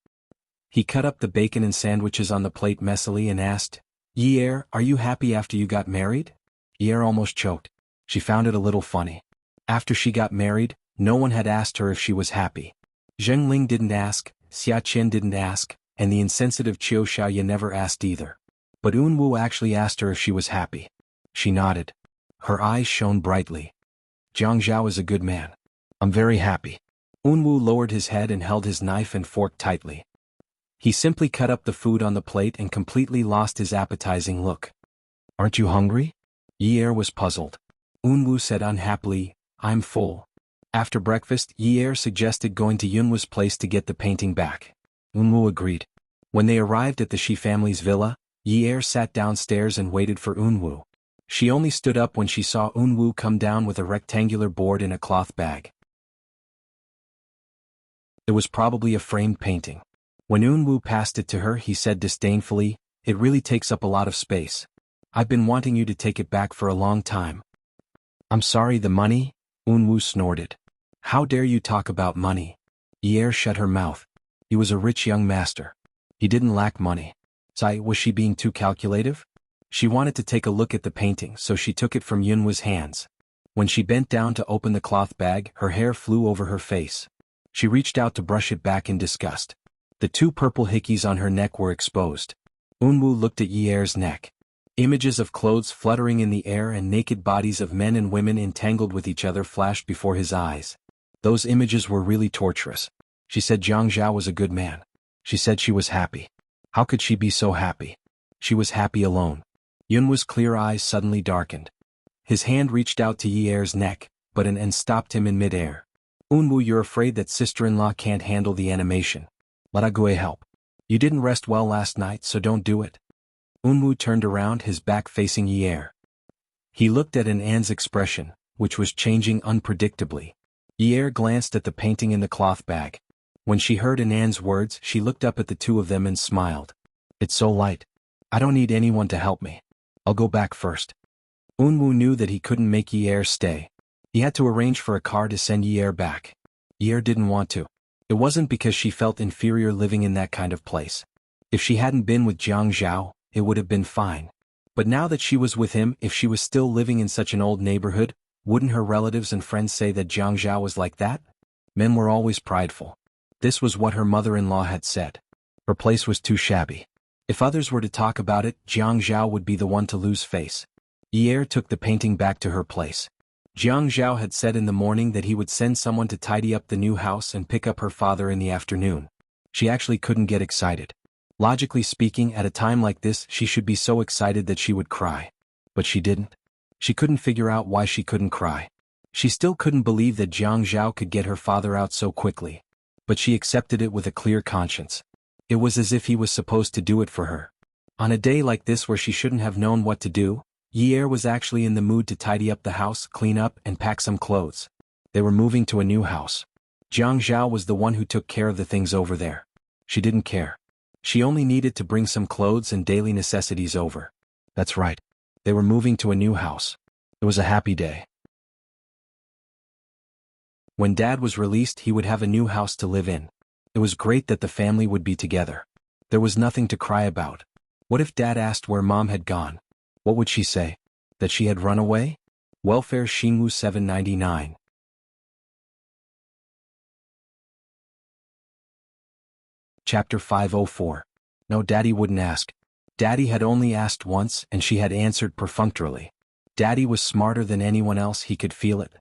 He cut up the bacon and sandwiches on the plate messily and asked, "Ye, are you happy after you got married?" Ye almost choked. She found it a little funny. After she got married, no one had asked her if she was happy. Zheng Ling didn't ask, Xia Qian didn't ask, and the insensitive Qiu Xiaoye never asked either. But Unwu actually asked her if she was happy. She nodded. Her eyes shone brightly. "Jiang Zhao is a good man. I'm very happy." Unwu lowered his head and held his knife and fork tightly. He simply cut up the food on the plate and completely lost his appetizing look. "Aren't you hungry?" Ye was puzzled. Unwu said unhappily, "I'm full." After breakfast, Ye suggested going to Yunwa's place to get the painting back. Unwu agreed. When they arrived at the Shi family's villa, Ye sat downstairs and waited for Unwu. She only stood up when she saw Unwu come down with a rectangular board in a cloth bag. It was probably a framed painting. When Unwu passed it to her, he said disdainfully, "It really takes up a lot of space. I've been wanting you to take it back for a long time." "I'm sorry, the money?" Unwu snorted. "How dare you talk about money?" Ye shut her mouth. He was a rich young master. He didn't lack money. Was she being too calculative? She wanted to take a look at the painting, so she took it from Yunwa's hands. When she bent down to open the cloth bag, her hair flew over her face. She reached out to brush it back in disgust. The 2 purple hickeys on her neck were exposed. Unwu looked at Ye's neck. Images of clothes fluttering in the air and naked bodies of men and women entangled with each other flashed before his eyes. Those images were really torturous. She said Jiang Zhao was a good man. She said she was happy. How could she be so happy? She was happy alone. Yunwa's clear eyes suddenly darkened. His hand reached out to Ye's neck, but an stopped him in midair. "Unwu, you're afraid that sister-in-law can't handle the animation. Let Ague help. You didn't rest well last night, so don't do it." Unwu turned around, his back facing Ye. He looked at An's expression, which was changing unpredictably. Yi'er glanced at the painting in the cloth bag. When she heard Anan's words, she looked up at the two of them and smiled. It's so light. I don't need anyone to help me. I'll go back first. Unwu knew that he couldn't make Yi'er stay. He had to arrange for a car to send Yi'er back. Yi'er didn't want to. It wasn't because she felt inferior living in that kind of place. If she hadn't been with Jianghu, it would have been fine. But now that she was with him, if she was still living in such an old neighborhood, wouldn't her relatives and friends say that Jianghu was like that? Men were always prideful. This was what her mother-in-law had said. Her place was too shabby. If others were to talk about it, Jianghu would be the one to lose face. Yi'er took the painting back to her place. Jianghu had said in the morning that he would send someone to tidy up the new house and pick up her father in the afternoon. She actually couldn't get excited. Logically speaking, at a time like this, she should be so excited that she would cry. But she didn't. She couldn't figure out why she couldn't cry. She still couldn't believe that Jianghu could get her father out so quickly. But she accepted it with a clear conscience. It was as if he was supposed to do it for her. On a day like this where she shouldn't have known what to do, Yi'er was actually in the mood to tidy up the house, clean up, and pack some clothes. They were moving to a new house. Jianghu was the one who took care of the things over there. She didn't care. She only needed to bring some clothes and daily necessities over. That's right. They were moving to a new house. It was a happy day. When Dad was released, he would have a new house to live in. It was great that the family would be together. There was nothing to cry about. What if Dad asked where Mom had gone? What would she say? That she had run away? Welfare Jianghu 799. Chapter 504. No, Daddy wouldn't ask. Daddy had only asked once and she had answered perfunctorily. Daddy was smarter than anyone else, he could feel it.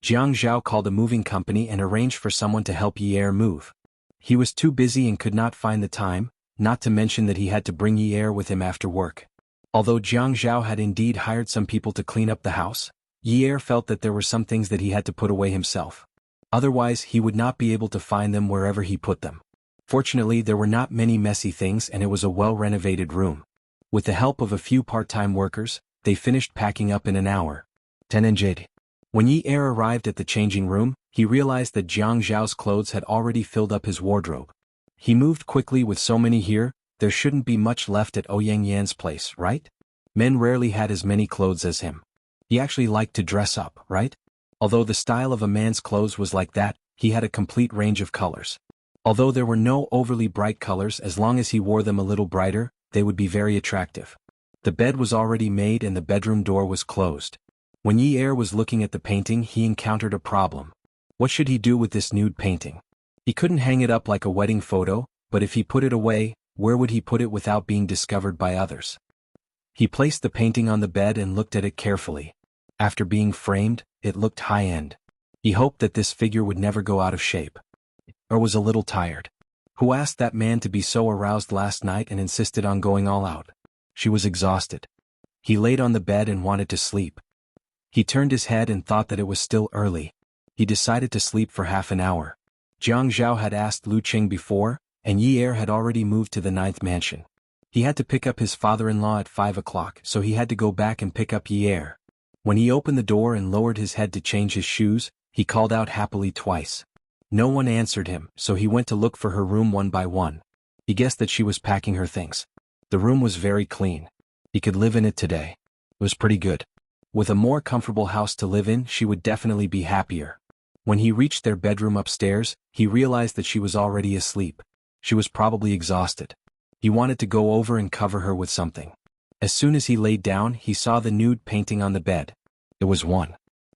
Jianghu called a moving company and arranged for someone to help Yi'er move. He was too busy and could not find the time, not to mention that he had to bring Yi'er with him after work. Although Jianghu had indeed hired some people to clean up the house, Yi'er felt that there were some things that he had to put away himself. Otherwise, he would not be able to find them wherever he put them. Fortunately, there were not many messy things and it was a well-renovated room. With the help of a few part-time workers, they finished packing up in an hour. 10 and Jade. When Yi'er arrived at the changing room, he realized that Jianghu's clothes had already filled up his wardrobe. He moved quickly. With so many here, there shouldn't be much left at Ouyang Yan's place, right? Men rarely had as many clothes as him. He actually liked to dress up, right? Although the style of a man's clothes was like that, he had a complete range of colors. Although there were no overly bright colors, as long as he wore them a little brighter, they would be very attractive. The bed was already made and the bedroom door was closed. When Yi'er was looking at the painting, he encountered a problem. What should he do with this nude painting? He couldn't hang it up like a wedding photo, but if he put it away, where would he put it without being discovered by others? He placed the painting on the bed and looked at it carefully. After being framed, it looked high-end. He hoped that this figure would never go out of shape. Or was a little tired. Who asked that man to be so aroused last night and insisted on going all out? She was exhausted. He laid on the bed and wanted to sleep. He turned his head and thought that it was still early. He decided to sleep for half an hour. Jianghu had asked Lu Qing before, and Yi'er had already moved to the 9th mansion. He had to pick up his father-in-law at 5 o'clock, so he had to go back and pick up Yi'er. When he opened the door and lowered his head to change his shoes, he called out happily twice. No one answered him, so he went to look for her room one by one. He guessed that she was packing her things. The room was very clean. He could live in it today. It was pretty good. With a more comfortable house to live in, she would definitely be happier. When he reached their bedroom upstairs, he realized that she was already asleep. She was probably exhausted. He wanted to go over and cover her with something. As soon as he laid down, he saw the nude painting on the bed. It was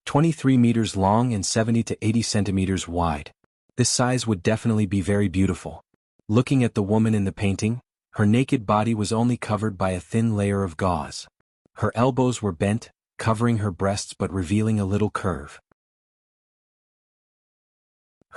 23 meters long and 70 to 80 centimeters wide. This size would definitely be very beautiful. Looking at the woman in the painting, her naked body was only covered by a thin layer of gauze. Her elbows were bent, covering her breasts but revealing a little curve.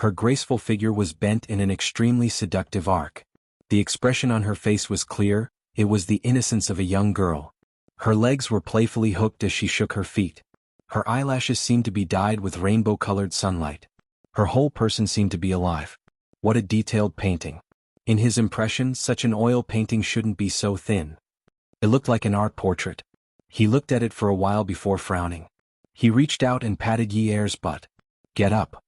Her graceful figure was bent in an extremely seductive arc. The expression on her face was clear, it was the innocence of a young girl. Her legs were playfully hooked as she shook her feet. Her eyelashes seemed to be dyed with rainbow-colored sunlight. Her whole person seemed to be alive. What a detailed painting. In his impression, such an oil painting shouldn't be so thin. It looked like an art portrait. He looked at it for a while before frowning. He reached out and patted Yi'er's butt. Get up.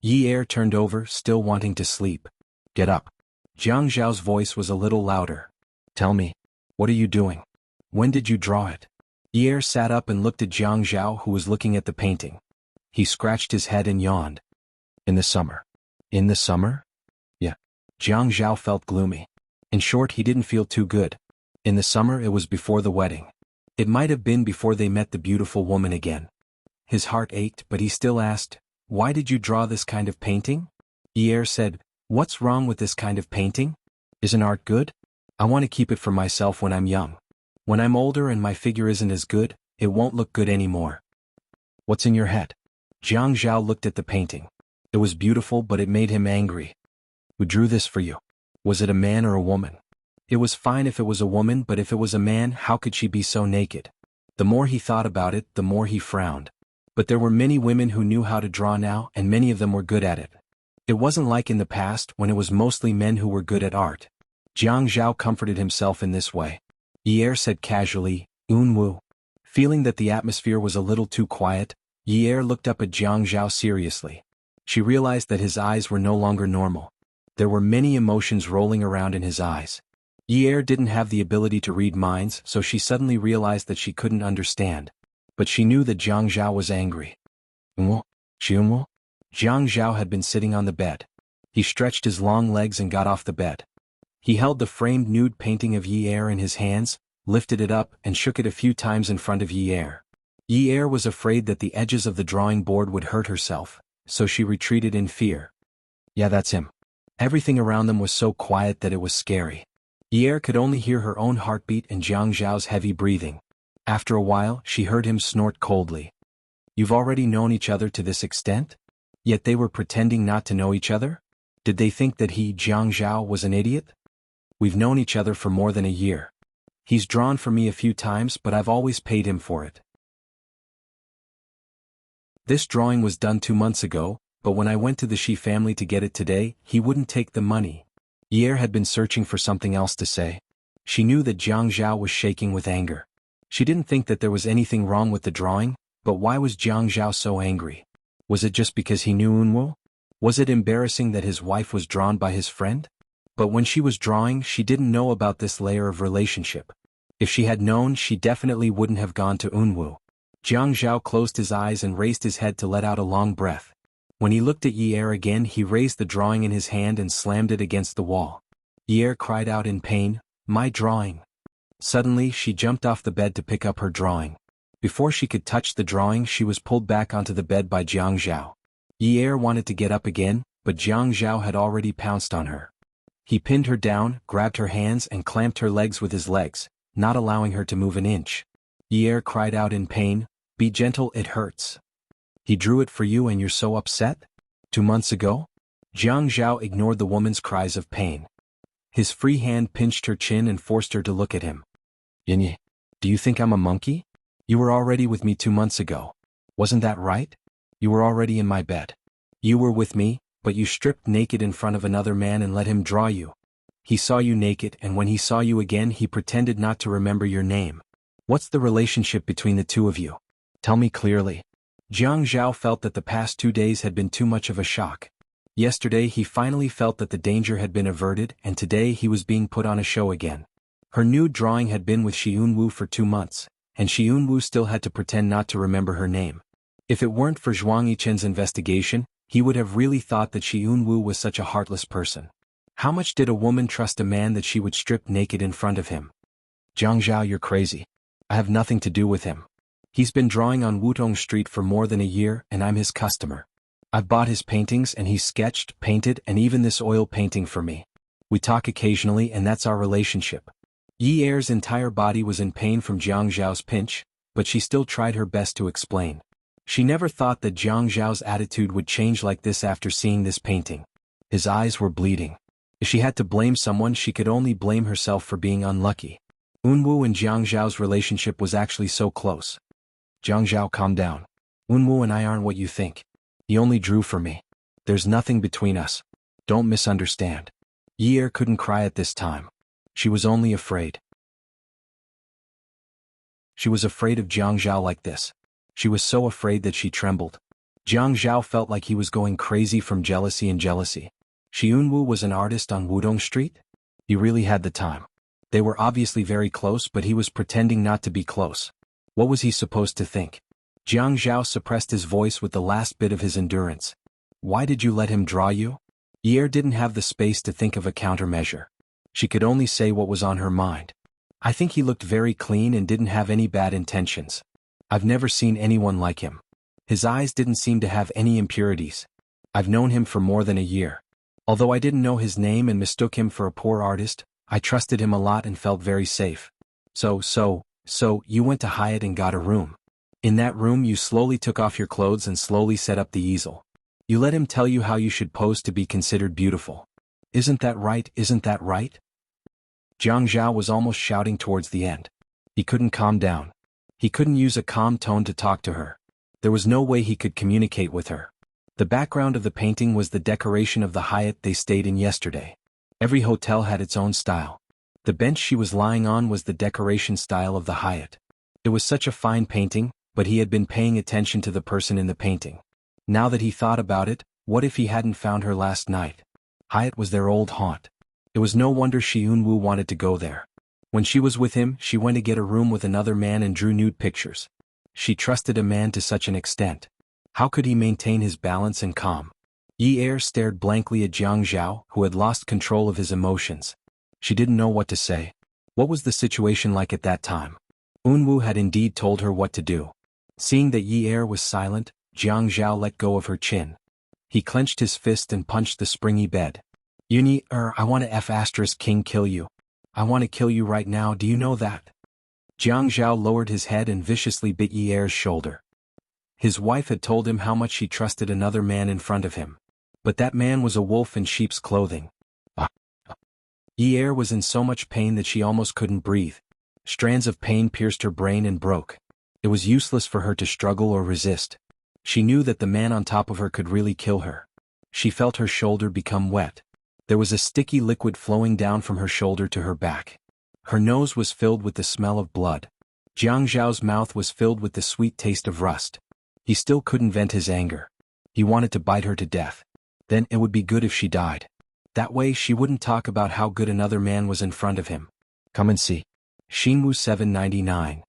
Yi Er turned over, still wanting to sleep. Get up. Jiang Zhao's voice was a little louder. Tell me, what are you doing? When did you draw it? Yi Er sat up and looked at Jiang Zhao, who was looking at the painting. He scratched his head and yawned. In the summer. In the summer? Yeah. Jiang Zhao felt gloomy. In short, he didn't feel too good. In the summer, it was before the wedding. It might have been before they met the beautiful woman again. His heart ached, but he still asked, why did you draw this kind of painting? Yi Er said, what's wrong with this kind of painting? Isn't art good? I want to keep it for myself when I'm young. When I'm older and my figure isn't as good, it won't look good anymore. What's in your head? Jiang Zhao looked at the painting. It was beautiful, but it made him angry. Who drew this for you? Was it a man or a woman? It was fine if it was a woman, but if it was a man, how could she be so naked? The more he thought about it, the more he frowned. But there were many women who knew how to draw now, and many of them were good at it. It wasn't like in the past when it was mostly men who were good at art. Jiang Zhao comforted himself in this way. Yi Er said casually, Unwu. Feeling that the atmosphere was a little too quiet, Yi Er looked up at Jiang Zhao seriously. She realized that his eyes were no longer normal. There were many emotions rolling around in his eyes. Yi Er didn't have the ability to read minds, so she suddenly realized that she couldn't understand. But she knew that Jiang Zhao was angry. Unwu? Jianghu? Jiang Zhao had been sitting on the bed. He stretched his long legs and got off the bed. He held the framed nude painting of Yi Er in his hands, lifted it up and shook it a few times in front of Yi Er. Yi Er was afraid that the edges of the drawing board would hurt herself, so she retreated in fear. Yeah, that's him. Everything around them was so quiet that it was scary. Yi Er could only hear her own heartbeat and Jiang Zhao's heavy breathing. After a while, she heard him snort coldly. You've already known each other to this extent? Yet they were pretending not to know each other? Did they think that he, Jiang Zhao, was an idiot? We've known each other for more than a year. He's drawn for me a few times, but I've always paid him for it. This drawing was done 2 months ago, but when I went to the Shi family to get it today, he wouldn't take the money. Yi Er had been searching for something else to say. She knew that Jiang Zhao was shaking with anger. She didn't think that there was anything wrong with the drawing, but why was Jiang Zhao so angry? Was it just because he knew Unwu? Was it embarrassing that his wife was drawn by his friend? But when she was drawing, she didn't know about this layer of relationship. If she had known, she definitely wouldn't have gone to Unwu. Jiang Zhao closed his eyes and raised his head to let out a long breath. When he looked at Yi Er again, he raised the drawing in his hand and slammed it against the wall. Yi Er cried out in pain, my drawing. Suddenly, she jumped off the bed to pick up her drawing. Before she could touch the drawing, she was pulled back onto the bed by Jiang Zhao. Yi Er wanted to get up again, but Jiang Zhao had already pounced on her. He pinned her down, grabbed her hands and clamped her legs with his legs, not allowing her to move an inch. Yi Er cried out in pain, be gentle, it hurts. He drew it for you and you're so upset? 2 months ago? Jiang Zhao ignored the woman's cries of pain. His free hand pinched her chin and forced her to look at him. Yinyi, do you think I'm a monkey? You were already with me 2 months ago. Wasn't that right? You were already in my bed. You were with me, but you stripped naked in front of another man and let him draw you. He saw you naked, and when he saw you again, he pretended not to remember your name. What's the relationship between the two of you? Tell me clearly. Jiang Zhao felt that the past 2 days had been too much of a shock. Yesterday he finally felt that the danger had been averted, and today he was being put on a show again. Her nude drawing had been with Shi Unwu for 2 months, and Shi Unwu still had to pretend not to remember her name. If it weren't for Zhuang Yichen's investigation, he would have really thought that Shi Unwu was such a heartless person. How much did a woman trust a man that she would strip naked in front of him? Jiang Zhao, you're crazy. I have nothing to do with him. He's been drawing on Wutong Street for more than a year, and I'm his customer. I've bought his paintings and he's sketched, painted, and even this oil painting for me. We talk occasionally and that's our relationship. Yi Er's entire body was in pain from Jiang Zhao's pinch, but she still tried her best to explain. She never thought that Jiang Zhao's attitude would change like this after seeing this painting. His eyes were bleeding. If she had to blame someone, she could only blame herself for being unlucky. Unwu and Jiang Zhao's relationship was actually so close. Jiang Zhao, calm down. Unwu and I aren't what you think. He only drew for me. There's nothing between us. Don't misunderstand. Yi Er couldn't cry at this time. She was only afraid. She was afraid of Jiang Zhao like this. She was so afraid that she trembled. Jiang Zhao felt like he was going crazy from jealousy and jealousy. Shi Yunwu was an artist on Wudong Street? He really had the time. They were obviously very close, but he was pretending not to be close. What was he supposed to think? Jiang Zhao suppressed his voice with the last bit of his endurance. Why did you let him draw you? Ye didn't have the space to think of a countermeasure. She could only say what was on her mind. I think he looked very clean and didn't have any bad intentions. I've never seen anyone like him. His eyes didn't seem to have any impurities. I've known him for more than a year. Although I didn't know his name and mistook him for a poor artist, I trusted him a lot and felt very safe. So, you went to Hyatt and got a room. In that room you slowly took off your clothes and slowly set up the easel. You let him tell you how you should pose to be considered beautiful. Isn't that right? Isn't that right? Jiang Zhao was almost shouting towards the end. He couldn't calm down. He couldn't use a calm tone to talk to her. There was no way he could communicate with her. The background of the painting was the decoration of the Hyatt they stayed in yesterday. Every hotel had its own style. The bench she was lying on was the decoration style of the Hyatt. It was such a fine painting, but he had been paying attention to the person in the painting. Now that he thought about it, what if he hadn't found her last night? Hyatt was their old haunt. It was no wonder Shi Yunwu wanted to go there. When she was with him, she went to get a room with another man and drew nude pictures. She trusted a man to such an extent. How could he maintain his balance and calm? Ye stared blankly at Jiang Zhao, who had lost control of his emotions. She didn't know what to say. What was the situation like at that time? Unwu had indeed told her what to do. Seeing that Ye was silent, Jiang Zhao let go of her chin. He clenched his fist and punched the springy bed. I want to F***king kill you. I want to kill you right now, do you know that? Jiang Zhao lowered his head and viciously bit Ye's shoulder. His wife had told him how much she trusted another man in front of him. But that man was a wolf in sheep's clothing. Ye was in so much pain that she almost couldn't breathe. Strands of pain pierced her brain and broke. It was useless for her to struggle or resist. She knew that the man on top of her could really kill her. She felt her shoulder become wet. There was a sticky liquid flowing down from her shoulder to her back. Her nose was filled with the smell of blood. Jiang Zhao's mouth was filled with the sweet taste of rust. He still couldn't vent his anger. He wanted to bite her to death. Then it would be good if she died. That way she wouldn't talk about how good another man was in front of him. Come and see. Xinwu 799.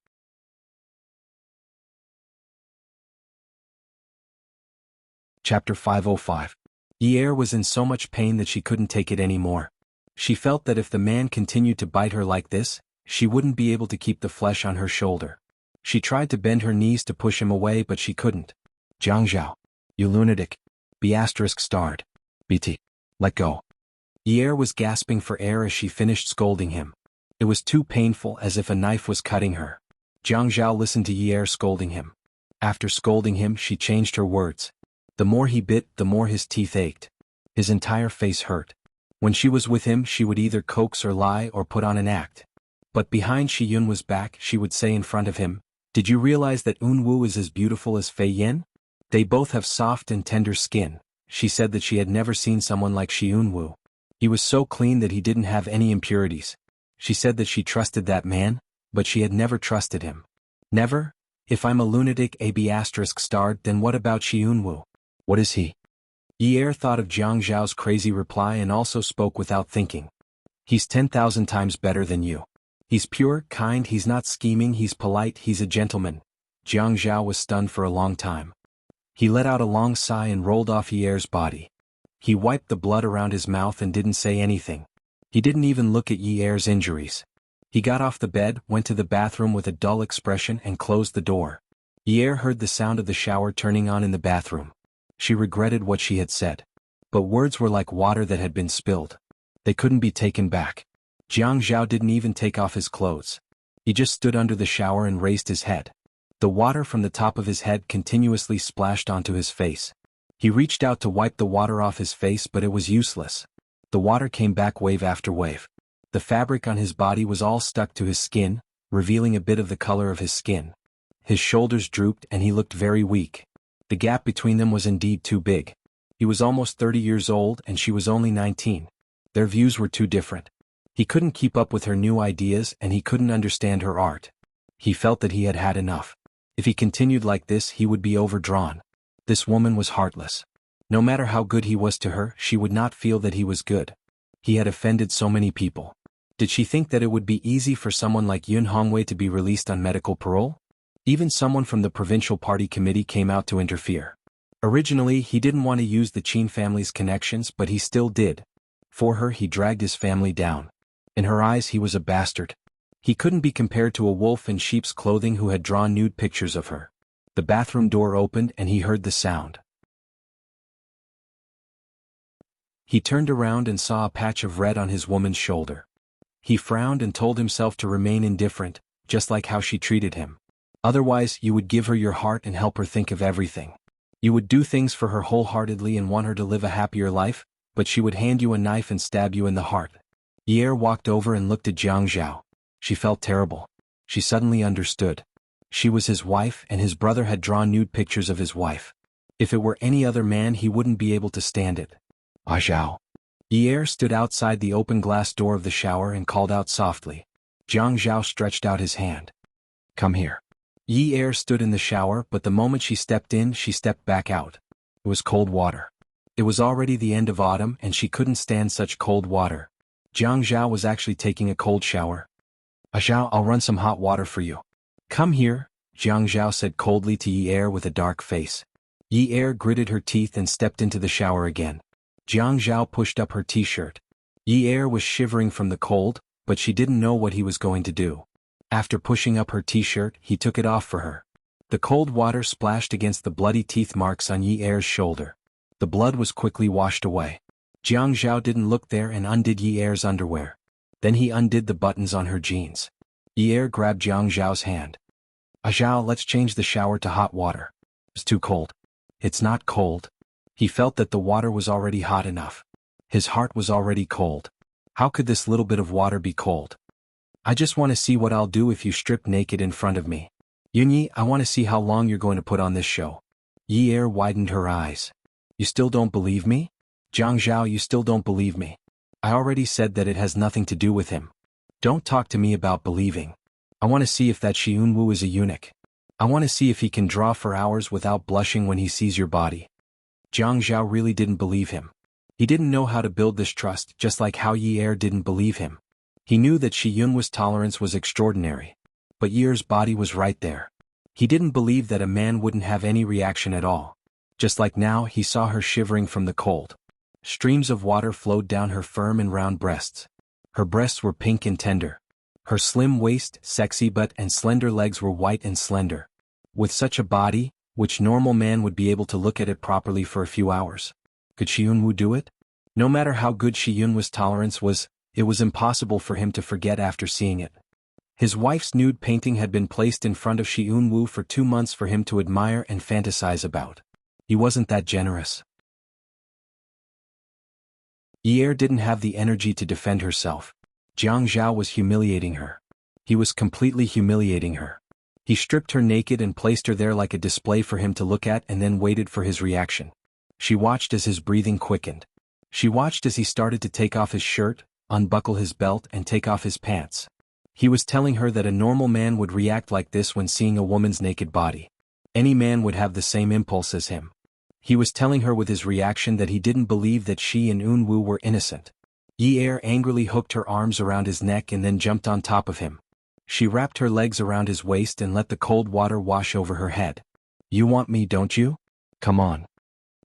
Chapter 505. Ye was in so much pain that she couldn't take it anymore. She felt that if the man continued to bite her like this, she wouldn't be able to keep the flesh on her shoulder. She tried to bend her knees to push him away, but she couldn't. Jiang Zhao. You lunatic. B*****. BT. Let go. Ye was gasping for air as she finished scolding him. It was too painful, as if a knife was cutting her. Jiang Zhao listened to Ye scolding him. After scolding him, she changed her words. The more he bit, the more his teeth ached. His entire face hurt. When she was with him, she would either coax or lie or put on an act. But behind Shi Yun's back, she would say in front of him, "Did you realize that Unwu is as beautiful as Fei Yin? They both have soft and tender skin." She said that she had never seen someone like Shi Yunwu. He was so clean that he didn't have any impurities. She said that she trusted that man, but she had never trusted him. Never? If I'm a lunatic ****, then what about Shi Yunwu? What is he? Ye thought of Jiang Zhao's crazy reply and also spoke without thinking. He's 10,000 times better than you. He's pure, kind, he's not scheming, he's polite, he's a gentleman. Jiang Zhao was stunned for a long time. He let out a long sigh and rolled off Ye's body. He wiped the blood around his mouth and didn't say anything. He didn't even look at Ye's injuries. He got off the bed, went to the bathroom with a dull expression and closed the door. Ye heard the sound of the shower turning on in the bathroom. She regretted what she had said. But words were like water that had been spilled. They couldn't be taken back. Jiang Zhao didn't even take off his clothes. He just stood under the shower and raised his head. The water from the top of his head continuously splashed onto his face. He reached out to wipe the water off his face, but it was useless. The water came back wave after wave. The fabric on his body was all stuck to his skin, revealing a bit of the color of his skin. His shoulders drooped and he looked very weak. The gap between them was indeed too big. He was almost 30 years old and she was only 19. Their views were too different. He couldn't keep up with her new ideas and he couldn't understand her art. He felt that he had had enough. If he continued like this, he would be overdrawn. This woman was heartless. No matter how good he was to her, she would not feel that he was good. He had offended so many people. Did she think that it would be easy for someone like Yun Hongwei to be released on medical parole? Even someone from the provincial party committee came out to interfere. Originally, he didn't want to use the Qin family's connections, but he still did. For her, he dragged his family down. In her eyes, he was a bastard. He couldn't be compared to a wolf in sheep's clothing who had drawn nude pictures of her. The bathroom door opened and he heard the sound. He turned around and saw a patch of red on his woman's shoulder. He frowned and told himself to remain indifferent, just like how she treated him. Otherwise, you would give her your heart and help her think of everything. You would do things for her wholeheartedly and want her to live a happier life, but she would hand you a knife and stab you in the heart. Ye walked over and looked at Jianghu. She felt terrible. She suddenly understood. She was his wife and his brother had drawn nude pictures of his wife. If it were any other man, he wouldn't be able to stand it. Zhao. Ye stood outside the open glass door of the shower and called out softly. Jianghu stretched out his hand. Come here. Ye stood in the shower, but the moment she stepped in, she stepped back out. It was cold water. It was already the end of autumn and she couldn't stand such cold water. Jianghu was actually taking a cold shower. Zhao, I'll run some hot water for you. Come here, Jianghu said coldly to Ye with a dark face. Ye gritted her teeth and stepped into the shower again. Jianghu pushed up her t-shirt. Ye was shivering from the cold, but she didn't know what he was going to do. After pushing up her t-shirt, he took it off for her. The cold water splashed against the bloody teeth marks on Ye's shoulder. The blood was quickly washed away. Jianghu didn't look there and undid Ye's underwear. Then he undid the buttons on her jeans. Ye grabbed Jianghu's hand. Zhao, let's change the shower to hot water. It's too cold. It's not cold. He felt that the water was already hot enough. His heart was already cold. How could this little bit of water be cold? I just want to see what I'll do if you strip naked in front of me. Yunyi, I want to see how long you're going to put on this show. Ye widened her eyes. You still don't believe me? Jianghu, you still don't believe me. I already said that it has nothing to do with him. Don't talk to me about believing. I want to see if that Xiunwu is a eunuch. I want to see if he can draw for hours without blushing when he sees your body. Jianghu really didn't believe him. He didn't know how to build this trust, just like how Ye didn't believe him. He knew that Xiunwu's tolerance was extraordinary. But Ye's body was right there. He didn't believe that a man wouldn't have any reaction at all. Just like now, he saw her shivering from the cold. Streams of water flowed down her firm and round breasts. Her breasts were pink and tender. Her slim waist, sexy butt and slender legs were white and slender. With such a body, which normal man would be able to look at it properly for a few hours. Could Xiunwu do it? No matter how good Xiunwu's tolerance was, it was impossible for him to forget after seeing it. His wife's nude painting had been placed in front of Xiunwu for 2 months for him to admire and fantasize about. He wasn't that generous. Ye didn't have the energy to defend herself. Jianghu was humiliating her. He was completely humiliating her. He stripped her naked and placed her there like a display for him to look at and then waited for his reaction. She watched as his breathing quickened. She watched as he started to take off his shirt, unbuckle his belt and take off his pants. He was telling her that a normal man would react like this when seeing a woman's naked body. Any man would have the same impulse as him. He was telling her with his reaction that he didn't believe that she and Unwu were innocent. Ye angrily hooked her arms around his neck and then jumped on top of him. She wrapped her legs around his waist and let the cold water wash over her head. You want me, don't you? Come on.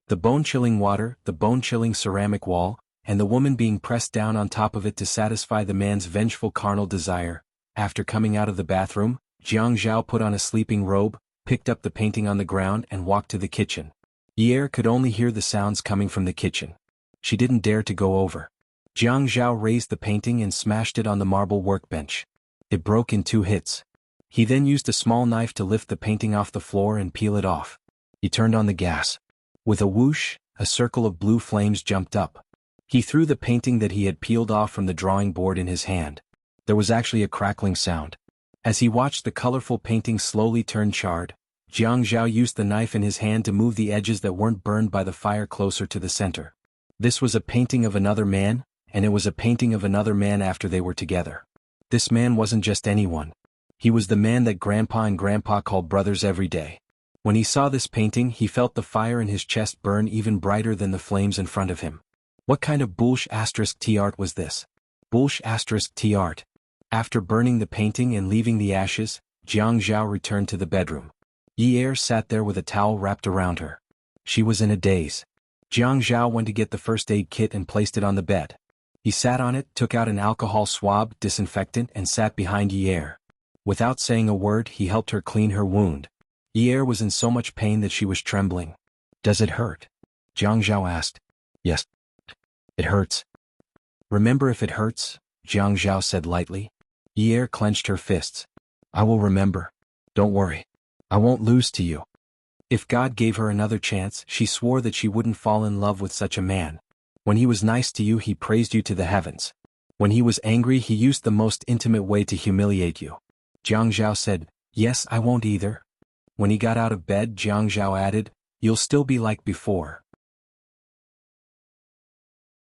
The bone-chilling water, the bone-chilling ceramic wall, and the woman being pressed down on top of it to satisfy the man's vengeful carnal desire. After coming out of the bathroom, Jianghu put on a sleeping robe, picked up the painting on the ground and walked to the kitchen. Ye could only hear the sounds coming from the kitchen. She didn't dare to go over. Jianghu raised the painting and smashed it on the marble workbench. It broke in 2 hits. He then used a small knife to lift the painting off the floor and peel it off. He turned on the gas. With a whoosh, a circle of blue flames jumped up. He threw the painting that he had peeled off from the drawing board in his hand. There was actually a crackling sound. As he watched the colorful painting slowly turn charred, Jianghu used the knife in his hand to move the edges that weren't burned by the fire closer to the center. This was a painting of another man, and it was a painting of another man after they were together. This man wasn't just anyone. He was the man that Grandpa and Grandpa called brothers every day. When he saw this painting, he felt the fire in his chest burn even brighter than the flames in front of him. What kind of bullsh*t art was this? Bullsh*t art. After burning the painting and leaving the ashes, Jiang Zhao returned to the bedroom. Yi Er sat there with a towel wrapped around her. She was in a daze. Jiang Zhao went to get the first aid kit and placed it on the bed. He sat on it, took out an alcohol swab, disinfectant, and sat behind Yi Er. Without saying a word, he helped her clean her wound. Yi Er was in so much pain that she was trembling. "Does it hurt?" Jiang Zhao asked. "Yes. It hurts." "Remember if it hurts," Jiang Zhao said lightly. Yi Er clenched her fists. "I will remember. Don't worry. I won't lose to you." If God gave her another chance, she swore that she wouldn't fall in love with such a man. When he was nice to you, he praised you to the heavens. When he was angry, he used the most intimate way to humiliate you. Jiang Zhao said, "Yes, I won't either." When he got out of bed, Jiang Zhao added, "You'll still be like before.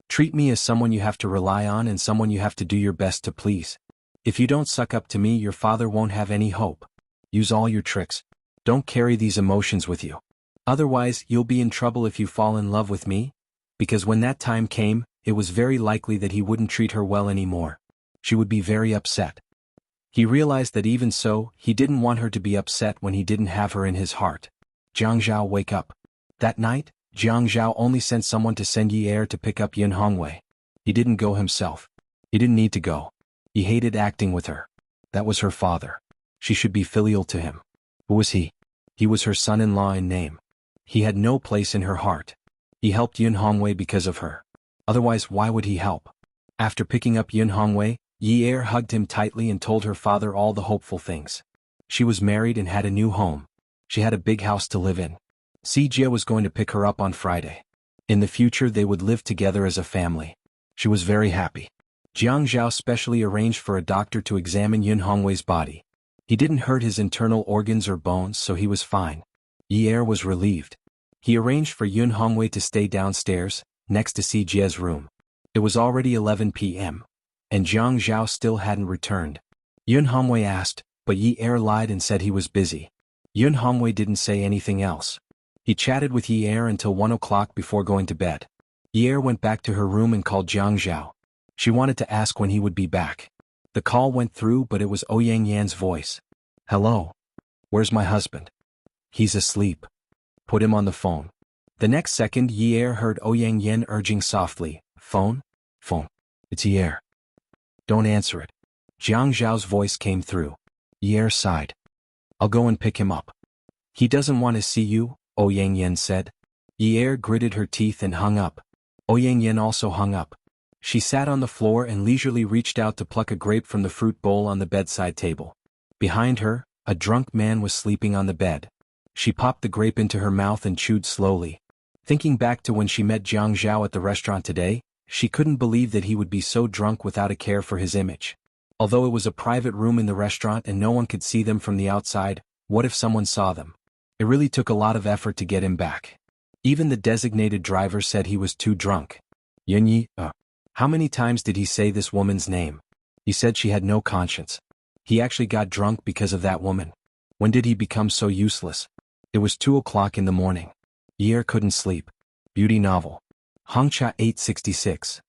Treat me as someone you have to rely on and someone you have to do your best to please. If you don't suck up to me, your father won't have any hope. Use all your tricks. Don't carry these emotions with you. Otherwise, you'll be in trouble if you fall in love with me." Because when that time came, it was very likely that he wouldn't treat her well anymore. She would be very upset. He realized that even so, he didn't want her to be upset when he didn't have her in his heart. "Jiang Zhao, wake up." That night, Jiang Zhao only sent someone to send Yi Er to pick up Yin Hongwei. He didn't go himself. He didn't need to go. He hated acting with her. That was her father. She should be filial to him. Who was he? He was her son-in-law in name. He had no place in her heart. He helped Yin Hongwei because of her. Otherwise, why would he help? After picking up Yin Hongwei, Yi Er hugged him tightly and told her father all the hopeful things. She was married and had a new home. She had a big house to live in. Jia was going to pick her up on Friday. In the future, they would live together as a family. She was very happy. Jiang Zhao specially arranged for a doctor to examine Yin Hongwei's body. He didn't hurt his internal organs or bones, so he was fine. Yi Er was relieved. He arranged for Yin Hongwei to stay downstairs, next to Jia's room. It was already 11 p.m. and Jiang Zhao still hadn't returned. Yin Hongwei asked, but Yi Er lied and said he was busy. Yin Hongwei didn't say anything else. He chatted with Yi Er until 1 o'clock before going to bed. Yi Er went back to her room and called Jiang Zhao. She wanted to ask when he would be back. The call went through, but it was Ouyang Yan's voice. "Hello. Where's my husband?" "He's asleep. Put him on the phone." The next second, Yi Er heard Ouyang Yan urging softly, "Phone? Phone. It's Yi Er. Don't answer it." Jiang Zhao's voice came through. Yi Er sighed. "I'll go and pick him up." "He doesn't want to see you," Ouyang Yan said. Yi Er gritted her teeth and hung up. Ouyang Yan also hung up. She sat on the floor and leisurely reached out to pluck a grape from the fruit bowl on the bedside table. Behind her, a drunk man was sleeping on the bed. She popped the grape into her mouth and chewed slowly. Thinking back to when she met Jiang Zhao at the restaurant today, she couldn't believe that he would be so drunk without a care for his image. Although it was a private room in the restaurant and no one could see them from the outside, what if someone saw them? It really took a lot of effort to get him back. Even the designated driver said he was too drunk. Yin How many times did he say this woman's name? He said she had no conscience. He actually got drunk because of that woman. When did he become so useless? It was 2 o'clock in the morning. Yi Er couldn't sleep. Beauty novel. Hongcha 866.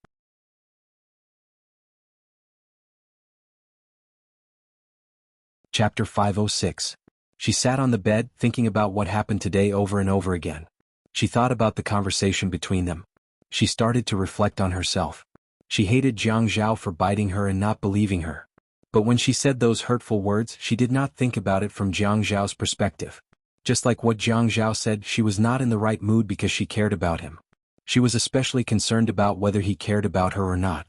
Chapter 506. She sat on the bed, thinking about what happened today over and over again. She thought about the conversation between them. She started to reflect on herself. She hated Jiang Zhao for biting her and not believing her. But when she said those hurtful words, she did not think about it from Jiang Zhao's perspective. Just like what Jiang Zhao said, she was not in the right mood because she cared about him. She was especially concerned about whether he cared about her or not.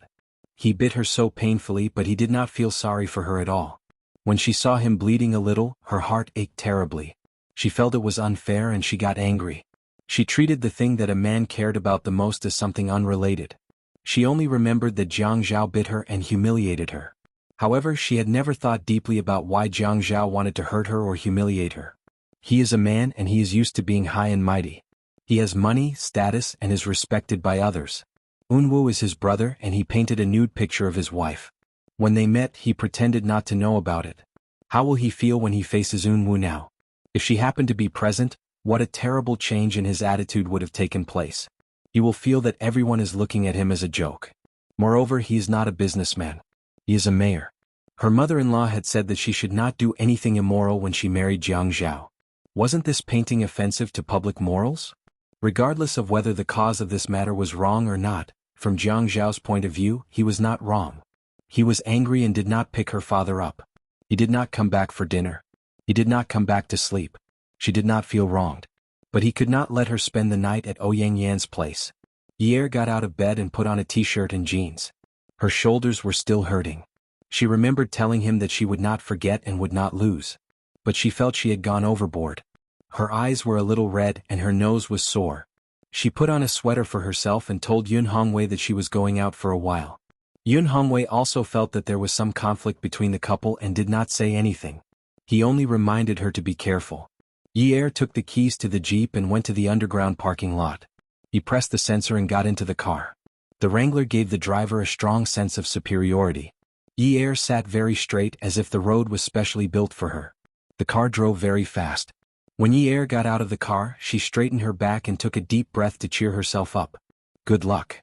He bit her so painfully, but he did not feel sorry for her at all. When she saw him bleeding a little, her heart ached terribly. She felt it was unfair and she got angry. She treated the thing that a man cared about the most as something unrelated. She only remembered that Jiang Zhao bit her and humiliated her. However, she had never thought deeply about why Jiang Zhao wanted to hurt her or humiliate her. He is a man and he is used to being high and mighty. He has money, status, and is respected by others. Unwu is his brother and he painted a nude picture of his wife. When they met, he pretended not to know about it. How will he feel when he faces Unwu now? If she happened to be present, what a terrible change in his attitude would have taken place. He will feel that everyone is looking at him as a joke. Moreover, he is not a businessman. He is a mayor. Her mother-in-law had said that she should not do anything immoral when she married Jianghu. Wasn't this painting offensive to public morals? Regardless of whether the cause of this matter was wrong or not, from Jianghu's point of view, he was not wrong. He was angry and did not pick her father up. He did not come back for dinner. He did not come back to sleep. She did not feel wronged. But he could not let her spend the night at Ouyang Yan's place. Ye got out of bed and put on a t-shirt and jeans. Her shoulders were still hurting. She remembered telling him that she would not forget and would not lose. But she felt she had gone overboard. Her eyes were a little red and her nose was sore. She put on a sweater for herself and told Yun Hongwei that she was going out for a while. Yun Hongwei also felt that there was some conflict between the couple and did not say anything. He only reminded her to be careful. Ye took the keys to the Jeep and went to the underground parking lot. He pressed the sensor and got into the car. The Wrangler gave the driver a strong sense of superiority. Ye sat very straight as if the road was specially built for her. The car drove very fast. When Ye got out of the car, she straightened her back and took a deep breath to cheer herself up. Good luck.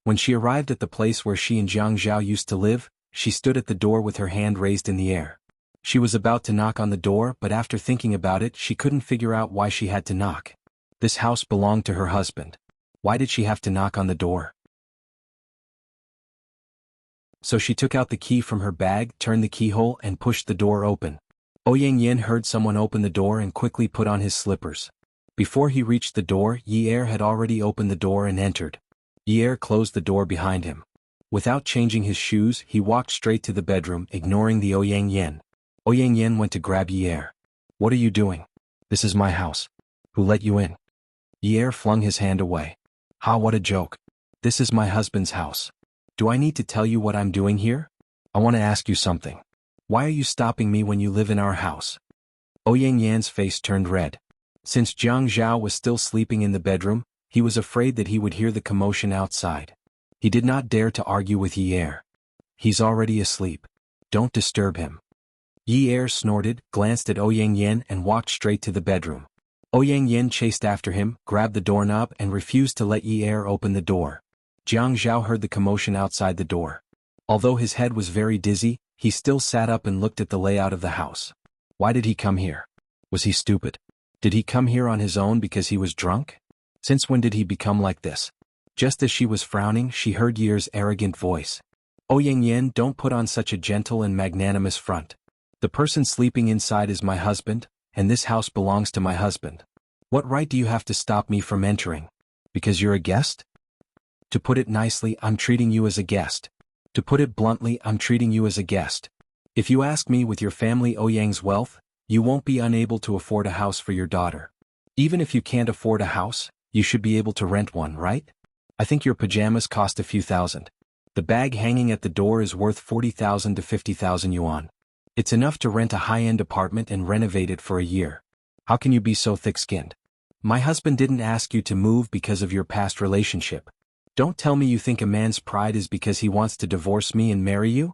When she arrived at the place where she and Jianghu used to live, she stood at the door with her hand raised in the air. She was about to knock on the door, but after thinking about it, she couldn't figure out why she had to knock. This house belonged to her husband. Why did she have to knock on the door? So she took out the key from her bag, turned the keyhole and pushed the door open. Ouyang Yan heard someone open the door and quickly put on his slippers. Before he reached the door, Ye had already opened the door and entered. Ye closed the door behind him. Without changing his shoes, he walked straight to the bedroom, ignoring the Ouyang Yan. Ouyang Yan went to grab Ye. What are you doing? This is my house. Who let you in? Ye flung his hand away. Ha, what a joke. This is my husband's house. Do I need to tell you what I'm doing here? I want to ask you something. Why are you stopping me when you live in our house? Ouyang Yan's face turned red. Since Jianghu was still sleeping in the bedroom, he was afraid that he would hear the commotion outside. He did not dare to argue with Ye. He's already asleep. Don't disturb him. Ye snorted, glanced at Ouyang Yan and walked straight to the bedroom. Ouyang Yan chased after him, grabbed the doorknob and refused to let Ye open the door. Jianghu heard the commotion outside the door. Although his head was very dizzy, he still sat up and looked at the layout of the house. Why did he come here? Was he stupid? Did he come here on his own because he was drunk? Since when did he become like this? Just as she was frowning, she heard Ye's arrogant voice. Ouyang Yan, don't put on such a gentle and magnanimous front. The person sleeping inside is my husband, and this house belongs to my husband. What right do you have to stop me from entering? Because you're a guest? To put it nicely, I'm treating you as a guest. To put it bluntly, I'm treating you as a guest. If you ask me, with your family Ouyang's wealth, you won't be unable to afford a house for your daughter. Even if you can't afford a house, you should be able to rent one, right? I think your pajamas cost a few thousand. The bag hanging at the door is worth 40,000 to 50,000 yuan. It's enough to rent a high-end apartment and renovate it for a year. How can you be so thick-skinned? My husband didn't ask you to move because of your past relationship. Don't tell me you think a man's pride is because he wants to divorce me and marry you?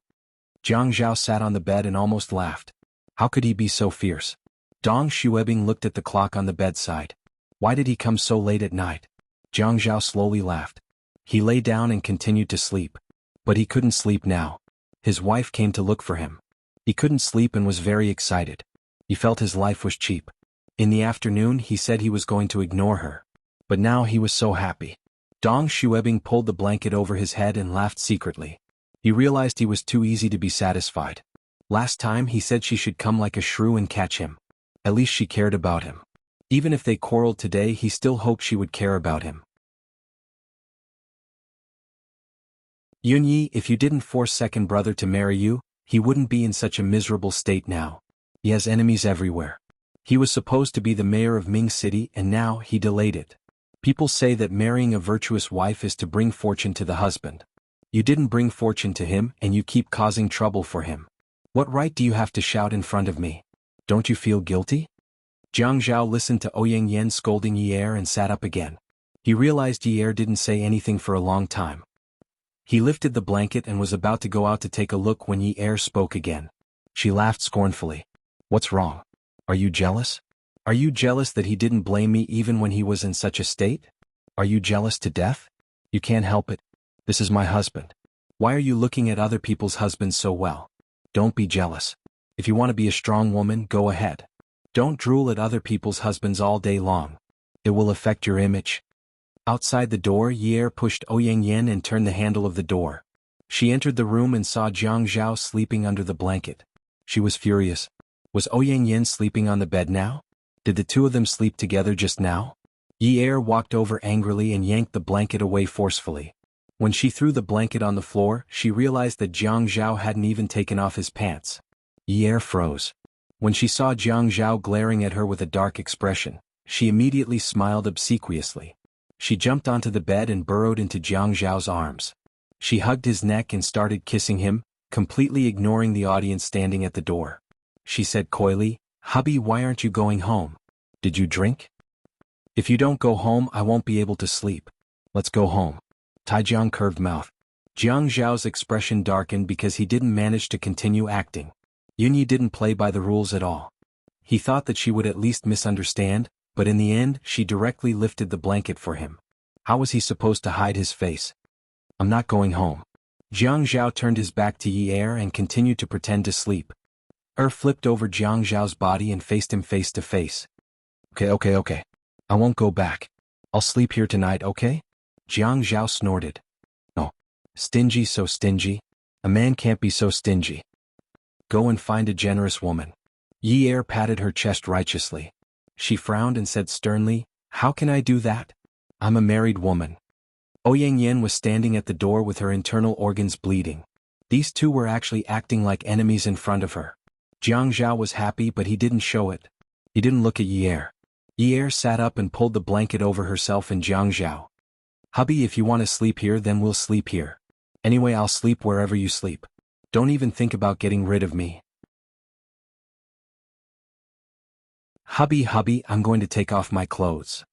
Jianghu sat on the bed and almost laughed. How could he be so fierce? Dong Xuebing looked at the clock on the bedside. Why did he come so late at night? Jianghu slowly laughed. He lay down and continued to sleep. But he couldn't sleep now. His wife came to look for him. He couldn't sleep and was very excited. He felt his life was cheap. In the afternoon he said he was going to ignore her. But now he was so happy. Dong Xuebing pulled the blanket over his head and laughed secretly. He realized he was too easy to be satisfied. Last time he said she should come like a shrew and catch him. At least she cared about him. Even if they quarreled today, he still hoped she would care about him. Yunyi, if you didn't force second brother to marry you, he wouldn't be in such a miserable state now. He has enemies everywhere. He was supposed to be the mayor of Ming City and now he delayed it. People say that marrying a virtuous wife is to bring fortune to the husband. You didn't bring fortune to him and you keep causing trouble for him. What right do you have to shout in front of me? Don't you feel guilty? Jianghu listened to Ouyang Yan scolding Ye and sat up again. He realized Ye didn't say anything for a long time. He lifted the blanket and was about to go out to take a look when Ye spoke again. She laughed scornfully. What's wrong? Are you jealous? Are you jealous that he didn't blame me even when he was in such a state? Are you jealous to death? You can't help it. This is my husband. Why are you looking at other people's husbands so well? Don't be jealous. If you want to be a strong woman, go ahead. Don't drool at other people's husbands all day long. It will affect your image. Outside the door, Ye pushed Ouyang Yen and turned the handle of the door. She entered the room and saw Jiang Zhao sleeping under the blanket. She was furious. Was Ouyang Yen sleeping on the bed now? Did the two of them sleep together just now? Ye walked over angrily and yanked the blanket away forcefully. When she threw the blanket on the floor, she realized that Jiang Zhao hadn't even taken off his pants. Ye froze. When she saw Jiang Zhao glaring at her with a dark expression, she immediately smiled obsequiously. She jumped onto the bed and burrowed into Jiang Zhao's arms. She hugged his neck and started kissing him, completely ignoring the audience standing at the door. She said coyly, "Hubby, why aren't you going home? Did you drink? If you don't go home, I won't be able to sleep. Let's go home." Taijiang curved mouth. Jiang Zhao's expression darkened because he didn't manage to continue acting. Yunyi didn't play by the rules at all. He thought that she would at least misunderstand, but in the end, she directly lifted the blanket for him. How was he supposed to hide his face? "I'm not going home." Jiang Zhao turned his back to Yi and continued to pretend to sleep. Flipped over Jiang Zhao's body and faced him face to face. Okay. I won't go back. I'll sleep here tonight, okay? Jiang Zhao snorted. "No. Stingy, so stingy. A man can't be so stingy. Go and find a generous woman." Yi patted her chest righteously. She frowned and said sternly, "How can I do that? I'm a married woman." Ouyang Yen was standing at the door with her internal organs bleeding. These two were actually acting like enemies in front of her. Jiang Zhao was happy, but he didn't show it. He didn't look at Yi. Yi sat up and pulled the blanket over herself and Jiang Zhao. "Hubby, if you want to sleep here, then we'll sleep here. Anyway, I'll sleep wherever you sleep. Don't even think about getting rid of me." Hubby, I'm going to take off my clothes.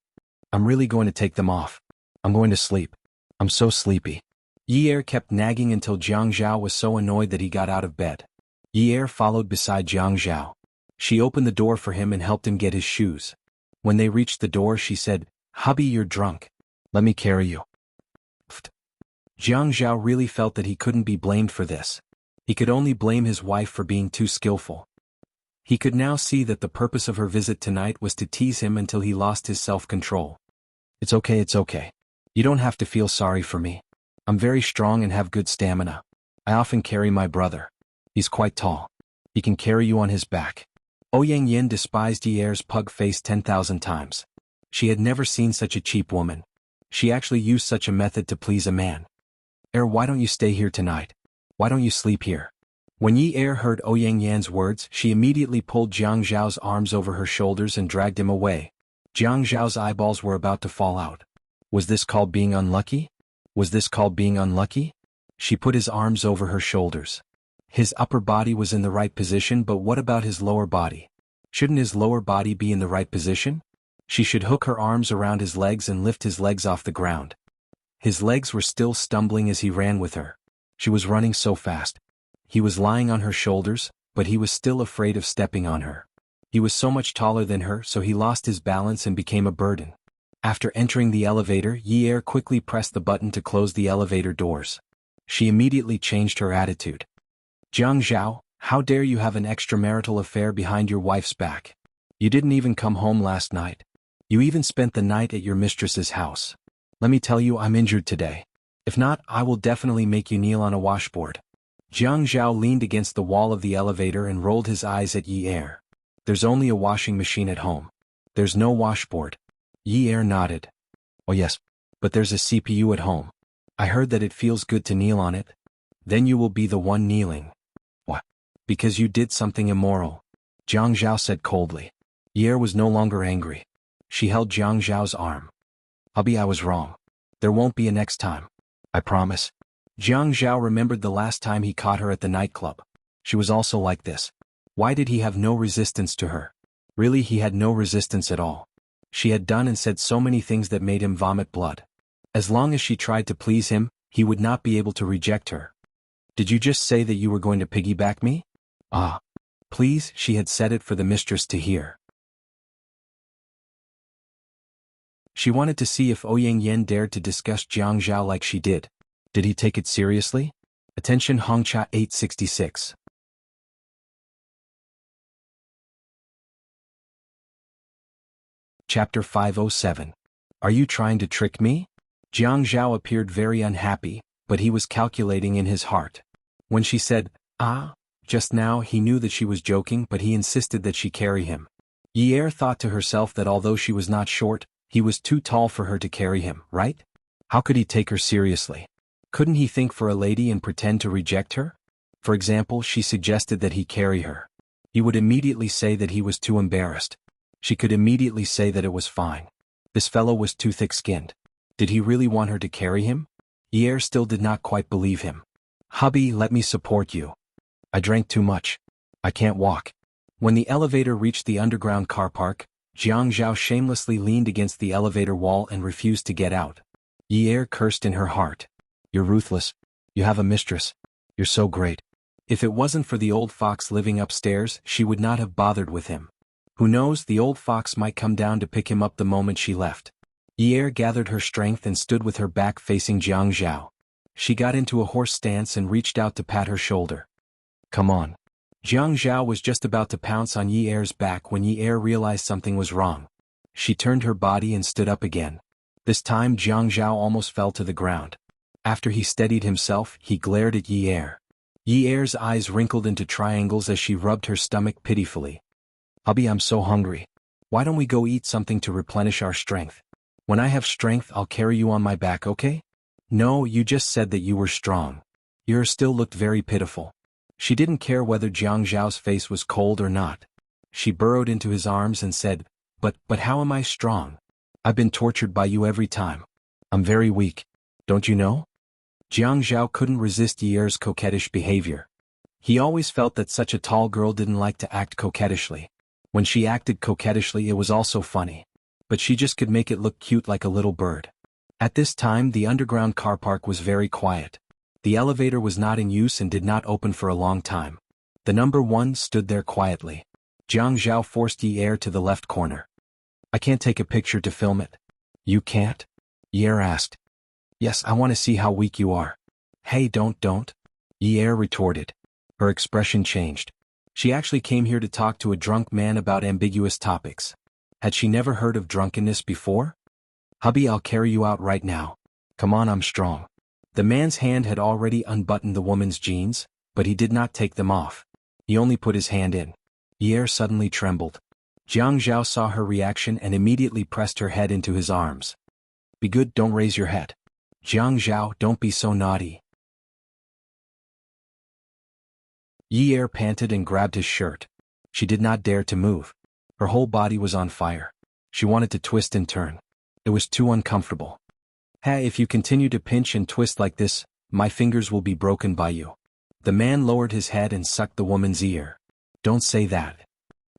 I'm really going to take them off. I'm going to sleep. I'm so sleepy." Yi kept nagging until Jiang Zhao was so annoyed that he got out of bed. Yi followed beside Jiang Zhao. She opened the door for him and helped him get his shoes. When they reached the door, she said, "Hubby, you're drunk. Let me carry you." Pfft. Jiang Zhao really felt that he couldn't be blamed for this. He could only blame his wife for being too skillful. He could now see that the purpose of her visit tonight was to tease him until he lost his self-control. It's okay. You don't have to feel sorry for me. I'm very strong and have good stamina. I often carry my brother. He's quite tall. He can carry you on his back." Ouyang Yen despised Yi's pug face 10,000 times. She had never seen such a cheap woman. She actually used such a method to please a man. Why don't you stay here tonight? Why don't you sleep here?" When Yi heard Ouyang Yan's words, she immediately pulled Jiang Zhao's arms over her shoulders and dragged him away. Jiang Zhao's eyeballs were about to fall out. Was this called being unlucky? She put his arms over her shoulders. His upper body was in the right position, but what about his lower body? Shouldn't his lower body be in the right position? She should hook her arms around his legs and lift his legs off the ground. His legs were still stumbling as he ran with her. She was running so fast. He was lying on her shoulders, but he was still afraid of stepping on her. He was so much taller than her, so he lost his balance and became a burden. After entering the elevator, Yi quickly pressed the button to close the elevator doors. She immediately changed her attitude. "Jiang Zhao, how dare you have an extramarital affair behind your wife's back? You didn't even come home last night. You even spent the night at your mistress's house. Let me tell you, I'm injured today. If not, I will definitely make you kneel on a washboard." Jiang Zhao leaned against the wall of the elevator and rolled his eyes at Yi. "There's only a washing machine at home. There's no washboard." Yi nodded. "Oh yes, but there's a CPU at home. I heard that it feels good to kneel on it. Then you will be the one kneeling." "What? Because you did something immoral," Jiang Zhao said coldly. Yi was no longer angry. She held Jiang Zhao's arm. "Hubby, I was wrong. There won't be a next time. I promise." Jiang Zhao remembered the last time he caught her at the nightclub. She was also like this. Why did he have no resistance to her? Really, he had no resistance at all. She had done and said so many things that made him vomit blood. As long as she tried to please him, he would not be able to reject her. "Did you just say that you were going to piggyback me?" "Ah. Please," she had said it for the mistress to hear. She wanted to see if Ouyang Yen dared to discuss Jiang Zhao like she did. Did he take it seriously? Attention Hongcha 866. Chapter 507. Are you trying to trick me? Jiang Zhao appeared very unhappy, but he was calculating in his heart. When she said, just now, he knew that she was joking, but he insisted that she carry him. Yi thought to herself that although she was not short, he was too tall for her to carry him, right? How could he take her seriously? Couldn't he think for a lady and pretend to reject her? For example, she suggested that he carry her. He would immediately say that he was too embarrassed. She could immediately say that it was fine. This fellow was too thick-skinned. Did he really want her to carry him? Yi still did not quite believe him. Hubby, let me support you. I drank too much. I can't walk. When the elevator reached the underground car park, Jiang Zhao shamelessly leaned against the elevator wall and refused to get out. Yi cursed in her heart. You're ruthless. You have a mistress. You're so great. If it wasn't for the old fox living upstairs, she would not have bothered with him. Who knows, the old fox might come down to pick him up the moment she left. Yi gathered her strength and stood with her back facing Jiang Zhao. She got into a horse stance and reached out to pat her shoulder. Come on. Jiang Zhao was just about to pounce on Yi's back when Yi realized something was wrong. She turned her body and stood up again. This time Jiang Zhao almost fell to the ground. After he steadied himself, he glared at Yi. Yi's eyes wrinkled into triangles as she rubbed her stomach pitifully. Hubby, I'm so hungry. Why don't we go eat something to replenish our strength? When I have strength, I'll carry you on my back, okay? No, you just said that you were strong. Yi still looked very pitiful. She didn't care whether Jiang Zhao's face was cold or not. She burrowed into his arms and said, But how am I strong? I've been tortured by you every time. I'm very weak. Don't you know? Jiang Zhao couldn't resist Yi's coquettish behavior. He always felt that such a tall girl didn't like to act coquettishly. When she acted coquettishly, it was also funny. But she just could make it look cute like a little bird. At this time, the underground car park was very quiet. The elevator was not in use and did not open for a long time. The number 1 stood there quietly. Jiang Zhao forced Yi to the left corner. I can't take a picture to film it. You can't? Yi asked. Yes, I want to see how weak you are. Hey, don't. Yi retorted. Her expression changed. She actually came here to talk to a drunk man about ambiguous topics. Had she never heard of drunkenness before? Hubby, I'll carry you out right now. Come on, I'm strong. The man's hand had already unbuttoned the woman's jeans, but he did not take them off. He only put his hand in. Yi suddenly trembled. Jiang Zhao saw her reaction and immediately pressed her head into his arms. Be good, don't raise your head. Jiang Zhao, don't be so naughty. Yi panted and grabbed his shirt. She did not dare to move. Her whole body was on fire. She wanted to twist and turn. It was too uncomfortable. Hey, if you continue to pinch and twist like this, my fingers will be broken by you. The man lowered his head and sucked the woman's ear. Don't say that.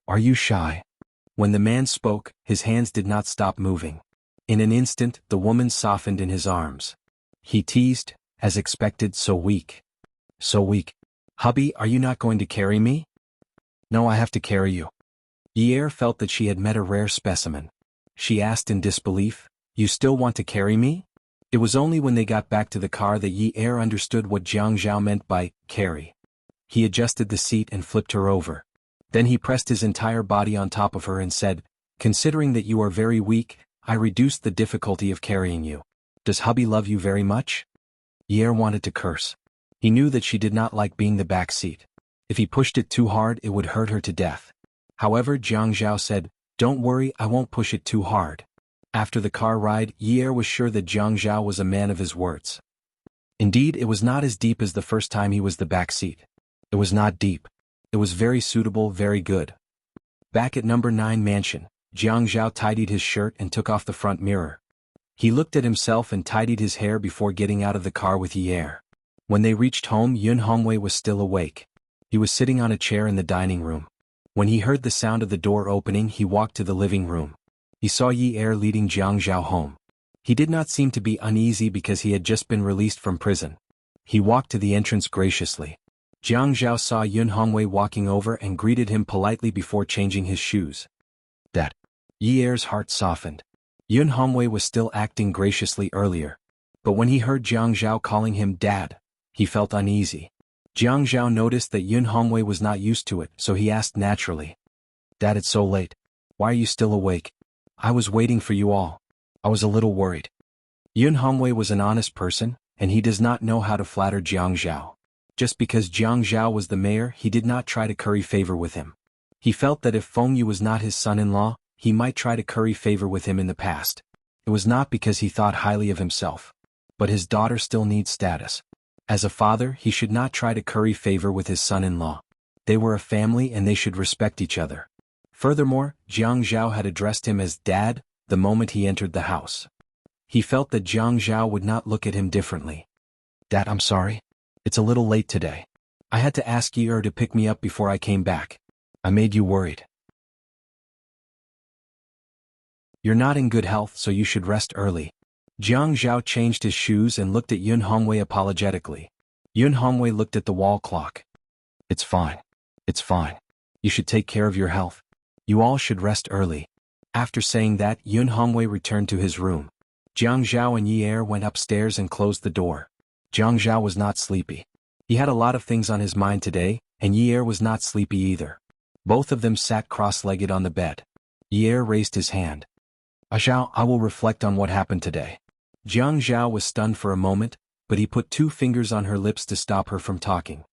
Are you shy? When the man spoke, his hands did not stop moving. In an instant, the woman softened in his arms. He teased, as expected, so weak. So weak. Hubby, are you not going to carry me? No, I have to carry you. Yi felt that she had met a rare specimen. She asked in disbelief, You still want to carry me? It was only when they got back to the car that Yi understood what Jiang Zhao meant by carry. He adjusted the seat and flipped her over. Then he pressed his entire body on top of her and said, Considering that you are very weak, I reduced the difficulty of carrying you. Does hubby love you very much? Yi wanted to curse. He knew that she did not like being the back seat. If he pushed it too hard, it would hurt her to death. However, Jiang Zhao said, Don't worry, I won't push it too hard. After the car ride, Yi was sure that Jiang Zhao was a man of his words. Indeed, it was not as deep as the first time he was the back seat. It was not deep. It was very suitable, very good. Back at number 9 mansion, Jiang Zhao tidied his shirt and took off the front mirror. He looked at himself and tidied his hair before getting out of the car with Yi. When they reached home, Yun Hongwei was still awake. He was sitting on a chair in the dining room. When he heard the sound of the door opening, he walked to the living room. He saw Yi leading Jiang Zhao home. He did not seem to be uneasy because he had just been released from prison. He walked to the entrance graciously. Jiang Zhao saw Yun Hongwei walking over and greeted him politely before changing his shoes. That. Yi's heart softened. Yun Hongwei was still acting graciously earlier. But when he heard Jiang Zhao calling him dad, he felt uneasy. Jiang Zhao noticed that Yun Hongwei was not used to it, so he asked naturally. Dad, it's so late. Why are you still awake? I was waiting for you all. I was a little worried. Yun Hongwei was an honest person, and he does not know how to flatter Jiang Zhao. Just because Jiang Zhao was the mayor, he did not try to curry favor with him. He felt that if Feng Yu was not his son-in-law, he might try to curry favor with him in the past. It was not because he thought highly of himself. But his daughter still needs status. As a father, he should not try to curry favor with his son-in-law. They were a family and they should respect each other. Furthermore, Jiang Zhao had addressed him as dad the moment he entered the house. He felt that Jiang Zhao would not look at him differently. Dad, I'm sorry. It's a little late today. I had to ask Yi to pick me up before I came back. I made you worried. You're not in good health, so you should rest early. Jiang Zhao changed his shoes and looked at Yun Hongwei apologetically. Yun Hongwei looked at the wall clock. It's fine. It's fine. You should take care of your health. You all should rest early. After saying that, Yun Hongwei returned to his room. Jiang Zhao and Yi went upstairs and closed the door. Jiang Zhao was not sleepy. He had a lot of things on his mind today, and Yi was not sleepy either. Both of them sat cross-legged on the bed. Yi raised his hand. Zhao, I will reflect on what happened today. Jiang Zhao was stunned for a moment, but he put 2 fingers on her lips to stop her from talking.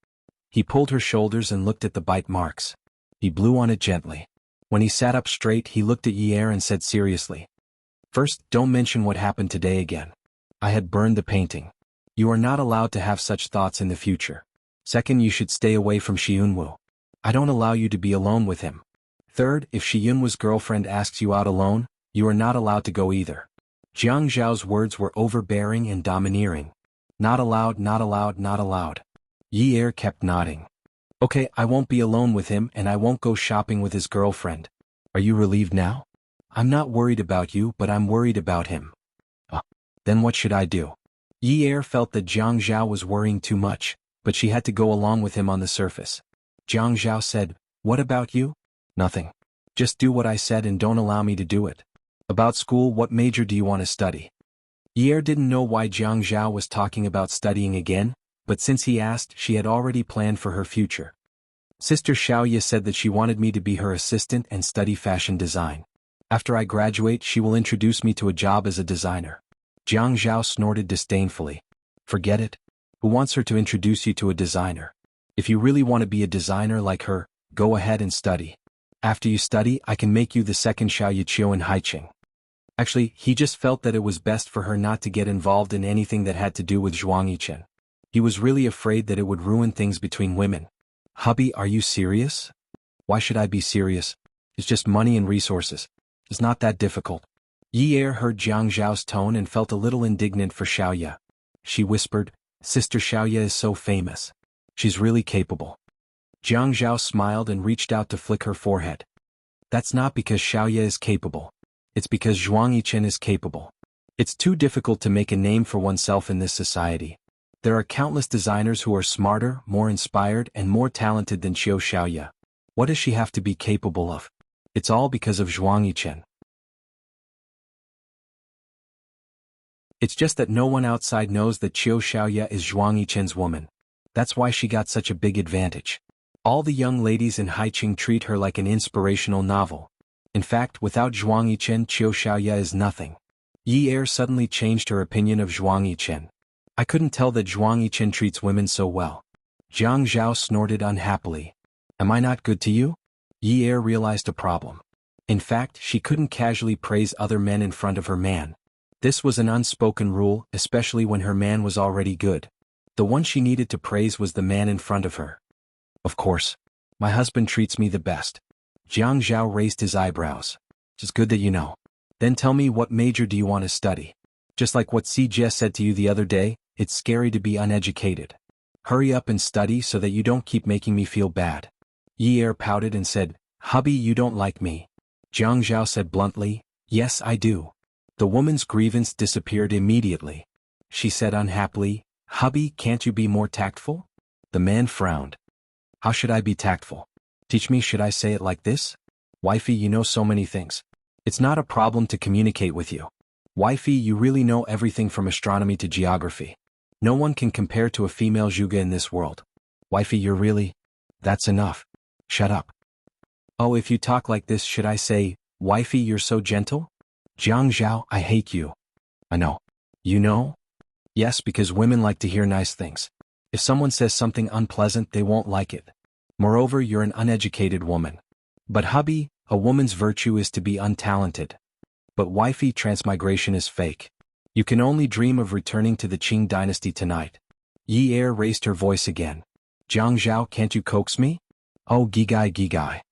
He pulled her shoulders and looked at the bite marks. He blew on it gently. When he sat up straight, he looked at Yi and said seriously. First, don't mention what happened today again. I had burned the painting. You are not allowed to have such thoughts in the future. Second, you should stay away from Xiyunwu. I don't allow you to be alone with him. Third, if Xiyunwu's girlfriend asks you out alone, you are not allowed to go either. Jiang Zhao's words were overbearing and domineering. Not allowed, not allowed, not allowed. Yi kept nodding. Okay, I won't be alone with him and I won't go shopping with his girlfriend. Are you relieved now? I'm not worried about you, but I'm worried about him. Then what should I do? Yi felt that Jiang Zhao was worrying too much, but she had to go along with him on the surface. Jiang Zhao said, What about you? Nothing. Just do what I said and don't allow me to do it. About school, what major do you want to study? Yi didn't know why Jiang Zhao was talking about studying again, but since he asked, she had already planned for her future. Sister Xiaoye said that she wanted me to be her assistant and study fashion design. After I graduate, she will introduce me to a job as a designer. Jiang Zhao snorted disdainfully. Forget it. Who wants her to introduce you to a designer? If you really want to be a designer like her, go ahead and study. After you study, I can make you the second Xiaoye Qiu in Haiqing. Actually, he just felt that it was best for her not to get involved in anything that had to do with Zhuang Yichen. He was really afraid that it would ruin things between women. Hubby, are you serious? Why should I be serious? It's just money and resources. It's not that difficult. Yi heard Jiang Zhao's tone and felt a little indignant for Xiaoye. She whispered, Sister Xiaoye is so famous. She's really capable. Jiang Zhao smiled and reached out to flick her forehead. That's not because Xiaoye is capable. It's because Zhuang Yichen is capable. It's too difficult to make a name for oneself in this society. There are countless designers who are smarter, more inspired, and more talented than Qiu Xiaoye. What does she have to be capable of? It's all because of Zhuang Yichen. It's just that no one outside knows that Qiu Xiaoye is Zhuang Yichen's woman. That's why she got such a big advantage. All the young ladies in Haiqing treat her like an inspirational novel. In fact, without Zhuang Yichen, Qiu Xiaoye is nothing. Yi suddenly changed her opinion of Zhuang Yichen. I couldn't tell that Zhuang Yichen treats women so well. Jiang Zhao snorted unhappily. Am I not good to you? Yi realized a problem. In fact, she couldn't casually praise other men in front of her man. This was an unspoken rule, especially when her man was already good. The one she needed to praise was the man in front of her. Of course. My husband treats me the best. Jiang Zhao raised his eyebrows. It's good that you know. Then tell me, what major do you want to study? Just like what Si Jie said to you the other day, it's scary to be uneducated. Hurry up and study so that you don't keep making me feel bad. Yi pouted and said, Hubby, you don't like me. Jiang Zhao said bluntly, Yes, I do. The woman's grievance disappeared immediately. She said unhappily, Hubby, can't you be more tactful? The man frowned. How should I be tactful? Teach me, should I say it like this? Wifey, you know so many things. It's not a problem to communicate with you. Wifey, you really know everything from astronomy to geography. No one can compare to a female Zhuge in this world. Wifey, you're really... That's enough. Shut up. Oh, if you talk like this, should I say, Wifey, you're so gentle? Jianghu, I hate you. I know. You know? Yes, because women like to hear nice things. If someone says something unpleasant, they won't like it. Moreover, you're an uneducated woman. But hubby, a woman's virtue is to be untalented. But wifey, transmigration is fake. You can only dream of returning to the Qing dynasty tonight. Yi Er raised her voice again. Jianghu, can't you coax me? Oh, Gigai Gigai.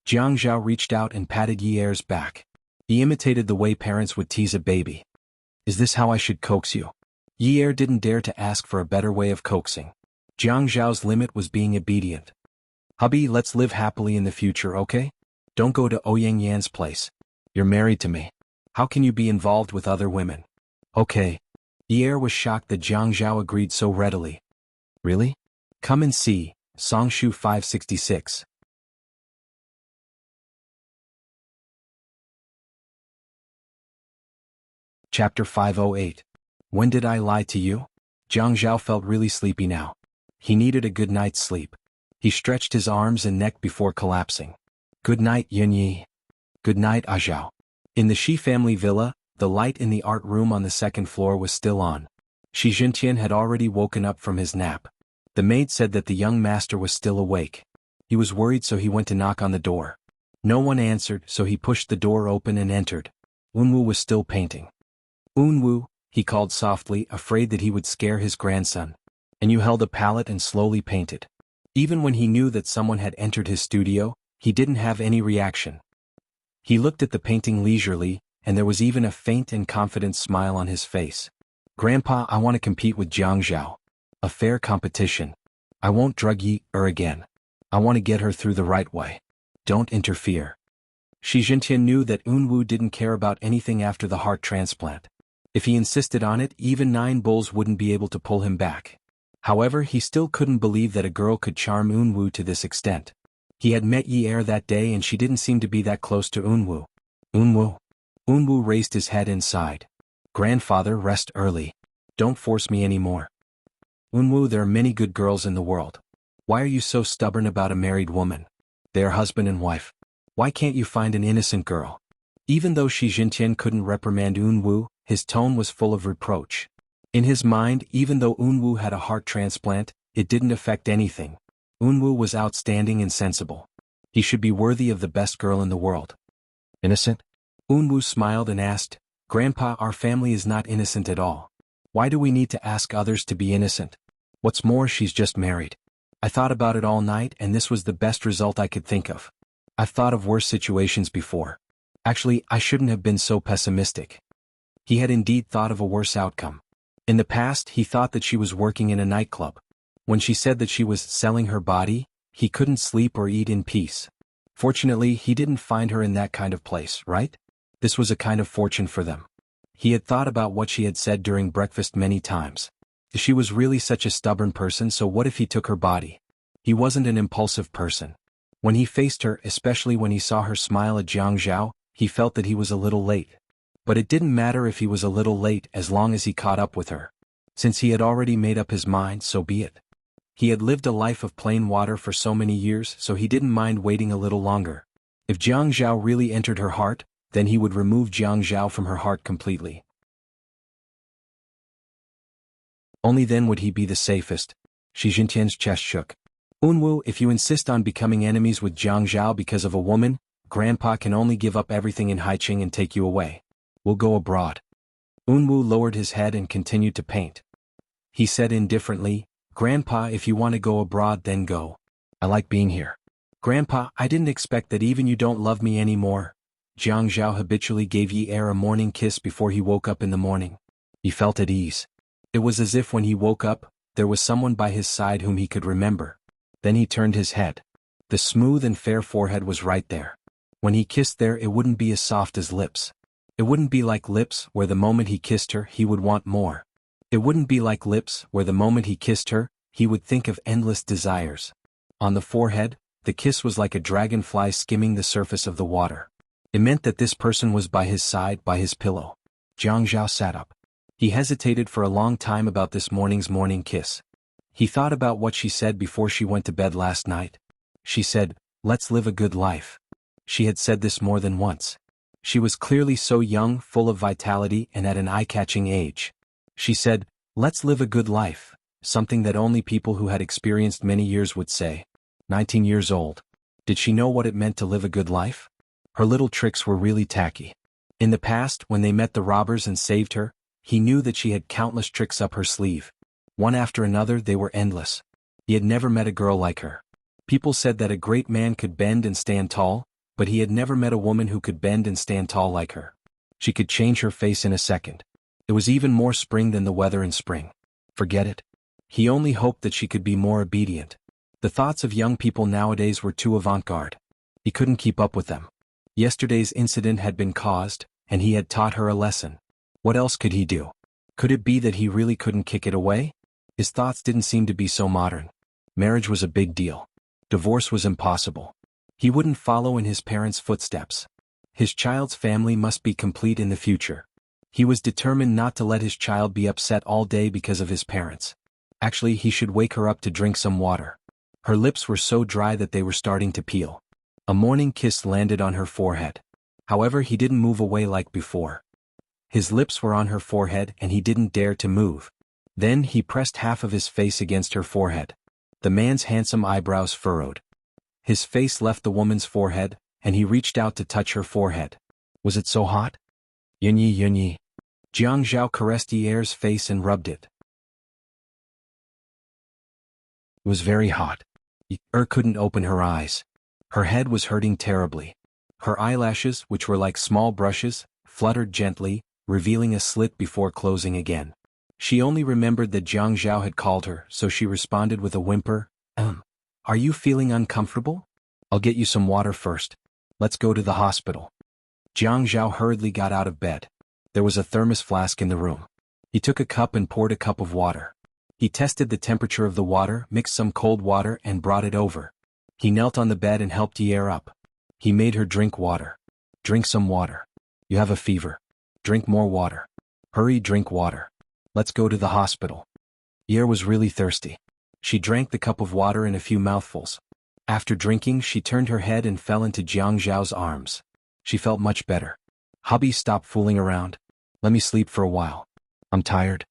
Jianghu reached out and patted Yi Er's back. He imitated the way parents would tease a baby. Is this how I should coax you? Yi Er didn't dare to ask for a better way of coaxing. Jianghu's limit was being obedient. Hubby, let's live happily in the future, okay? Don't go to Ouyang Yan's place. You're married to me. How can you be involved with other women? Okay. Yi Er was shocked that Jianghu agreed so readily. Really? Come and see. Songshu 566. Chapter 508. When did I lie to you? Jianghu felt really sleepy now. He needed a good night's sleep. He stretched his arms and neck before collapsing. Good night, Yunyi. Good night, Azhao. In the Shi family villa, the light in the art room on the second floor was still on. Shi Jintian had already woken up from his nap. The maid said that the young master was still awake. He was worried, so he went to knock on the door. No one answered, so he pushed the door open and entered. Unwu was still painting. Unwu, he called softly, afraid that he would scare his grandson. And you held a palette and slowly painted. Even when he knew that someone had entered his studio, he didn't have any reaction. He looked at the painting leisurely, and there was even a faint and confident smile on his face. Grandpa, I want to compete with Jianghu. A fair competition. I won't drug Yi Er again. I want to get her through the right way. Don't interfere. Shi Jintian knew that Unwu didn't care about anything after the heart transplant. If he insisted on it, even 9 bulls wouldn't be able to pull him back. However, he still couldn't believe that a girl could charm Unwu to this extent. He had met Yi Er that day and she didn't seem to be that close to Unwu. Unwu. Unwu raised his head and sighed. Grandfather, rest early. Don't force me anymore. Unwu, there are many good girls in the world. Why are you so stubborn about a married woman? They are husband and wife. Why can't you find an innocent girl? Even though Shi Jintian couldn't reprimand Unwu, his tone was full of reproach. In his mind, even though Unwu had a heart transplant, it didn't affect anything. Unwu was outstanding and sensible. He should be worthy of the best girl in the world. Innocent? Unwu smiled and asked, Grandpa, our family is not innocent at all. Why do we need to ask others to be innocent? What's more, she's just married. I thought about it all night and this was the best result I could think of. I've thought of worse situations before. Actually, I shouldn't have been so pessimistic. He had indeed thought of a worse outcome. In the past, he thought that she was working in a nightclub. When she said that she was selling her body, he couldn't sleep or eat in peace. Fortunately, he didn't find her in that kind of place, right? This was a kind of fortune for them. He had thought about what she had said during breakfast many times. She was really such a stubborn person, so what if he took her body? He wasn't an impulsive person. When he faced her, especially when he saw her smile at Jianghu, he felt that he was a little late. But it didn't matter if he was a little late as long as he caught up with her. Since he had already made up his mind, so be it. He had lived a life of plain water for so many years, so he didn't mind waiting a little longer. If Jianghu really entered her heart, then he would remove Jianghu from her heart completely. Only then would he be the safest. Shi Jintian's chest shook. Unwu, if you insist on becoming enemies with Jianghu because of a woman, Grandpa can only give up everything in Haiqing and take you away. We'll go abroad. Unwu lowered his head and continued to paint. He said indifferently, Grandpa, if you want to go abroad, then go. I like being here. Grandpa, I didn't expect that even you don't love me anymore. Jianghu habitually gave Yi Er a morning kiss before he woke up in the morning. He felt at ease. It was as if when he woke up, there was someone by his side whom he could remember. Then he turned his head. The smooth and fair forehead was right there. When he kissed there, it wouldn't be as soft as lips. It wouldn't be like lips, where the moment he kissed her, he would want more. It wouldn't be like lips, where the moment he kissed her, he would think of endless desires. On the forehead, the kiss was like a dragonfly skimming the surface of the water. It meant that this person was by his side, by his pillow. Jiang Zhao sat up. He hesitated for a long time about this morning's morning kiss. He thought about what she said before she went to bed last night. She said, "Let's live a good life." She had said this more than once. She was clearly so young, full of vitality, and at an eye-catching age. She said, "Let's live a good life," something that only people who had experienced many years would say. 19 years old. Did she know what it meant to live a good life? Her little tricks were really tacky. In the past, when they met the robbers and saved her, he knew that she had countless tricks up her sleeve. One after another, they were endless. He had never met a girl like her. People said that a great man could bend and stand tall, but he had never met a woman who could bend and stand tall like her. She could change her face in a second. It was even more spring than the weather in spring. Forget it. He only hoped that she could be more obedient. The thoughts of young people nowadays were too avant-garde. He couldn't keep up with them. Yesterday's incident had been caused, and he had taught her a lesson. What else could he do? Could it be that he really couldn't kick it away? His thoughts didn't seem to be so modern. Marriage was a big deal. Divorce was impossible. He wouldn't follow in his parents' footsteps. His child's family must be complete in the future. He was determined not to let his child be upset all day because of his parents. Actually, he should wake her up to drink some water. Her lips were so dry that they were starting to peel. A morning kiss landed on her forehead. However, he didn't move away like before. His lips were on her forehead and he didn't dare to move. Then he pressed half of his face against her forehead. The man's handsome eyebrows furrowed. His face left the woman's forehead, and he reached out to touch her forehead. Was it so hot? Yunyi Yunyi. Jiang Zhao caressed Yier's face and rubbed it. It was very hot. Yier couldn't open her eyes. Her head was hurting terribly. Her eyelashes, which were like small brushes, fluttered gently, revealing a slit before closing again. She only remembered that Jiang Zhao had called her, so she responded with a whimper, Are you feeling uncomfortable? I'll get you some water first. Let's go to the hospital." Jiang Zhao hurriedly got out of bed. There was a thermos flask in the room. He took a cup and poured a cup of water. He tested the temperature of the water, mixed some cold water and brought it over. He knelt on the bed and helped Yier up. He made her drink water. "Drink some water. You have a fever. Drink more water. Hurry, drink water. Let's go to the hospital." Yier was really thirsty. She drank the cup of water in a few mouthfuls. After drinking, she turned her head and fell into Jiang Zhao's arms. She felt much better. "Hubby, stop fooling around. Let me sleep for a while. I'm tired."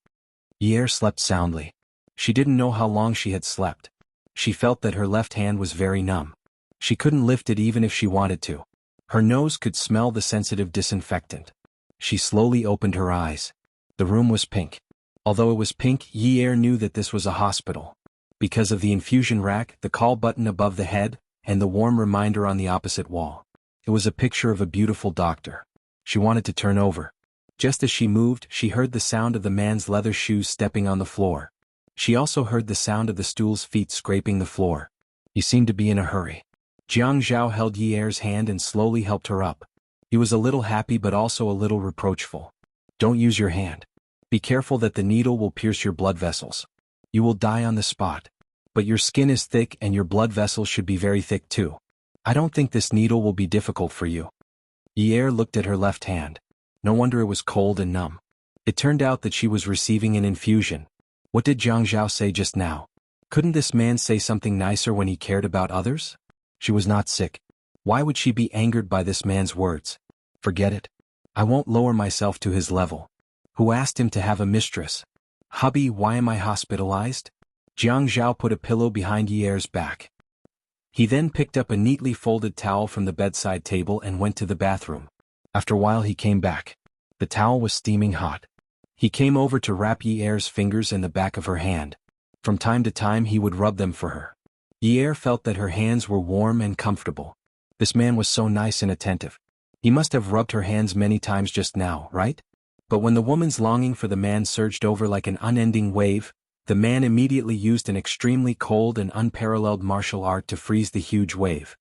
Yier slept soundly. She didn't know how long she had slept. She felt that her left hand was very numb. She couldn't lift it even if she wanted to. Her nose could smell the sensitive disinfectant. She slowly opened her eyes. The room was pink. Although it was pink, Yier knew that this was a hospital. Because of the infusion rack, the call button above the head, and the warm reminder on the opposite wall. It was a picture of a beautiful doctor. She wanted to turn over. Just as she moved, she heard the sound of the man's leather shoes stepping on the floor. She also heard the sound of the stool's feet scraping the floor. He seemed to be in a hurry. Jiang Zhao held Yier's hand and slowly helped her up. He was a little happy but also a little reproachful. "Don't use your hand. Be careful that the needle will pierce your blood vessels. You will die on the spot. But your skin is thick and your blood vessels should be very thick too. I don't think this needle will be difficult for you." Yier looked at her left hand. No wonder it was cold and numb. It turned out that she was receiving an infusion. What did Jiang Zhao say just now? Couldn't this man say something nicer when he cared about others? She was not sick. Why would she be angered by this man's words? Forget it. I won't lower myself to his level. Who asked him to have a mistress? "Hubby, why am I hospitalized?" Jiang Zhao put a pillow behind Yier's back. He then picked up a neatly folded towel from the bedside table and went to the bathroom. After a while he came back. The towel was steaming hot. He came over to wrap Yier's fingers in the back of her hand. From time to time he would rub them for her. Yier felt that her hands were warm and comfortable. This man was so nice and attentive. He must have rubbed her hands many times just now, right? But when the woman's longing for the man surged over like an unending wave, the man immediately used an extremely cold and unparalleled martial art to freeze the huge wave.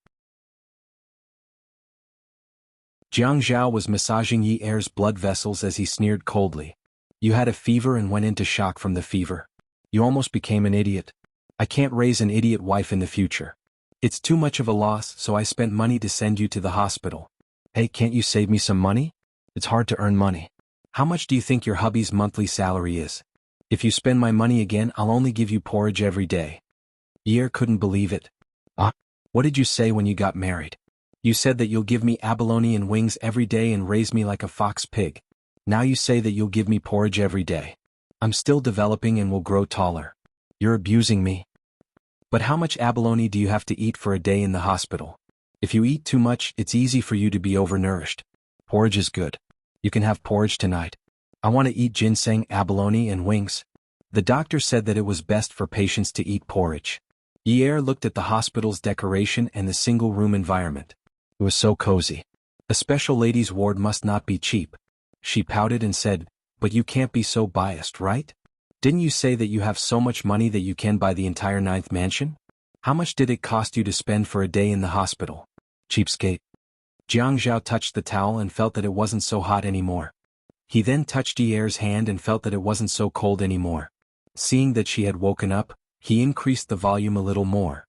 Jiang Zhao was massaging Yier's blood vessels as he sneered coldly. "You had a fever and went into shock from the fever. You almost became an idiot. I can't raise an idiot wife in the future. It's too much of a loss, so I spent money to send you to the hospital. Hey, can't you save me some money? It's hard to earn money. How much do you think your hubby's monthly salary is? If you spend my money again, I'll only give you porridge every day. Ye couldn't believe it. What did you say when you got married? You said that you'll give me abalone and wings every day and raise me like a fox pig. Now you say that you'll give me porridge every day. I'm still developing and will grow taller. You're abusing me. But how much abalone do you have to eat for a day in the hospital? If you eat too much, it's easy for you to be overnourished. Porridge is good. You can have porridge tonight. I want to eat ginseng, abalone, and wings. The doctor said that it was best for patients to eat porridge. Ye looked at the hospital's decoration and the single-room environment. It was so cozy. A special ladies' ward must not be cheap. She pouted and said, but you can't be so biased, right? Didn't you say that you have so much money that you can buy the entire 9th mansion? How much did it cost you to spend for a day in the hospital? Cheapskate. Jianghu touched the towel and felt that it wasn't so hot anymore. He then touched Ye's hand and felt that it wasn't so cold anymore. Seeing that she had woken up, he increased the volume a little more.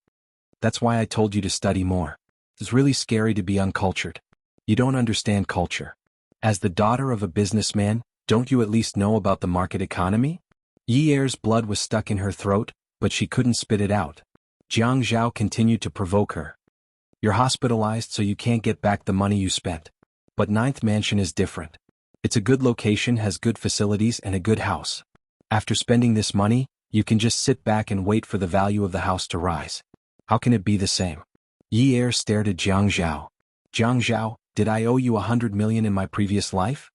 That's why I told you to study more. It's really scary to be uncultured. You don't understand culture. As the daughter of a businessman, don't you at least know about the market economy? Ye's blood was stuck in her throat, but she couldn't spit it out. Jianghu continued to provoke her. You're hospitalized so you can't get back the money you spent. But 9th mansion is different. It's a good location, has good facilities and a good house. After spending this money, you can just sit back and wait for the value of the house to rise. How can it be the same? Ye stared at Jianghu. Jianghu, did I owe you 100 million in my previous life?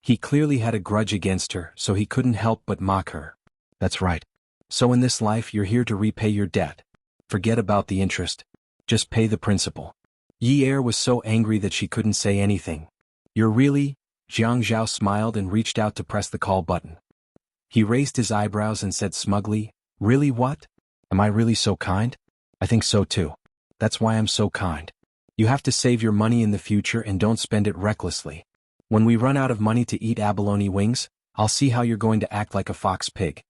He clearly had a grudge against her, so he couldn't help but mock her. That's right. So in this life you're here to repay your debt. Forget about the interest. Just pay the principal. Ye was so angry that she couldn't say anything. You're really? Jianghu smiled and reached out to press the call button. He raised his eyebrows and said smugly, really what? Am I really so kind? I think so too. That's why I'm so kind. You have to save your money in the future and don't spend it recklessly. When we run out of money to eat abalone wings, I'll see how you're going to act like a fox pig.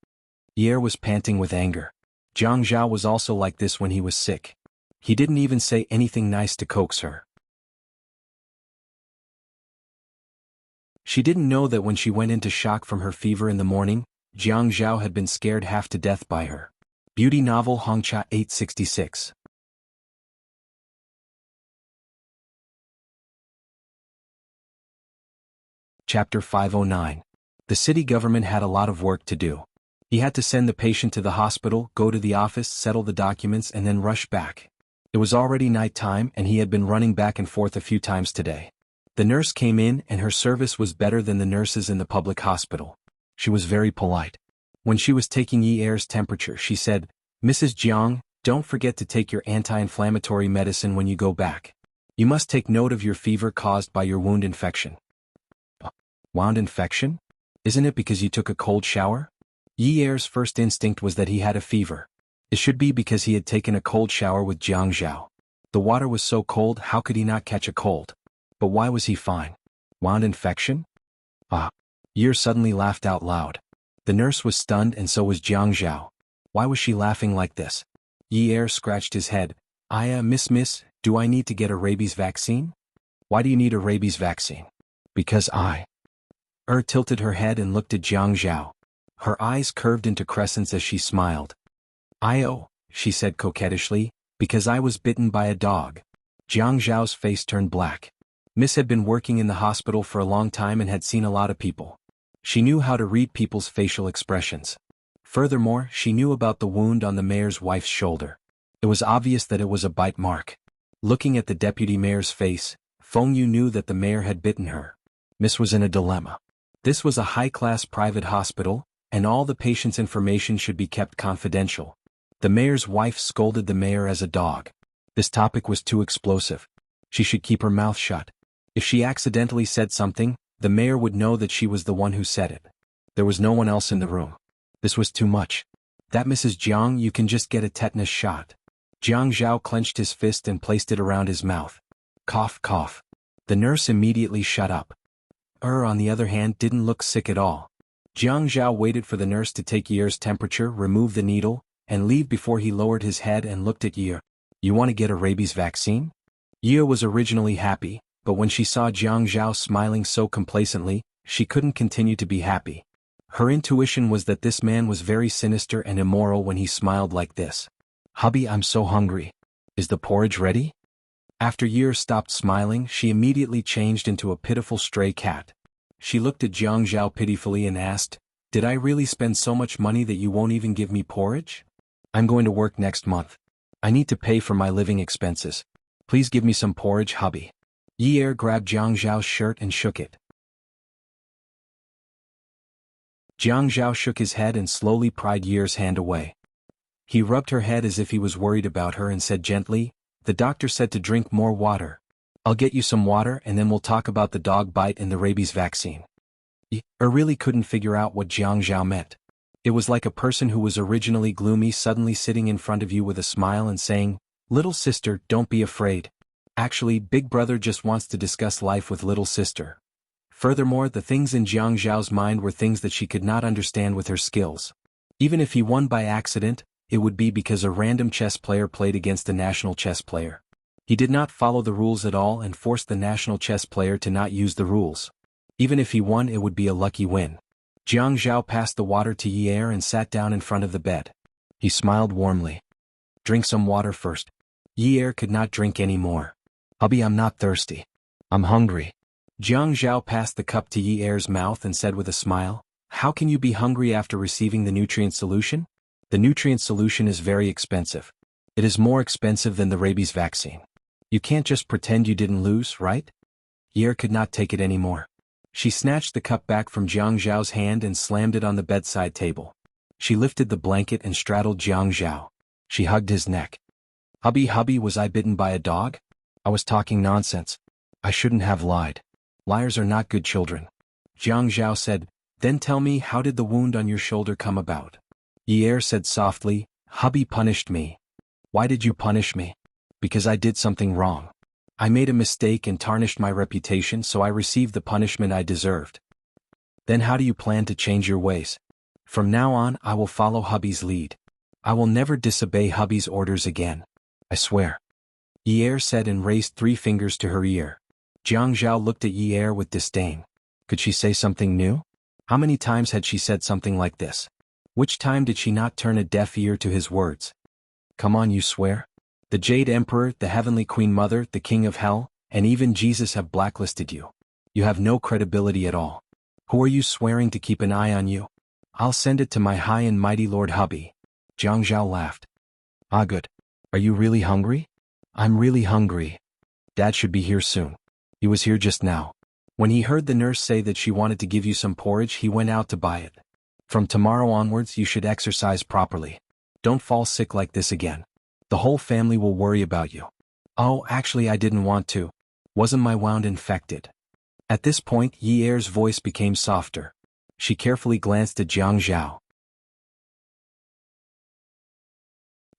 Ye was panting with anger. Jianghu was also like this when he was sick. He didn't even say anything nice to coax her. She didn't know that when she went into shock from her fever in the morning, Jianghu had been scared half to death by her. Beauty novel Hongcha 866. Chapter 509. The city government had a lot of work to do. He had to send the patient to the hospital, go to the office, settle the documents, and then rush back. It was already night time and he had been running back and forth a few times today. The nurse came in and her service was better than the nurses in the public hospital. She was very polite. When she was taking Ye's temperature, she said, Mrs. Jiang, don't forget to take your anti-inflammatory medicine when you go back. You must take note of your fever caused by your wound infection. Wound infection? Isn't it because you took a cold shower? Ye's first instinct was that he had a fever. It should be because he had taken a cold shower with Jianghu. The water was so cold, how could he not catch a cold? But why was he fine? Wound infection? Ye suddenly laughed out loud. The nurse was stunned and so was Jianghu. Why was she laughing like this? Ye scratched his head. Miss, do I need to get a rabies vaccine? Why do you need a rabies vaccine? Because I. Tilted her head and looked at Jianghu. Her eyes curved into crescents as she smiled. She said coquettishly, because I was bitten by a dog. Jianghu's face turned black. Miss had been working in the hospital for a long time and had seen a lot of people. She knew how to read people's facial expressions. Furthermore, she knew about the wound on the mayor's wife's shoulder. It was obvious that it was a bite mark. Looking at the deputy mayor's face, Feng Yu knew that the mayor had bitten her. Miss was in a dilemma. This was a high-class private hospital, and all the patient's information should be kept confidential. The mayor's wife scolded the mayor as a dog. This topic was too explosive. She should keep her mouth shut. If she accidentally said something, the mayor would know that she was the one who said it. There was no one else in the room. This was too much. That Mrs. Jiang, you can just get a tetanus shot. Jianghu clenched his fist and placed it around his mouth. Cough, cough. The nurse immediately shut up. On the other hand, didn't look sick at all. Jianghu waited for the nurse to take Ye's temperature, remove the needle, and leave before he lowered his head and looked at Ye. You want to get a rabies vaccine? Ye was originally happy, but when she saw Jiang Zhao smiling so complacently, she couldn't continue to be happy. Her intuition was that this man was very sinister and immoral when he smiled like this. "Hubby, I'm so hungry. Is the porridge ready?" After Ye stopped smiling, she immediately changed into a pitiful stray cat. She looked at Jiang Zhao pitifully and asked, "Did I really spend so much money that you won't even give me porridge? I'm going to work next month. I need to pay for my living expenses. Please give me some porridge, hubby." Ye grabbed Jiang Zhao's shirt and shook it. Jiang Zhao shook his head and slowly pried Ye's hand away. He rubbed her head as if he was worried about her and said gently, "The doctor said to drink more water. I'll get you some water and then we'll talk about the dog bite and the rabies vaccine." Ye really couldn't figure out what Jiang Zhao meant. It was like a person who was originally gloomy suddenly sitting in front of you with a smile and saying, "Little sister, don't be afraid. Actually, big brother just wants to discuss life with little sister." Furthermore, the things in Jiang Zhao's mind were things that she could not understand with her skills. Even if he won by accident, it would be because a random chess player played against a national chess player. He did not follow the rules at all and forced the national chess player to not use the rules. Even if he won, it would be a lucky win. Jiang Zhao passed the water to Ye and sat down in front of the bed. He smiled warmly. "Drink some water first." Ye could not drink any more. "Hubby, I'm not thirsty. I'm hungry." Jiang Zhao passed the cup to Ye's mouth and said with a smile, "How can you be hungry after receiving the nutrient solution? The nutrient solution is very expensive. It is more expensive than the rabies vaccine. You can't just pretend you didn't lose, right?" Ye could not take it anymore. She snatched the cup back from Jiang Zhao's hand and slammed it on the bedside table. She lifted the blanket and straddled Jiang Zhao. She hugged his neck. Hubby, was I bitten by a dog? I was talking nonsense. I shouldn't have lied. Liars are not good children." Jiang Zhao said, "Then tell me, how did the wound on your shoulder come about?" Ye said softly, "Hubby punished me." "Why did you punish me?" "Because I did something wrong. I made a mistake and tarnished my reputation, so I received the punishment I deserved." "Then how do you plan to change your ways?" "From now on, I will follow hubby's lead. I will never disobey hubby's orders again. I swear." Ye said and raised 3 fingers to her ear. Jiang Zhao looked at Ye with disdain. Could she say something new? How many times had she said something like this? Which time did she not turn a deaf ear to his words? "Come on, you swear? The Jade Emperor, the Heavenly Queen Mother, the King of Hell, and even Jesus have blacklisted you. You have no credibility at all. Who are you swearing to keep an eye on you?" "I'll send it to my high and mighty Lord Hubby." Jiang Zhao laughed. "Ah, good. Are you really hungry?" "I'm really hungry. Dad should be here soon. He was here just now. When he heard the nurse say that she wanted to give you some porridge, he went out to buy it. From tomorrow onwards, you should exercise properly. Don't fall sick like this again. The whole family will worry about you." "Oh, actually I didn't want to. Wasn't my wound infected?" At this point, Ye's voice became softer. She carefully glanced at Jiang Zhao.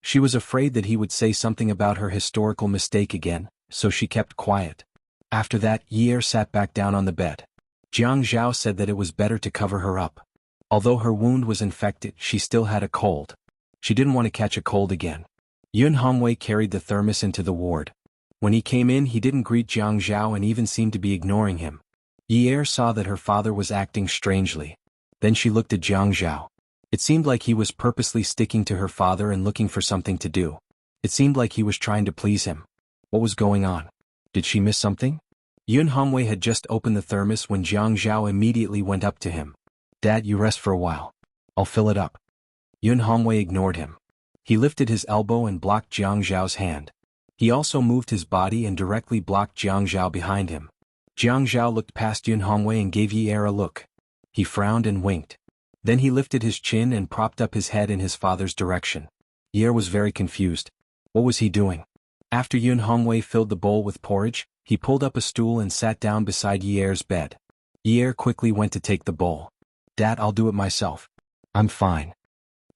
She was afraid that he would say something about her historical mistake again, so she kept quiet. After that, Ye sat back down on the bed. Jiang Zhao said that it was better to cover her up. Although her wound was infected, she still had a cold. She didn't want to catch a cold again. Yun Hongwei carried the thermos into the ward. When he came in, he didn't greet Jiang Zhao and even seemed to be ignoring him. Ye saw that her father was acting strangely. Then she looked at Jiang Zhao. It seemed like he was purposely sticking to her father and looking for something to do. It seemed like he was trying to please him. What was going on? Did she miss something? Yun Hongwei had just opened the thermos when Jiang Zhao immediately went up to him. "Dad, you rest for a while. I'll fill it up." Yun Hongwei ignored him. He lifted his elbow and blocked Jiang Zhao's hand. He also moved his body and directly blocked Jiang Zhao behind him. Jiang Zhao looked past Yun Hongwei and gave Ye a look. He frowned and winked. Then he lifted his chin and propped up his head in his father's direction. Ye was very confused. What was he doing? After Yun Hongwei filled the bowl with porridge, he pulled up a stool and sat down beside Ye's bed. Ye quickly went to take the bowl. "Dad, I'll do it myself. I'm fine."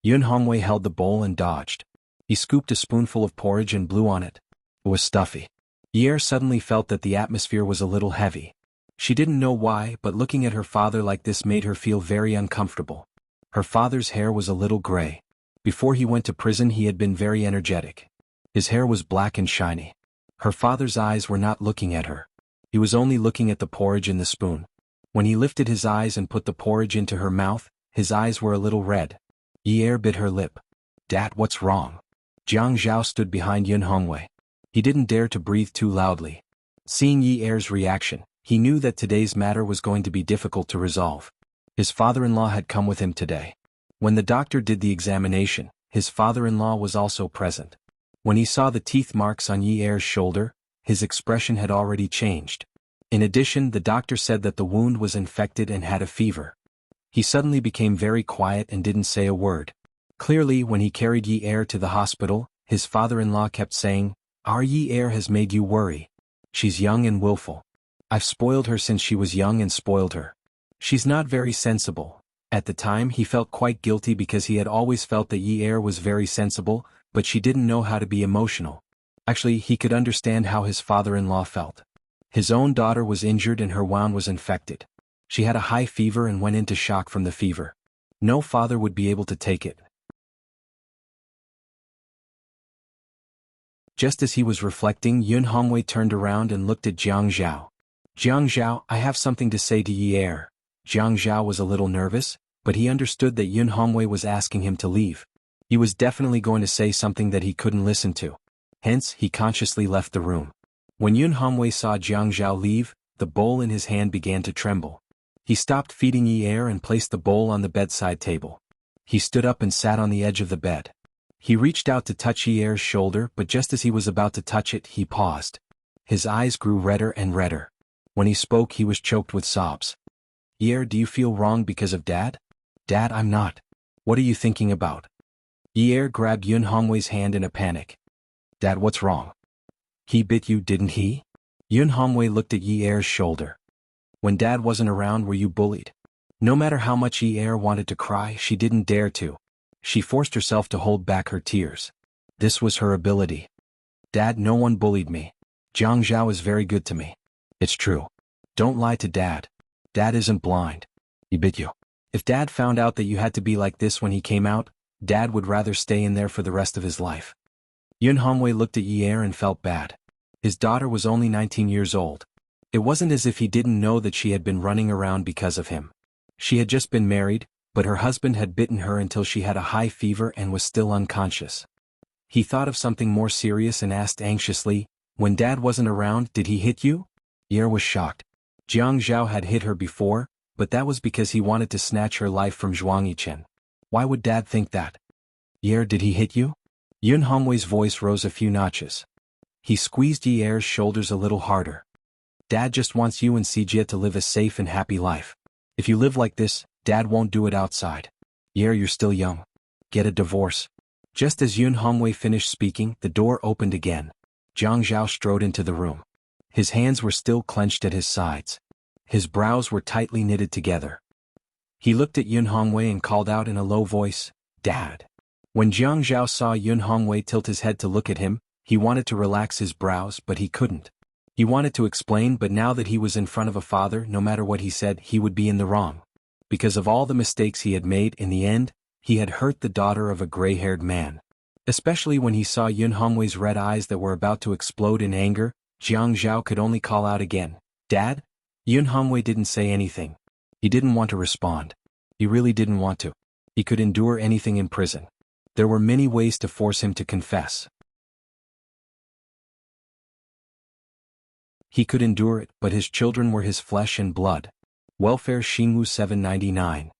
Yun Hongwei held the bowl and dodged. He scooped a spoonful of porridge and blew on it. It was stuffy. Ye suddenly felt that the atmosphere was a little heavy. She didn't know why, but looking at her father like this made her feel very uncomfortable. Her father's hair was a little gray. Before he went to prison, he had been very energetic. His hair was black and shiny. Her father's eyes were not looking at her. He was only looking at the porridge in the spoon. When he lifted his eyes and put the porridge into her mouth, his eyes were a little red. Yi bit her lip. "Dad, what's wrong?" Jiang Zhao stood behind Yun Hongwei. He didn't dare to breathe too loudly. Seeing Yi's reaction, he knew that today's matter was going to be difficult to resolve. His father-in-law had come with him today. When the doctor did the examination, his father-in-law was also present. When he saw the teeth marks on Yi's shoulder, his expression had already changed. In addition, the doctor said that the wound was infected and had a fever. He suddenly became very quiet and didn't say a word. Clearly, when he carried Yi to the hospital, his father-in-law kept saying, "Our Yi has made you worry. She's young and willful. I've spoiled her since she was young and spoiled her. She's not very sensible." At the time, he felt quite guilty because he had always felt that Yi was very sensible, but she didn't know how to be emotional. Actually, he could understand how his father-in-law felt. His own daughter was injured and her wound was infected. She had a high fever and went into shock from the fever. No father would be able to take it. Just as he was reflecting, Yun Hongwei turned around and looked at Jiang Zhao. "Jiang Zhao, I have something to say to Yi." Jiang Zhao was a little nervous, but he understood that Yun Hongwei was asking him to leave. He was definitely going to say something that he couldn't listen to. Hence, he consciously left the room. When Yun Hongwei saw Jiang Zhao leave, the bowl in his hand began to tremble. He stopped feeding Yi and placed the bowl on the bedside table. He stood up and sat on the edge of the bed. He reached out to touch Yi's shoulder, but just as he was about to touch it, he paused. His eyes grew redder and redder. When he spoke, he was choked with sobs. "Yi, do you feel wrong because of Dad?" "Dad, I'm not. What are you thinking about?" Yi grabbed Yun Hongwei's hand in a panic. "Dad, what's wrong?" "He bit you, didn't he?" Yun Hongwei looked at Yi's shoulder. "When Dad wasn't around, were you bullied?" No matter how much Yi wanted to cry, she didn't dare to. She forced herself to hold back her tears. This was her ability. "Dad, no one bullied me. Jiang Zhao is very good to me." "It's true. Don't lie to Dad. Dad isn't blind. He bit you." If Dad found out that you had to be like this when he came out, Dad would rather stay in there for the rest of his life. Yun Hongwei looked at Yi and felt bad. His daughter was only 19 years old. It wasn't as if he didn't know that she had been running around because of him. She had just been married, but her husband had bitten her until she had a high fever and was still unconscious. He thought of something more serious and asked anxiously, "When Dad wasn't around, did he hit you?" Yi was shocked. Jiang Zhao had hit her before, but that was because he wanted to snatch her life from Zhuang Yichen. Why would Dad think that? "Yi, did he hit you?" Yun Hongwei's voice rose a few notches. He squeezed Yi's shoulders a little harder. "Dad just wants you and Sijie to live a safe and happy life. If you live like this, Dad won't do it outside. Yi, you're still young. Get a divorce." Just as Yun Hongwei finished speaking, the door opened again. Jiang Zhao strode into the room. His hands were still clenched at his sides. His brows were tightly knitted together. He looked at Yun Hongwei and called out in a low voice, "Dad." When Jiang Zhao saw Yun Hongwei tilt his head to look at him, he wanted to relax his brows, but he couldn't. He wanted to explain, but now that he was in front of a father, no matter what he said, he would be in the wrong. Because of all the mistakes he had made, in the end, he had hurt the daughter of a gray-haired man. Especially when he saw Yun Hongwei's red eyes that were about to explode in anger, Jiang Zhao could only call out again, "Dad?" Yun Hongwei didn't say anything. He didn't want to respond. He really didn't want to. He could endure anything in prison. There were many ways to force him to confess. He could endure it, but his children were his flesh and blood. Welfare Xingwu 799.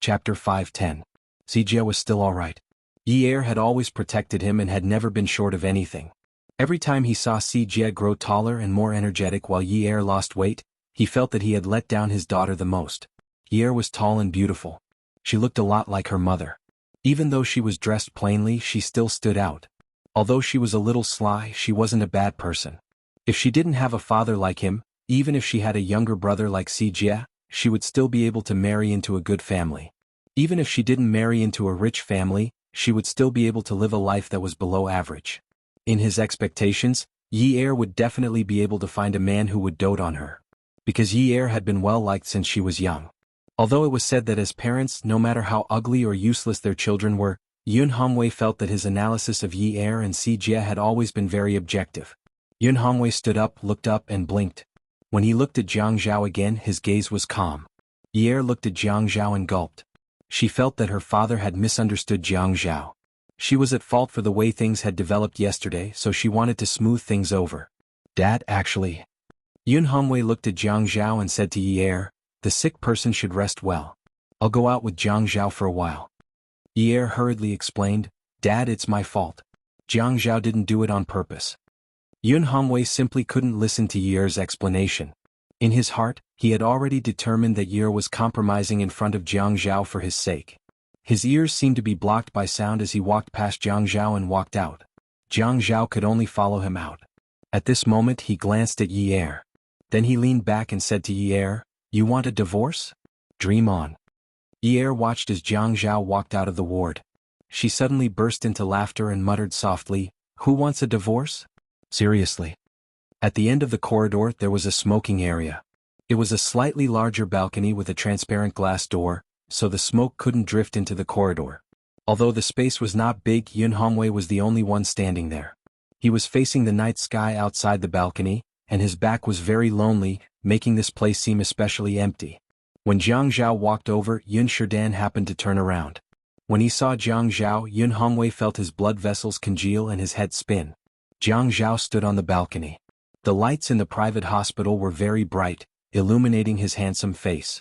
Chapter 510. Sijie was still alright. Yi had always protected him and had never been short of anything. Every time he saw Sijie grow taller and more energetic while Yi lost weight, he felt that he had let down his daughter the most. Yi was tall and beautiful. She looked a lot like her mother. Even though she was dressed plainly, she still stood out. Although she was a little sly, she wasn't a bad person. If she didn't have a father like him, even if she had a younger brother like Sijie, she would still be able to marry into a good family. Even if she didn't marry into a rich family, she would still be able to live a life that was below average. In his expectations, Yi would definitely be able to find a man who would dote on her. Because Yi had been well liked since she was young. Although it was said that as parents, no matter how ugly or useless their children were, Yun Hongwei felt that his analysis of Yi Er and Si Jie had always been very objective. Yun Hongwei stood up, looked up and blinked. When he looked at Jiang Zhao again, his gaze was calm. Yi Er looked at Jiang Zhao and gulped. She felt that her father had misunderstood Jiang Zhao. She was at fault for the way things had developed yesterday, so she wanted to smooth things over. Dad, actually. Yun Hongwei looked at Jiang Zhao and said to Yi Er, the sick person should rest well. I'll go out with Jiang Zhao for a while. Yi Er hurriedly explained, Dad, it's my fault. Jiang Zhao didn't do it on purpose. Yun Hongwei simply couldn't listen to Yi Er's explanation. In his heart, he had already determined that Yi Er was compromising in front of Jiang Zhao for his sake. His ears seemed to be blocked by sound as he walked past Jiang Zhao and walked out. Jiang Zhao could only follow him out. At this moment he glanced at Yi Er. Then he leaned back and said to Yi Er, you want a divorce? Dream on. Yi Er watched as Jiang Zhao walked out of the ward. She suddenly burst into laughter and muttered softly, who wants a divorce? Seriously. At the end of the corridor there was a smoking area. It was a slightly larger balcony with a transparent glass door, so the smoke couldn't drift into the corridor. Although the space was not big, Yun Hongwei was the only one standing there. He was facing the night sky outside the balcony, and his back was very lonely, making this place seem especially empty. When Jiang Zhao walked over, Yun Shidan happened to turn around. When he saw Jiang Zhao, Yun Hongwei felt his blood vessels congeal and his head spin. Jiang Zhao stood on the balcony. The lights in the private hospital were very bright, illuminating his handsome face.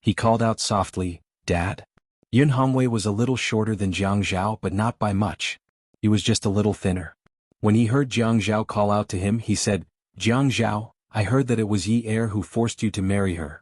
He called out softly, Dad? Yun Hongwei was a little shorter than Jiang Zhao but not by much. He was just a little thinner. When he heard Jiang Zhao call out to him, he said, Jiang Zhao, I heard that it was Yi Er who forced you to marry her.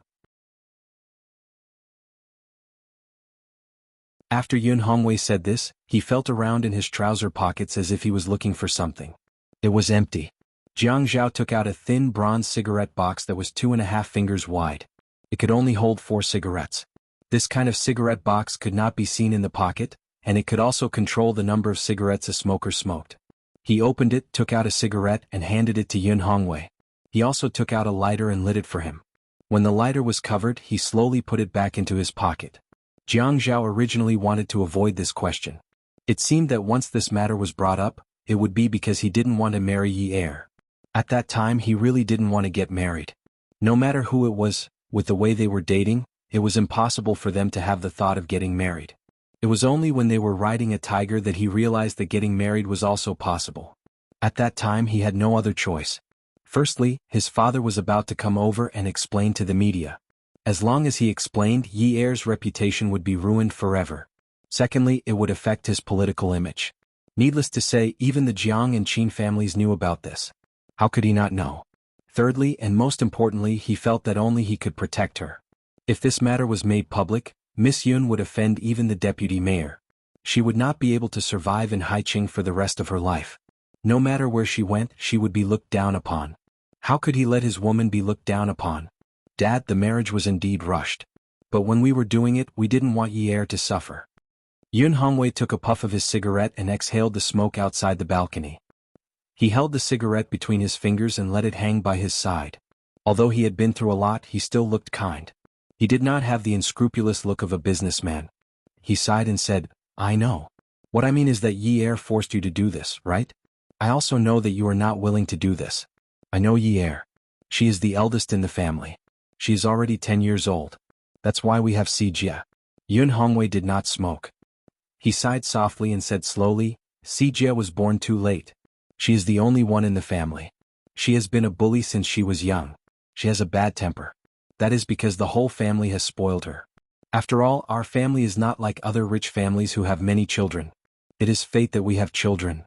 After Yun Hongwei said this, he felt around in his trouser pockets as if he was looking for something. It was empty. Jiang Zhao took out a thin bronze cigarette box that was 2.5 fingers wide. It could only hold 4 cigarettes. This kind of cigarette box could not be seen in the pocket, and it could also control the number of cigarettes a smoker smoked. He opened it, took out a cigarette and handed it to Yun Hongwei. He also took out a lighter and lit it for him. When the lighter was covered, he slowly put it back into his pocket. Jiang Zhao originally wanted to avoid this question. It seemed that once this matter was brought up, it would be because he didn't want to marry Yi Er. At that time he really didn't want to get married. No matter who it was, with the way they were dating, it was impossible for them to have the thought of getting married. It was only when they were riding a tiger that he realized that getting married was also possible. At that time he had no other choice. Firstly, his father was about to come over and explain to the media. As long as he explained, Yi Er's reputation would be ruined forever. Secondly, it would affect his political image. Needless to say, even the Jiang and Qin families knew about this. How could he not know? Thirdly, and most importantly, he felt that only he could protect her. If this matter was made public, Miss Yun would offend even the deputy mayor. She would not be able to survive in Haiqing for the rest of her life. No matter where she went, she would be looked down upon. How could he let his woman be looked down upon? Dad, the marriage was indeed rushed. But when we were doing it, we didn't want Yi Er to suffer. Yun Hongwei took a puff of his cigarette and exhaled the smoke outside the balcony. He held the cigarette between his fingers and let it hang by his side. Although he had been through a lot, he still looked kind. He did not have the unscrupulous look of a businessman. He sighed and said, I know. What I mean is that Yi Er forced you to do this, right? I also know that you are not willing to do this. I know Yi Er. She is the eldest in the family. She is already 10 years old. That's why we have Si Jie. Yun Hongwei did not smoke. He sighed softly and said slowly, Si Jie was born too late. She is the only one in the family. She has been a bully since she was young. She has a bad temper. That is because the whole family has spoiled her. After all, our family is not like other rich families who have many children. It is fate that we have children.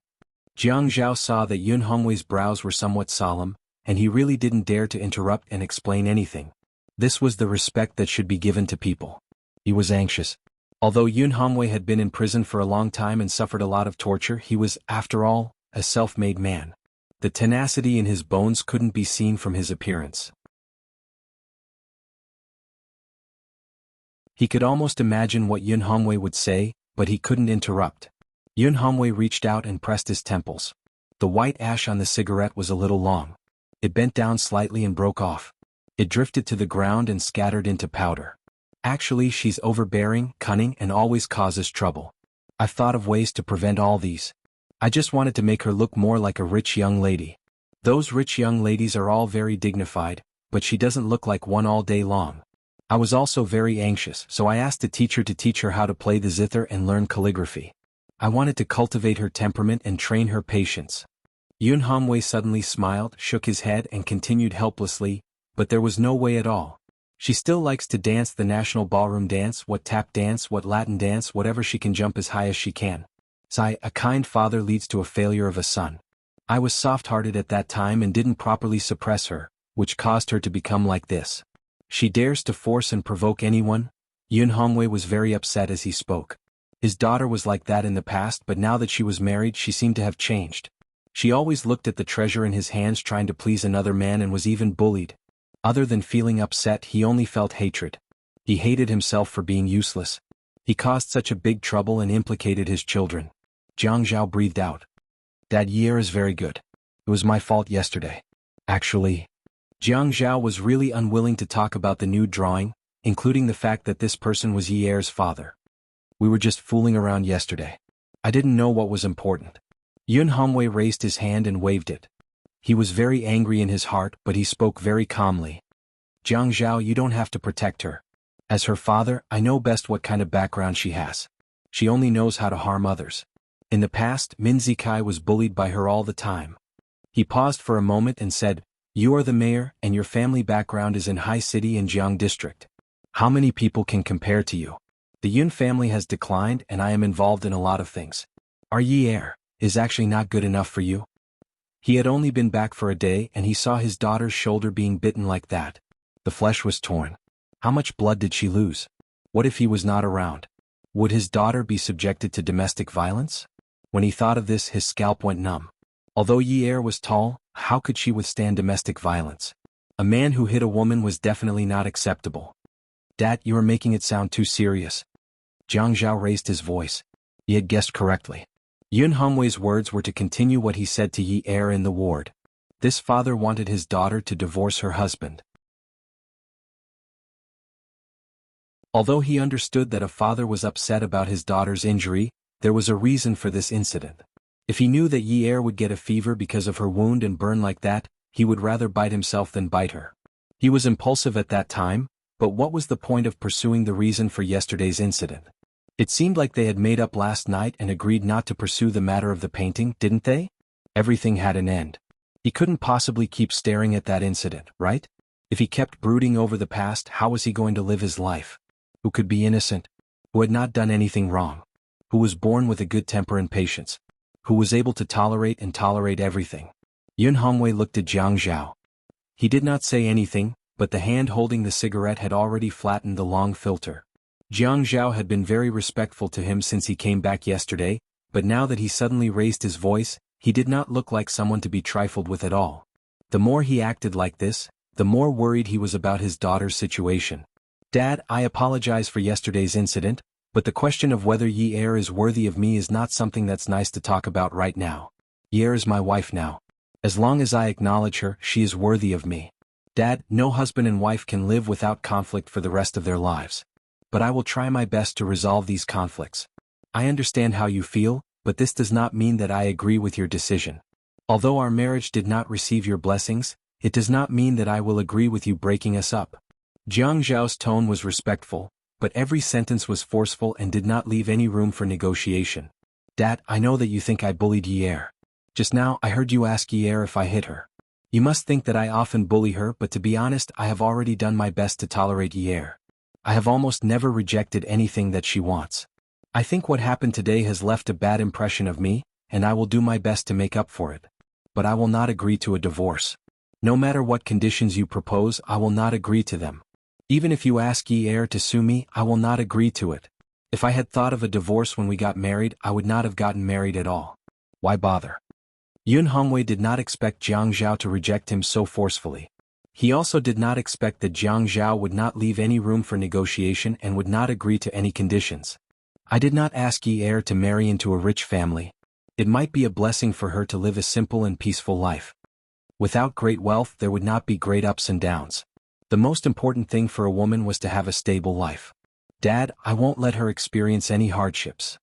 Jiang Zhao saw that Yun Hongwei's brows were somewhat solemn, and he really didn't dare to interrupt and explain anything. This was the respect that should be given to people. He was anxious. Although Yun Hongwei had been in prison for a long time and suffered a lot of torture, he was, after all, a self-made man. The tenacity in his bones couldn't be seen from his appearance. He could almost imagine what Yun Hongwei would say, but he couldn't interrupt. Yun Hongwei reached out and pressed his temples. The white ash on the cigarette was a little long. It bent down slightly and broke off. It drifted to the ground and scattered into powder. Actually, she's overbearing, cunning, and always causes trouble. I've thought of ways to prevent all these. I just wanted to make her look more like a rich young lady. Those rich young ladies are all very dignified, but she doesn't look like one all day long. I was also very anxious, so I asked a teacher to teach her how to play the zither and learn calligraphy. I wanted to cultivate her temperament and train her patience. Yun Hongwei suddenly smiled, shook his head and continued helplessly, but there was no way at all. She still likes to dance the national ballroom dance, what tap dance, what Latin dance, whatever she can jump as high as she can. Sigh, a kind father leads to a failure of a son. I was soft-hearted at that time and didn't properly suppress her, which caused her to become like this. She dares to force and provoke anyone? Yun Hongwei was very upset as he spoke. His daughter was like that in the past, but now that she was married she seemed to have changed. She always looked at the treasure in his hands trying to please another man and was even bullied. Other than feeling upset, he only felt hatred. He hated himself for being useless. He caused such a big trouble and implicated his children. Jianghu breathed out. That year is very good. It was my fault yesterday. Actually, Jianghu was really unwilling to talk about the new drawing, including the fact that this person was Yi Er's father. We were just fooling around yesterday. I didn't know what was important. Yun Hongwei raised his hand and waved it. He was very angry in his heart, but he spoke very calmly. Jianghu, you don't have to protect her. As her father, I know best what kind of background she has. She only knows how to harm others. In the past, Min Zikai was bullied by her all the time. He paused for a moment and said, You are the mayor, and your family background is in High City in Jianghu district. How many people can compare to you? The Yun family has declined and I am involved in a lot of things. Our Yi Er is actually not good enough for you? He had only been back for a day and he saw his daughter's shoulder being bitten like that. The flesh was torn. How much blood did she lose? What if he was not around? Would his daughter be subjected to domestic violence? When he thought of this, his scalp went numb. Although Yi Er was tall, how could she withstand domestic violence? A man who hit a woman was definitely not acceptable. Dad, you are making it sound too serious. Jianghu raised his voice. He had guessed correctly. Yun Hongwei's words were to continue what he said to Yi Er in the ward. This father wanted his daughter to divorce her husband. Although he understood that a father was upset about his daughter's injury, there was a reason for this incident. If he knew that Yi Er would get a fever because of her wound and burn like that, he would rather bite himself than bite her. He was impulsive at that time, but what was the point of pursuing the reason for yesterday's incident? It seemed like they had made up last night and agreed not to pursue the matter of the painting, didn't they? Everything had an end. He couldn't possibly keep staring at that incident, right? If he kept brooding over the past, how was he going to live his life? Who could be innocent? Who had not done anything wrong? Who was born with a good temper and patience? Who was able to tolerate everything? Yun Hongwei looked at Jianghu. He did not say anything, but the hand holding the cigarette had already flattened the long filter. Jianghu had been very respectful to him since he came back yesterday, but now that he suddenly raised his voice, he did not look like someone to be trifled with at all. The more he acted like this, the more worried he was about his daughter's situation. Dad, I apologize for yesterday's incident, but the question of whether Yi Er is worthy of me is not something that's nice to talk about right now. Yi Er is my wife now. As long as I acknowledge her, she is worthy of me. Dad, no husband and wife can live without conflict for the rest of their lives. But I will try my best to resolve these conflicts. I understand how you feel, but this does not mean that I agree with your decision. Although our marriage did not receive your blessings, it does not mean that I will agree with you breaking us up. Jianghu's tone was respectful, but every sentence was forceful and did not leave any room for negotiation. Dad, I know that you think I bullied Yi Er. Just now I heard you ask Yi Er if I hit her. You must think that I often bully her, but to be honest, I have already done my best to tolerate Yi Er. I have almost never rejected anything that she wants. I think what happened today has left a bad impression of me, and I will do my best to make up for it. But I will not agree to a divorce. No matter what conditions you propose, I will not agree to them. Even if you ask Yi Er to sue me, I will not agree to it. If I had thought of a divorce when we got married, I would not have gotten married at all. Why bother? Yun Hongwei did not expect Jianghu to reject him so forcefully. He also did not expect that Jianghu would not leave any room for negotiation and would not agree to any conditions. I did not ask Yi Er to marry into a rich family. It might be a blessing for her to live a simple and peaceful life. Without great wealth, there would not be great ups and downs. The most important thing for a woman was to have a stable life. Dad, I won't let her experience any hardships.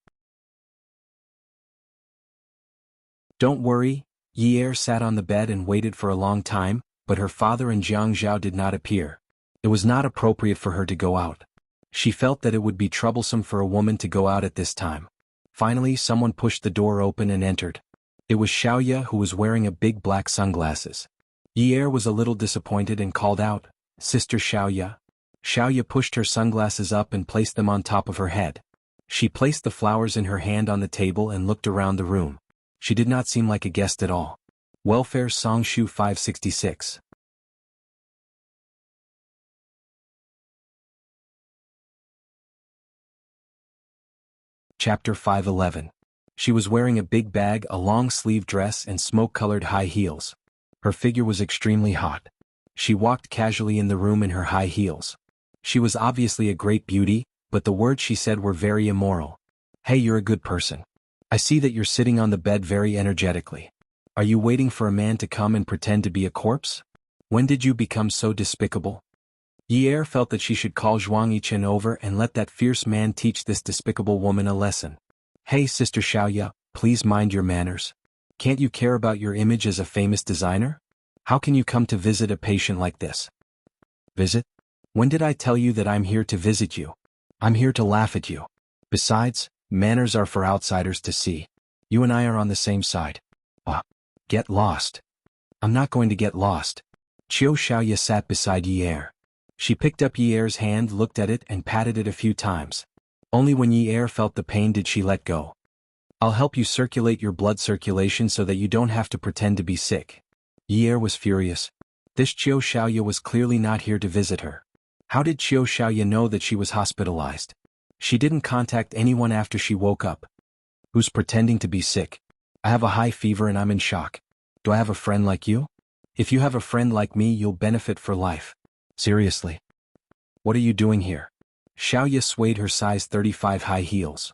Don't worry. Yi sat on the bed and waited for a long time, but her father and Jianghu did not appear. It was not appropriate for her to go out. She felt that it would be troublesome for a woman to go out at this time. Finally, someone pushed the door open and entered. It was Xiaoya, who was wearing a big black sunglasses. Yi was a little disappointed and called out, "Sister Xiaoya." Xiaoya pushed her sunglasses up and placed them on top of her head. She placed the flowers in her hand on the table and looked around the room. She did not seem like a guest at all. Welfare Songshu 566. Chapter 511. She was wearing a big bag, a long-sleeve dress and smoke-colored high heels. Her figure was extremely hot. She walked casually in the room in her high heels. She was obviously a great beauty, but the words she said were very immoral. "Hey, you're a good person. I see that you're sitting on the bed very energetically. Are you waiting for a man to come and pretend to be a corpse? When did you become so despicable?" Yi felt that she should call Zhuang Yichen over and let that fierce man teach this despicable woman a lesson. "Hey, Sister Xiaoya, please mind your manners. Can't you care about your image as a famous designer? How can you come to visit a patient like this?" "Visit? When did I tell you that I'm here to visit you? I'm here to laugh at you. Besides, manners are for outsiders to see. You and I are on the same side." Get lost." "I'm not going to get lost." Qiu Xiaoya sat beside Yi. She picked up Yi's hand, looked at it and patted it a few times. Only when Yi felt the pain did she let go. "I'll help you circulate your blood circulation so that you don't have to pretend to be sick." Yi was furious. This Qiu Xiaoya was clearly not here to visit her. How did Qiu Xiaoya know that she was hospitalized? She didn't contact anyone after she woke up. "Who's pretending to be sick? I have a high fever and I'm in shock. Do I have a friend like you? If you have a friend like me, you'll benefit for life. Seriously. What are you doing here?" Xiaoya swayed her size 35 high heels.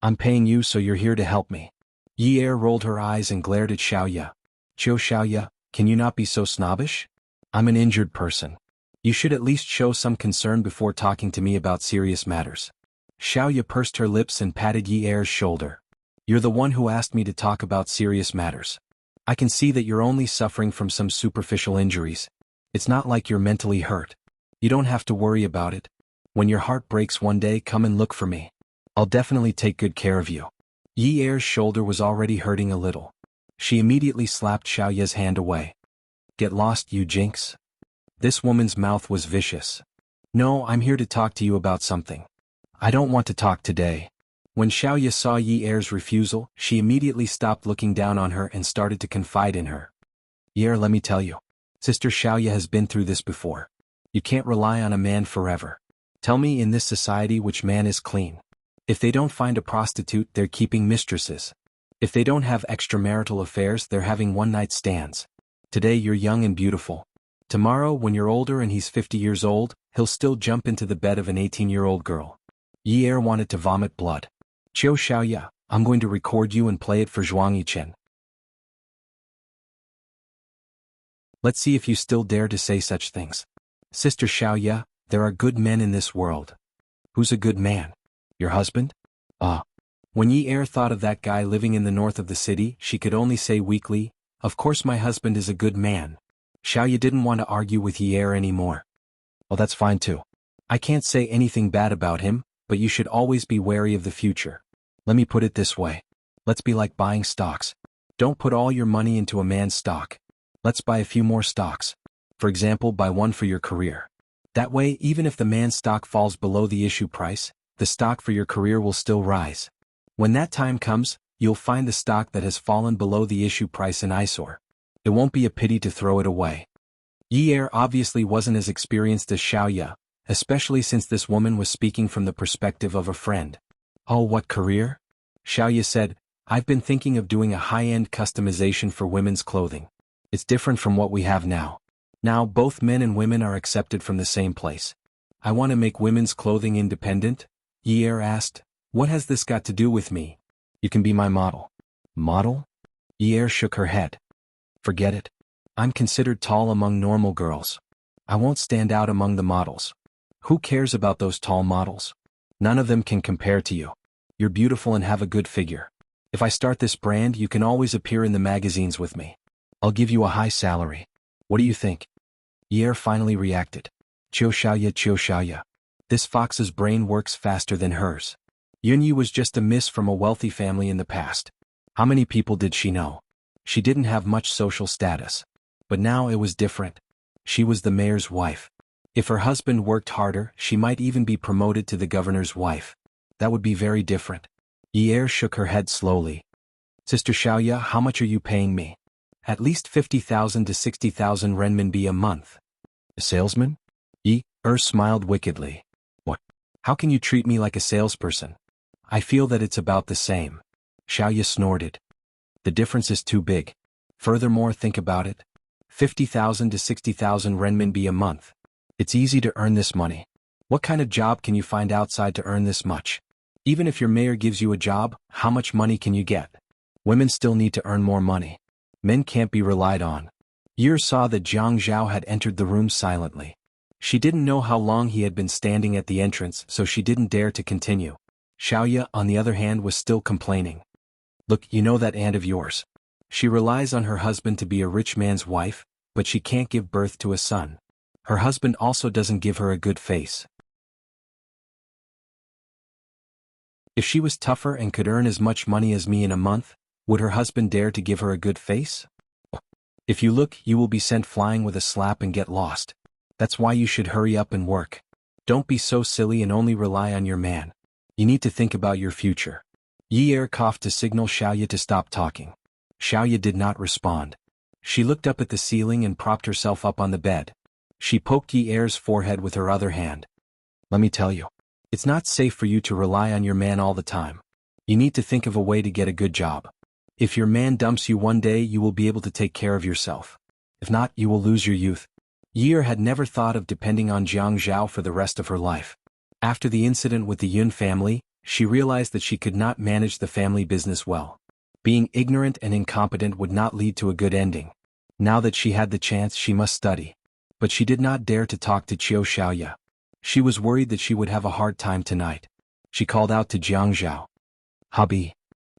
"I'm paying you, so you're here to help me." Yi rolled her eyes and glared at Xiaoya. "Qiu Xiaoya, can you not be so snobbish? I'm an injured person. You should at least show some concern before talking to me about serious matters." Xiaoya pursed her lips and patted Yi's shoulder. "You're the one who asked me to talk about serious matters. I can see that you're only suffering from some superficial injuries. It's not like you're mentally hurt. You don't have to worry about it. When your heart breaks one day, come and look for me. I'll definitely take good care of you." Yi's shoulder was already hurting a little. She immediately slapped Xiaoya's hand away. "Get lost, you jinx." This woman's mouth was vicious. "No, I'm here to talk to you about something." "I don't want to talk today." When Xiaoya saw Yi's refusal, she immediately stopped looking down on her and started to confide in her. "Yi, let me tell you. Sister Xiaoya has been through this before. You can't rely on a man forever. Tell me, in this society, which man is clean? If they don't find a prostitute, they're keeping mistresses. If they don't have extramarital affairs, they're having one-night stands. Today you're young and beautiful. Tomorrow, when you're older and he's 50 years old, he'll still jump into the bed of an 18-year-old girl." Yi wanted to vomit blood. "Qiu Xiaoya, I'm going to record you and play it for Zhuang Yichen. Let's see if you still dare to say such things." "Sister Xiaoya, there are good men in this world." "Who's a good man? Your husband?" When Yi thought of that guy living in the north of the city, she could only say weakly, "Of course my husband is a good man." Xiaoya didn't want to argue with Yi anymore. "Well, that's fine too. I can't say anything bad about him, but you should always be wary of the future. Let me put it this way. Let's be like buying stocks. Don't put all your money into a man's stock. Let's buy a few more stocks. For example, buy one for your career. That way, even if the man's stock falls below the issue price, the stock for your career will still rise. When that time comes, you'll find the stock that has fallen below the issue price an eyesore. It won't be a pity to throw it away." Yi obviously wasn't as experienced as Xiaoya, especially since this woman was speaking from the perspective of a friend. "Oh, what career?" Xiaoya said, "I've been thinking of doing a high-end customization for women's clothing. It's different from what we have now. Now both men and women are accepted from the same place. I want to make women's clothing independent." Yi asked, "What has this got to do with me?" "You can be my model." "Model?" Yi shook her head. "Forget it. I'm considered tall among normal girls. I won't stand out among the models. Who cares about those tall models? None of them can compare to you. You're beautiful and have a good figure. If I start this brand, you can always appear in the magazines with me. I'll give you a high salary. What do you think? Ye finally reacted. Qiu Xiaoya. This fox's brain works faster than hers. Yunyi was just a miss from a wealthy family in the past. How many people did she know? She didn't have much social status. But now it was different. She was the mayor's wife. If her husband worked harder, she might even be promoted to the governor's wife. That would be very different. Ye shook her head slowly. Sister Xiaoya, how much are you paying me? At least 50,000 to 60,000 renminbi a month. A salesman? Ye smiled wickedly. What? How can you treat me like a salesperson? I feel that it's about the same. Xiaoya snorted. The difference is too big. Furthermore, think about it. 50,000 to 60,000 renminbi a month. It's easy to earn this money. What kind of job can you find outside to earn this much? Even if your mayor gives you a job, how much money can you get? Women still need to earn more money. Men can't be relied on. Ye saw that Jiang Zhao had entered the room silently. She didn't know how long he had been standing at the entrance, so she didn't dare to continue. Xiaoya, on the other hand, was still complaining. Look, you know that aunt of yours. She relies on her husband to be a rich man's wife, but she can't give birth to a son. Her husband also doesn't give her a good face. If she was tougher and could earn as much money as me in a month, would her husband dare to give her a good face? If you look, you will be sent flying with a slap and get lost. That's why you should hurry up and work. Don't be so silly and only rely on your man. You need to think about your future. Ye coughed to signal Xiaoya to stop talking. Xiaoya did not respond. She looked up at the ceiling and propped herself up on the bed. She poked Ye's forehead with her other hand. Let me tell you. It's not safe for you to rely on your man all the time. You need to think of a way to get a good job. If your man dumps you one day, you will be able to take care of yourself. If not, you will lose your youth. Ye had never thought of depending on Jiang Zhao for the rest of her life. After the incident with the Yun family, she realized that she could not manage the family business well. Being ignorant and incompetent would not lead to a good ending. Now that she had the chance, she must study. But she did not dare to talk to Qiu Xiaoya. She was worried that she would have a hard time tonight. She called out to Jiang Zhao. Hubby.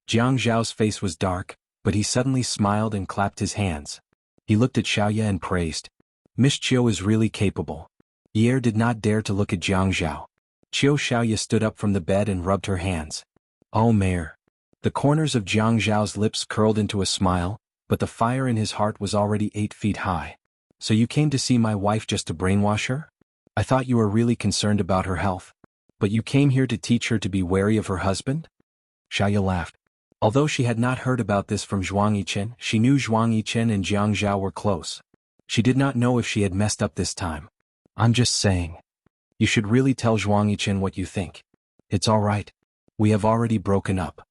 Jiang Zhao's face was dark, but he suddenly smiled and clapped his hands. He looked at Xiaoya and praised. Miss Qiu is really capable. Ye did not dare to look at Jiang Zhao. Qiu Xiaoya stood up from the bed and rubbed her hands. Oh, Mayor. The corners of Jiang Zhao's lips curled into a smile, but the fire in his heart was already 8 feet high. So you came to see my wife just to brainwash her? I thought you were really concerned about her health. But you came here to teach her to be wary of her husband? Xiaoya laughed. Although she had not heard about this from Zhuang Yichen, she knew Zhuang Yichen and Jiang Zhao were close. She did not know if she had messed up this time. I'm just saying. You should really tell Zhuang Yichen what you think. It's all right. We have already broken up.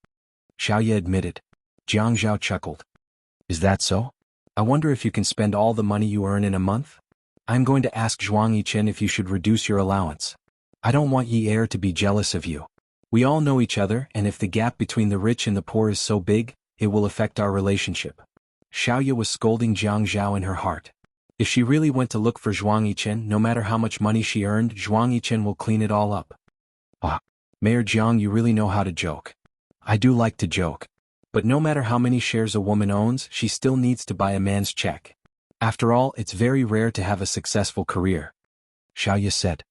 Xiaoya admitted. Jiang Zhao chuckled. Is that so? I wonder if you can spend all the money you earn in a month? I'm going to ask Zhuang Yichen if you should reduce your allowance. I don't want Ye to be jealous of you. We all know each other, and if the gap between the rich and the poor is so big, it will affect our relationship. Xiaoya was scolding Jiang Zhao in her heart. If she really went to look for Zhuang Yichen, no matter how much money she earned, Zhuang Yichen will clean it all up. Ah, Mayor Jiang, you really know how to joke. I do like to joke. But no matter how many shares a woman owns, she still needs to buy a man's check. After all, it's very rare to have a successful career. Xiaoya said.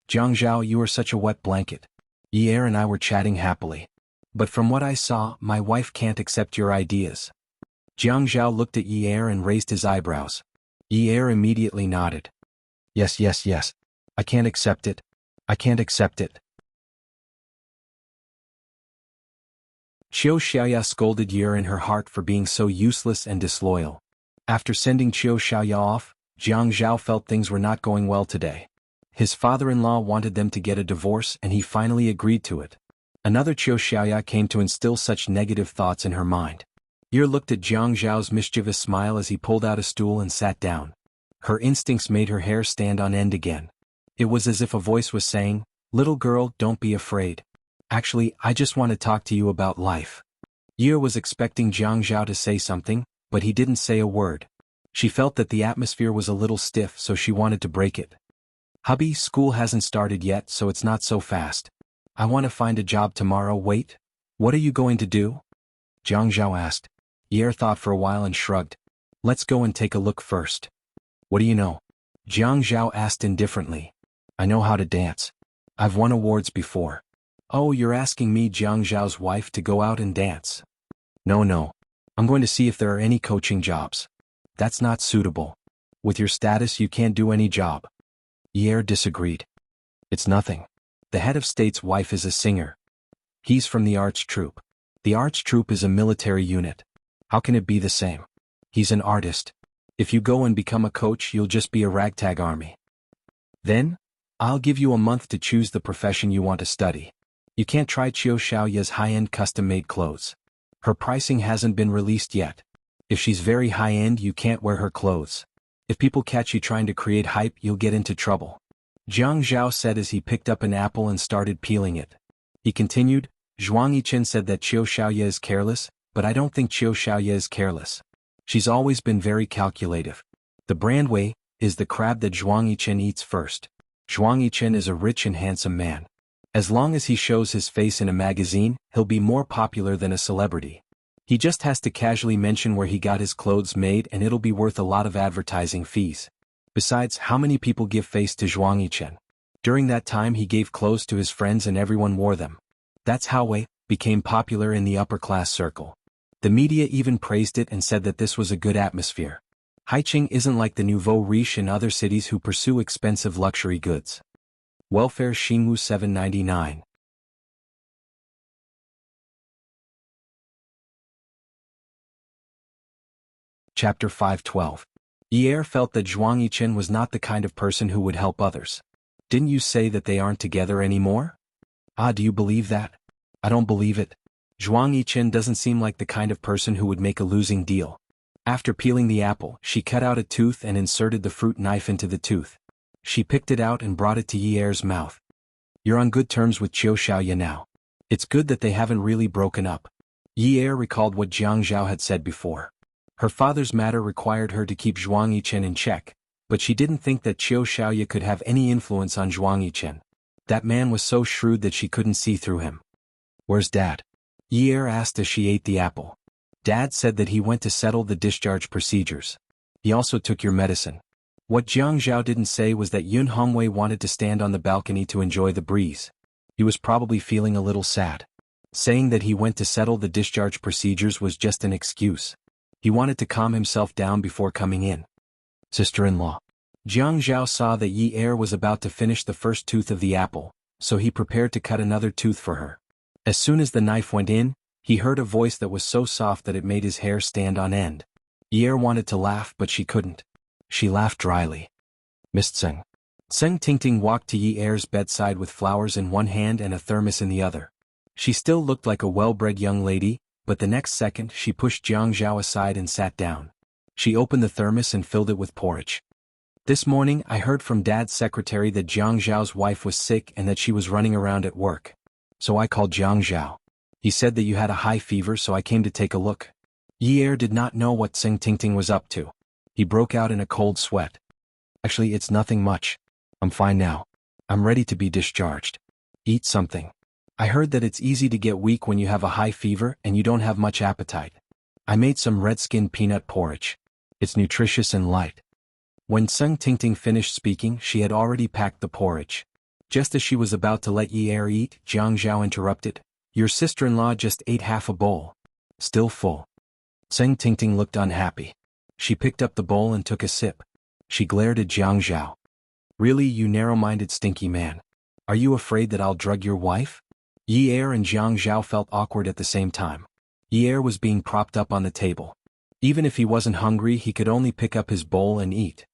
Jiang Zhao, you are such a wet blanket. Ye and I were chatting happily. But from what I saw, my wife can't accept your ideas. Jiang Zhao looked at Ye and raised his eyebrows. Ye immediately nodded. Yes. I can't accept it. I can't accept it. Qiu Xiaoya scolded Ye in her heart for being so useless and disloyal. After sending Qiu Xiaoya off, Jiang Zhao felt things were not going well today. His father-in-law wanted them to get a divorce and he finally agreed to it. Another Qiu Xiaoya came to instill such negative thoughts in her mind. Ye looked at Jiang Zhao's mischievous smile as he pulled out a stool and sat down. Her instincts made her hair stand on end again. It was as if a voice was saying, "Little girl, don't be afraid. Actually, I just want to talk to you about life." Ye was expecting Jiang Zhao to say something, but he didn't say a word. She felt that the atmosphere was a little stiff, so she wanted to break it. Hubby, school hasn't started yet, so it's not so fast. I want to find a job tomorrow. Wait. What are you going to do? Jiang Zhao asked. Ye thought for a while and shrugged. Let's go and take a look first. What do you know? Jiang Zhao asked indifferently. I know how to dance. I've won awards before. Oh, you're asking me, Jiang Zhao's wife, to go out and dance? No. I'm going to see if there are any coaching jobs. That's not suitable. With your status you can't do any job. Ye disagreed. It's nothing. The head of state's wife is a singer. He's from the arts troupe. The arts troupe is a military unit. How can it be the same? He's an artist. If you go and become a coach, you'll just be a ragtag army. Then, I'll give you a month to choose the profession you want to study. You can't try Qiu Xiaoya's high-end custom-made clothes. Her pricing hasn't been released yet. If she's very high-end, you can't wear her clothes. If people catch you trying to create hype, you'll get into trouble. Jiang Zhao said as he picked up an apple and started peeling it. He continued, Zhuang Yichen said that Qiu Xiaoya is careless, but I don't think Qiu Xiaoya is careless. She's always been very calculative. The brand Wei is the crab that Zhuang Yichen eats first. Zhuang Yichen is a rich and handsome man. As long as he shows his face in a magazine, he'll be more popular than a celebrity. He just has to casually mention where he got his clothes made and it'll be worth a lot of advertising fees. Besides, how many people give face to Zhuang Yichen? During that time he gave clothes to his friends and everyone wore them. That's how Wei became popular in the upper-class circle. The media even praised it and said that this was a good atmosphere. Haiqing isn't like the nouveau riche in other cities who pursue expensive luxury goods. Welfare Xingwu 799. Chapter 512. Ye felt that Zhuang Yichen was not the kind of person who would help others. Didn't you say that they aren't together anymore? Ah, do you believe that? I don't believe it. Zhuang Yichen doesn't seem like the kind of person who would make a losing deal. After peeling the apple, she cut out a tooth and inserted the fruit knife into the tooth. She picked it out and brought it to Ye's mouth. You're on good terms with Qiu Xiaoya now. It's good that they haven't really broken up. Ye recalled what Jiang Zhao had said before. Her father's matter required her to keep Zhuang Yichen in check, but she didn't think that Qiu Xiaoya could have any influence on Zhuang Yichen. That man was so shrewd that she couldn't see through him. Where's Dad? Ye asked as she ate the apple. Dad said that he went to settle the discharge procedures. He also took your medicine. What Jiang Zhao didn't say was that Yun Hongwei wanted to stand on the balcony to enjoy the breeze. He was probably feeling a little sad. Saying that he went to settle the discharge procedures was just an excuse. He wanted to calm himself down before coming in. Sister-in-law. Jiang Zhao saw that Ye was about to finish the first tooth of the apple, so he prepared to cut another tooth for her. As soon as the knife went in, he heard a voice that was so soft that it made his hair stand on end. Ye wanted to laugh but she couldn't. She laughed dryly. Miss Tseng. Tseng Tingting walked to Ye's bedside with flowers in one hand and a thermos in the other. She still looked like a well-bred young lady, but the next second she pushed Jiang Zhao aside and sat down. She opened the thermos and filled it with porridge. This morning I heard from Dad's secretary that Jiang Zhao's wife was sick and that she was running around at work. So I called Jiang Zhao. He said that you had a high fever, so I came to take a look. Ye did not know what Tseng Tingting was up to. He broke out in a cold sweat. Actually, it's nothing much. I'm fine now. I'm ready to be discharged. Eat something. I heard that it's easy to get weak when you have a high fever and you don't have much appetite. I made some red-skin peanut porridge. It's nutritious and light. When Tseng Tingting finished speaking, she had already packed the porridge. Just as she was about to let Ye eat, Jiang Zhao interrupted. Your sister-in-law just ate half a bowl. Still full. Tseng Tingting looked unhappy. She picked up the bowl and took a sip. She glared at Jiang Zhao. Really, you narrow-minded stinky man. Are you afraid that I'll drug your wife? Ye and Jiang Zhao felt awkward at the same time. Ye was being propped up on the table. Even if he wasn't hungry, he could only pick up his bowl and eat.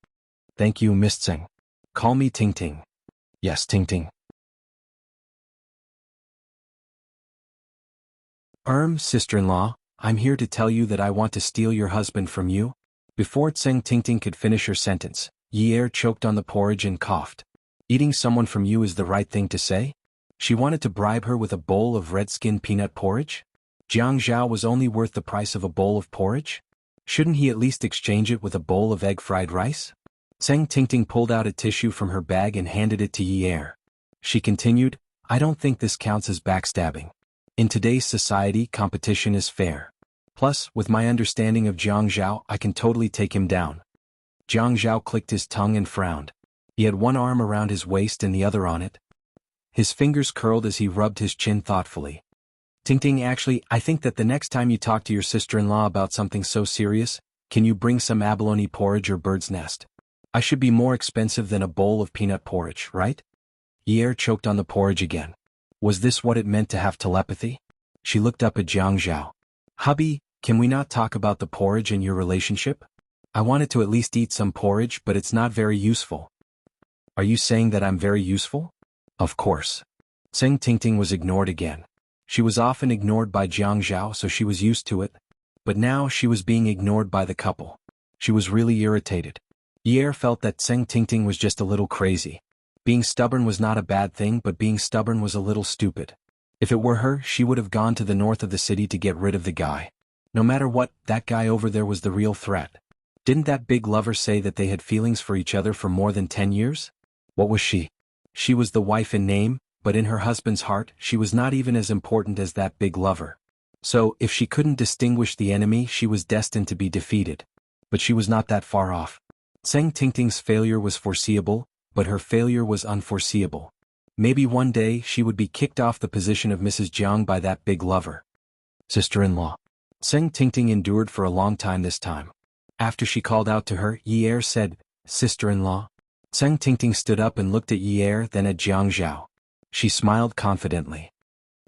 Thank you, Miss Tseng. Call me Tingting. Yes, Tingting. Sister-in-law, I'm here to tell you that I want to steal your husband from you. Before Tseng Tingting could finish her sentence, Ye choked on the porridge and coughed. Eating someone from you is the right thing to say? She wanted to bribe her with a bowl of red-skin peanut porridge? Jiang Zhao was only worth the price of a bowl of porridge? Shouldn't he at least exchange it with a bowl of egg-fried rice? Tseng Tingting pulled out a tissue from her bag and handed it to Ye. She continued, I don't think this counts as backstabbing. In today's society, competition is fair. Plus, with my understanding of Jianghu, I can totally take him down. Jianghu clicked his tongue and frowned. He had one arm around his waist and the other on it. His fingers curled as he rubbed his chin thoughtfully. Ting, actually, I think that the next time you talk to your sister-in-law about something so serious, can you bring some abalone porridge or bird's nest? I should be more expensive than a bowl of peanut porridge, right? Ye choked on the porridge again. Was this what it meant to have telepathy? She looked up at Jianghu. Hubby, can we not talk about the porridge and your relationship? I wanted to at least eat some porridge, but it's not very useful. Are you saying that I'm very useful? Of course. Tseng Tingting was ignored again. She was often ignored by Jianghu, so she was used to it. But now she was being ignored by the couple. She was really irritated. Ye felt that Tseng Tingting was just a little crazy. Being stubborn was not a bad thing, but being stubborn was a little stupid. If it were her, she would have gone to the north of the city to get rid of the guy. No matter what, that guy over there was the real threat. Didn't that big lover say that they had feelings for each other for more than 10 years? What was she? She was the wife in name, but in her husband's heart, she was not even as important as that big lover. So, if she couldn't distinguish the enemy, she was destined to be defeated. But she was not that far off. Tseng Tingting's failure was foreseeable, but her failure was unforeseeable. Maybe one day she would be kicked off the position of Mrs. Jiang by that big lover. Sister-in-law. Tseng Tingting endured for a long time this time. After she called out to her, Ye said, Sister-in-law. Tseng Tingting stood up and looked at Ye then at Jianghu. She smiled confidently.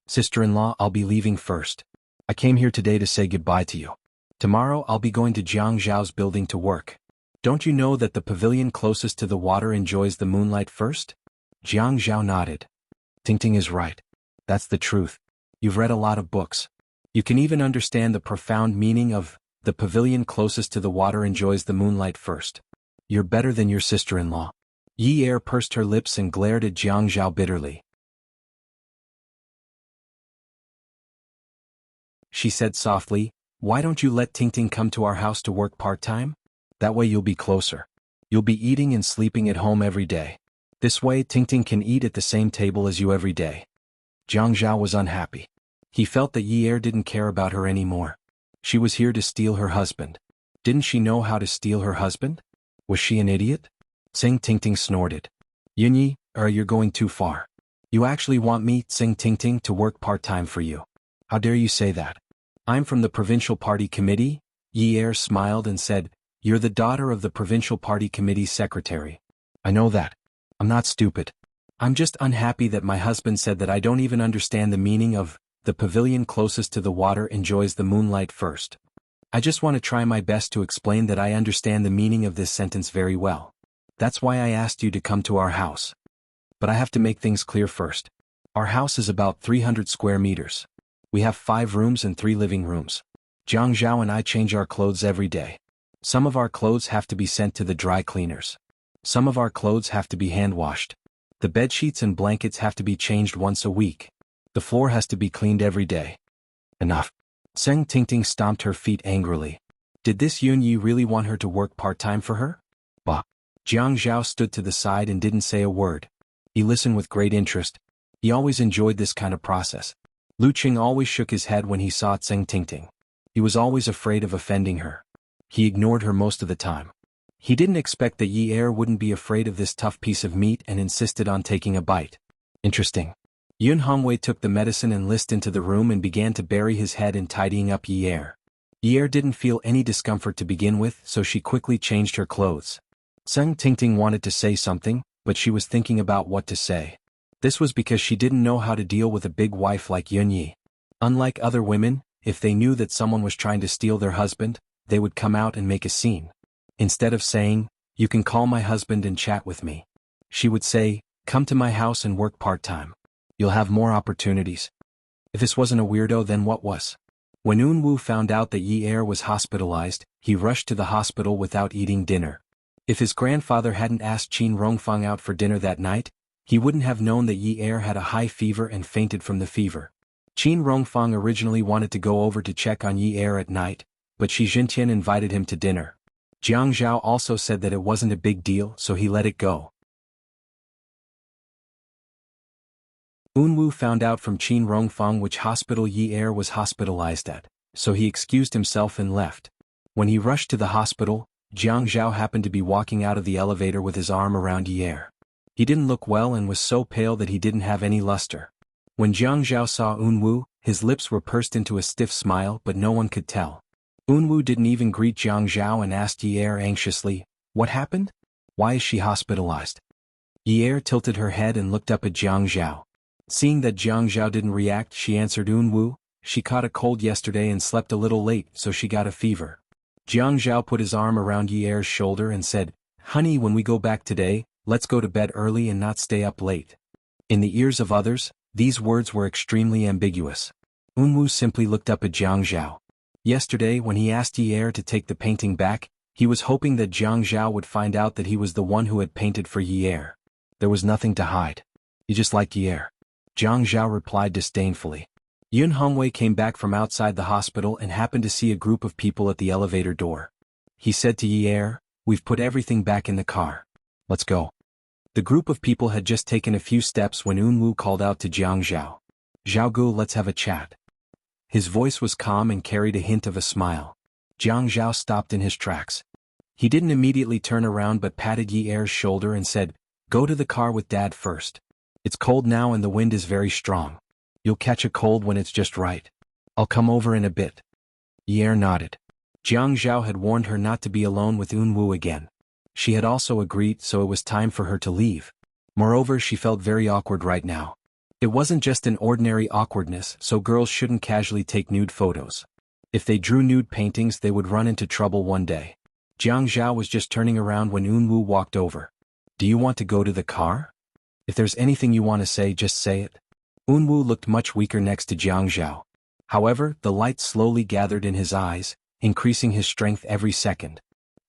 Sister-in-law, I'll be leaving first. I came here today to say goodbye to you. Tomorrow I'll be going to Jiangzhao's building to work. Don't you know that the pavilion closest to the water enjoys the moonlight first? Jiangzhao nodded. Tingting is right. That's the truth. You've read a lot of books. You can even understand the profound meaning of, the pavilion closest to the water enjoys the moonlight first. You're better than your sister-in-law. Ye pursed her lips and glared at Jiangzhao bitterly. She said softly, why don't you let Tingting come to our house to work part-time? That way you'll be closer. You'll be eating and sleeping at home every day. This way Tingting can eat at the same table as you every day. Jiangzhao was unhappy. He felt that Ye didn't care about her anymore. She was here to steal her husband. Didn't she know how to steal her husband? Was she an idiot? Tseng Tingting snorted. Yunyi, you're going too far. You actually want me, Tseng Tingting, to work part-time for you. How dare you say that? I'm from the Provincial Party Committee? Ye smiled and said, you're the daughter of the Provincial Party Committee's secretary. I know that. I'm not stupid. I'm just unhappy that my husband said that I don't even understand the meaning of, the pavilion closest to the water enjoys the moonlight first. I just want to try my best to explain that I understand the meaning of this sentence very well. That's why I asked you to come to our house. But I have to make things clear first. Our house is about 300 square meters. We have 5 rooms and 3 living rooms. Jiangzhao and I change our clothes every day. Some of our clothes have to be sent to the dry cleaners. Some of our clothes have to be hand-washed. The bedsheets and blankets have to be changed once a week. The floor has to be cleaned every day. Enough. Tseng Tingting stomped her feet angrily. Did this Yunyi really want her to work part-time for her? Bah. Jiangzhao stood to the side and didn't say a word. He listened with great interest. He always enjoyed this kind of process. Lu Qing always shook his head when he saw Tseng Tingting. He was always afraid of offending her. He ignored her most of the time. He didn't expect that Ye wouldn't be afraid of this tough piece of meat and insisted on taking a bite. Interesting. Yun Hongwei took the medicine and limped into the room and began to bury his head in tidying up Ye. Ye didn't feel any discomfort to begin with, so she quickly changed her clothes. Tseng Tingting wanted to say something, but she was thinking about what to say. This was because she didn't know how to deal with a big wife like Yunyi. Unlike other women, if they knew that someone was trying to steal their husband, they would come out and make a scene. Instead of saying, you can call my husband and chat with me, she would say, come to my house and work part-time. You'll have more opportunities. If this wasn't a weirdo, then what was? When Unwu found out that Ye was hospitalized, he rushed to the hospital without eating dinner. If his grandfather hadn't asked Qin Rongfang out for dinner that night, he wouldn't have known that Ye had a high fever and fainted from the fever. Qin Rongfang originally wanted to go over to check on Ye at night, but Shi Jintian invited him to dinner. Jiangzhao also said that it wasn't a big deal, so he let it go. Unwu found out from Qin Rongfang which hospital Ye was hospitalized at. so he excused himself and left. When he rushed to the hospital, Jiang Zhao happened to be walking out of the elevator with his arm around Ye. He didn't look well and was so pale that he didn't have any luster. When Jiang Zhao saw Unwu, his lips were pursed into a stiff smile, but no one could tell. Unwu didn't even greet Jiang Zhao and asked Ye anxiously, "What happened? Why is she hospitalized?" Ye tilted her head and looked up at Jiang Zhao. Seeing that Jiang Zhao didn't react, she answered Unwu, "She caught a cold yesterday and slept a little late, so she got a fever." Jiang Zhao put his arm around Ye's shoulder and said, "Honey, when we go back today, let's go to bed early and not stay up late." In the ears of others, these words were extremely ambiguous. Unwu simply looked up at Jiang Zhao. Yesterday when he asked Ye to take the painting back, he was hoping that Jiang Zhao would find out that he was the one who had painted for Ye. There was nothing to hide. He just liked Ye. Jiang Zhao replied disdainfully. Yun Hongwei came back from outside the hospital and happened to see a group of people at the elevator door. He said to Ye, "We've put everything back in the car. Let's go." The group of people had just taken a few steps when Unwu called out to Jiang Zhao. "Zhaogu, let's have a chat." His voice was calm and carried a hint of a smile. Jiang Zhao stopped in his tracks. He didn't immediately turn around but patted Ye's shoulder and said, "Go to the car with Dad first. It's cold now and the wind is very strong. You'll catch a cold when it's just right. I'll come over in a bit." Ye nodded. Jiang Zhao had warned her not to be alone with Unwu again. She had also agreed, so it was time for her to leave. Moreover, she felt very awkward right now. It wasn't just an ordinary awkwardness, so girls shouldn't casually take nude photos. If they drew nude paintings, they would run into trouble one day. Jiang Zhao was just turning around when Unwu walked over. "Do you want to go to the car? If there's anything you want to say, just say it." Unwu looked much weaker next to Jiang Zhao. However, the light slowly gathered in his eyes, increasing his strength every second.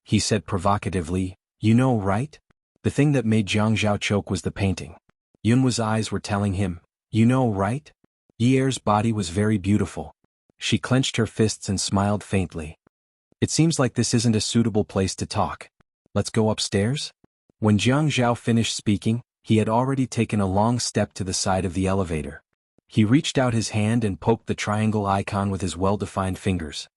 He said provocatively, "You know, right?" The thing that made Jiang Zhao choke was the painting. Yunwu's eyes were telling him, "You know, right?" Ye's body was very beautiful. She clenched her fists and smiled faintly. "It seems like this isn't a suitable place to talk. Let's go upstairs?" When Jiang Zhao finished speaking, he had already taken a long step to the side of the elevator. He reached out his hand and poked the triangle icon with his well-defined fingers.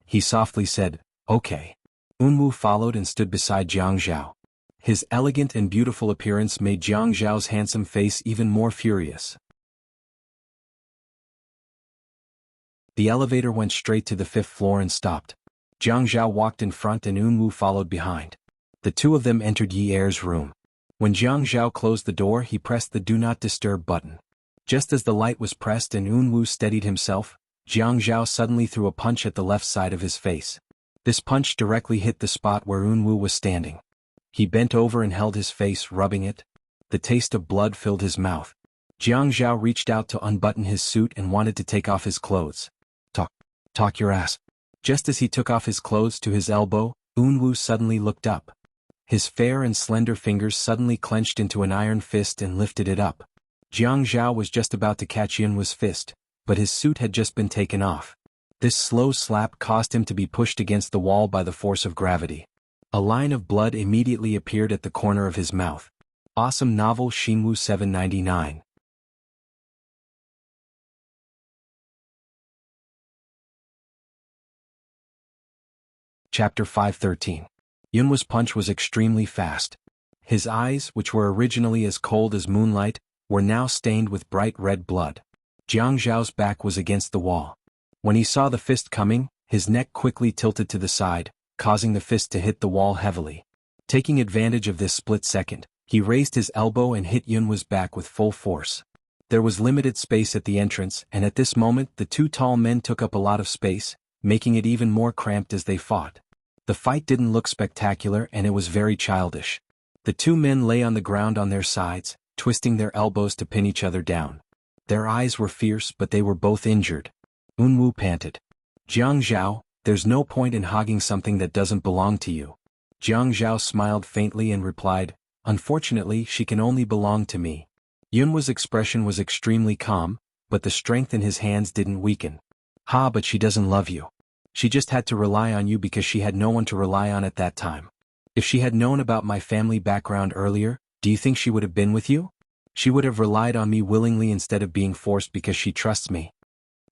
He softly said, "Okay." Unwu followed and stood beside Jiang Zhao. His elegant and beautiful appearance made Jiang Zhao's handsome face even more furious. The elevator went straight to the 5th floor and stopped. Jiang Zhao walked in front and Unwu followed behind. The two of them entered Ye's room. When Jiang Zhao closed the door, he pressed the Do Not Disturb button. Just as the light was pressed and Unwu steadied himself, Jiang Zhao suddenly threw a punch at the left side of his face. This punch directly hit the spot where Unwu was standing. He bent over and held his face, rubbing it. The taste of blood filled his mouth. Jiang Zhao reached out to unbutton his suit and wanted to take off his clothes. Talk your ass." Just as he took off his clothes to his elbow, Unwu suddenly looked up. His fair and slender fingers suddenly clenched into an iron fist and lifted it up. Jiang Zhao was just about to catch Yunwu's fist, but his suit had just been taken off. This slow slap caused him to be pushed against the wall by the force of gravity. A line of blood immediately appeared at the corner of his mouth. Awesome novel Xinwu 799. Chapter 513. Yunwu's punch was extremely fast. His eyes, which were originally as cold as moonlight, were now stained with bright red blood. Jiang Zhao's back was against the wall. When he saw the fist coming, his neck quickly tilted to the side, causing the fist to hit the wall heavily. Taking advantage of this split second, he raised his elbow and hit Yunwu's back with full force. There was limited space at the entrance, and at this moment the two tall men took up a lot of space, making it even more cramped as they fought. The fight didn't look spectacular and it was very childish. The two men lay on the ground on their sides, twisting their elbows to pin each other down. Their eyes were fierce, but they were both injured. Unwu panted. "Jiang Zhao, there's no point in hogging something that doesn't belong to you." Jiang Zhao smiled faintly and replied, "Unfortunately, she can only belong to me." Yunwu's expression was extremely calm, but the strength in his hands didn't weaken. "Ha, but she doesn't love you. She just had to rely on you because she had no one to rely on at that time. If she had known about my family background earlier, do you think she would have been with you? She would have relied on me willingly instead of being forced because she trusts me."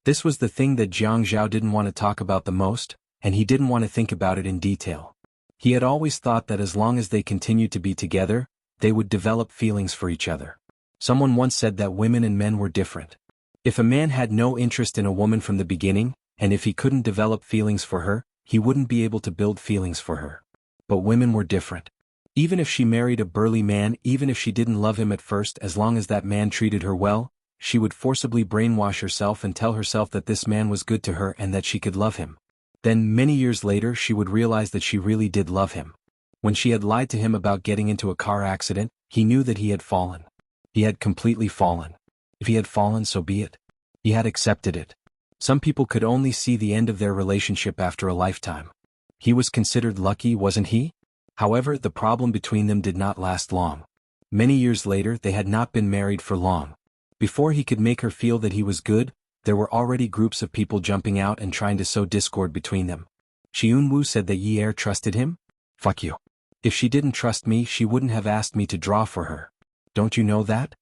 This was the thing that Jiang Zhao didn't want to talk about the most, and he didn't want to think about it in detail. He had always thought that as long as they continued to be together, they would develop feelings for each other. Someone once said that women and men were different. If a man had no interest in a woman from the beginning, and if he couldn't develop feelings for her, he wouldn't be able to build feelings for her. But women were different. Even if she married a burly man, even if she didn't love him at first, as long as that man treated her well, she would forcibly brainwash herself and tell herself that this man was good to her and that she could love him. Then many years later she would realize that she really did love him. When she had lied to him about getting into a car accident, he knew that he had fallen. He had completely fallen. If he had fallen, so be it. He had accepted it. Some people could only see the end of their relationship after a lifetime. He was considered lucky, wasn't he? However, the problem between them did not last long. Many years later they had not been married for long. Before he could make her feel that he was good, there were already groups of people jumping out and trying to sow discord between them. Jianghu said that Yi Er trusted him? Fuck you. If she didn't trust me, she wouldn't have asked me to draw for her. Don't you know that?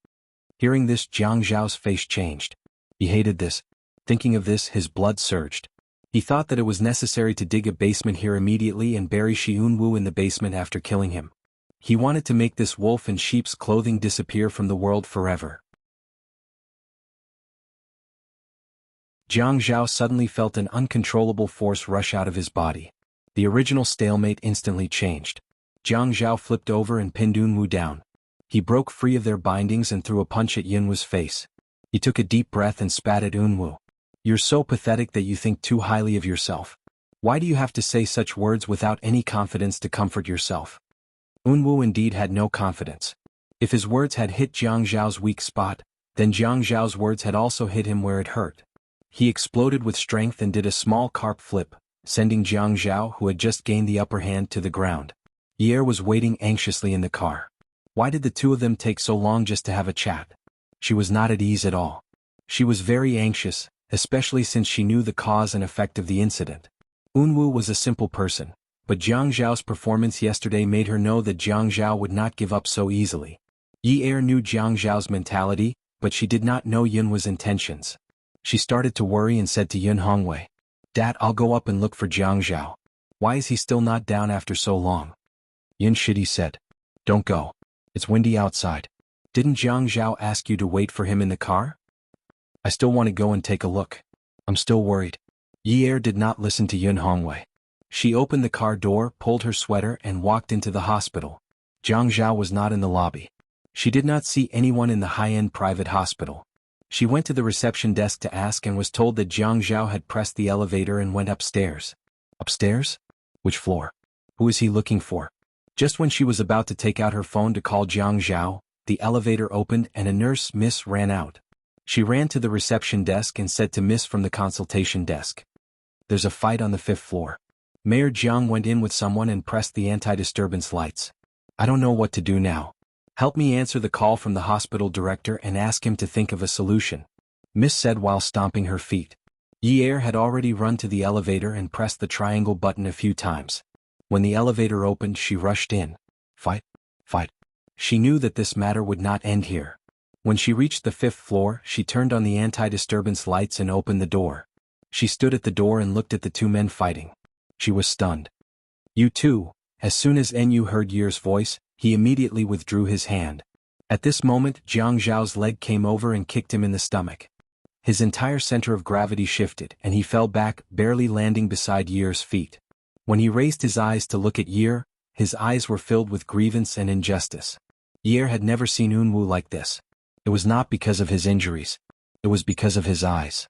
Hearing this, Jiang Zhao's face changed. He hated this. Thinking of this, his blood surged. He thought that it was necessary to dig a basement here immediately and bury Jianghu in the basement after killing him. He wanted to make this wolf in sheep's clothing disappear from the world forever. Jiang Zhao suddenly felt an uncontrollable force rush out of his body. The original stalemate instantly changed. Jiang Zhao flipped over and pinned Unwu down. He broke free of their bindings and threw a punch at Yunwu's face. He took a deep breath and spat at Unwu. You're so pathetic that you think too highly of yourself. Why do you have to say such words without any confidence to comfort yourself? Unwu indeed had no confidence. If his words had hit Jiang Zhao's weak spot, then Jiang Zhao's words had also hit him where it hurt. He exploded with strength and did a small carp flip, sending Jiang Zhao, who had just gained the upper hand, to the ground. Yi Er was waiting anxiously in the car. Why did the two of them take so long just to have a chat? She was not at ease at all. She was very anxious, especially since she knew the cause and effect of the incident. Unwu was a simple person, but Jiang Zhao's performance yesterday made her know that Jiang Zhao would not give up so easily. Yi Er knew Jiang Zhao's mentality, but she did not know Yunwu's intentions. She started to worry and said to Yun Hongwei, "Dad, I'll go up and look for Jiang Zhao. Why is he still not down after so long?" Yun Shidi said, "Don't go. It's windy outside. Didn't Jiang Zhao ask you to wait for him in the car?" "I still want to go and take a look. I'm still worried." Yi Er did not listen to Yun Hongwei. She opened the car door, pulled her sweater and walked into the hospital. Jiang Zhao was not in the lobby. She did not see anyone in the high-end private hospital. She went to the reception desk to ask and was told that Jiang Zhao had pressed the elevator and went upstairs. Upstairs? Which floor? Who is he looking for? Just when she was about to take out her phone to call Jiang Zhao, the elevator opened and a nurse, Miss, ran out. She ran to the reception desk and said to Miss from the consultation desk, "There's a fight on the 5th floor. Mayor Jiang went in with someone and pressed the anti-disturbance lights. I don't know what to do now. Help me answer the call from the hospital director and ask him to think of a solution," Miss said while stomping her feet. Yi Er had already run to the elevator and pressed the triangle button a few times. When the elevator opened, she rushed in. Fight? Fight. She knew that this matter would not end here. When she reached the 5th floor, she turned on the anti-disturbance lights and opened the door. She stood at the door and looked at the two men fighting. She was stunned. "You too." As soon as Nu heard Yi's voice, he immediately withdrew his hand. At this moment, Jiang Zhao's leg came over and kicked him in the stomach. His entire center of gravity shifted and he fell back, barely landing beside Yi's feet. When he raised his eyes to look at Yi, his eyes were filled with grievance and injustice. Yi had never seen Unwu like this. It was not because of his injuries. It was because of his eyes.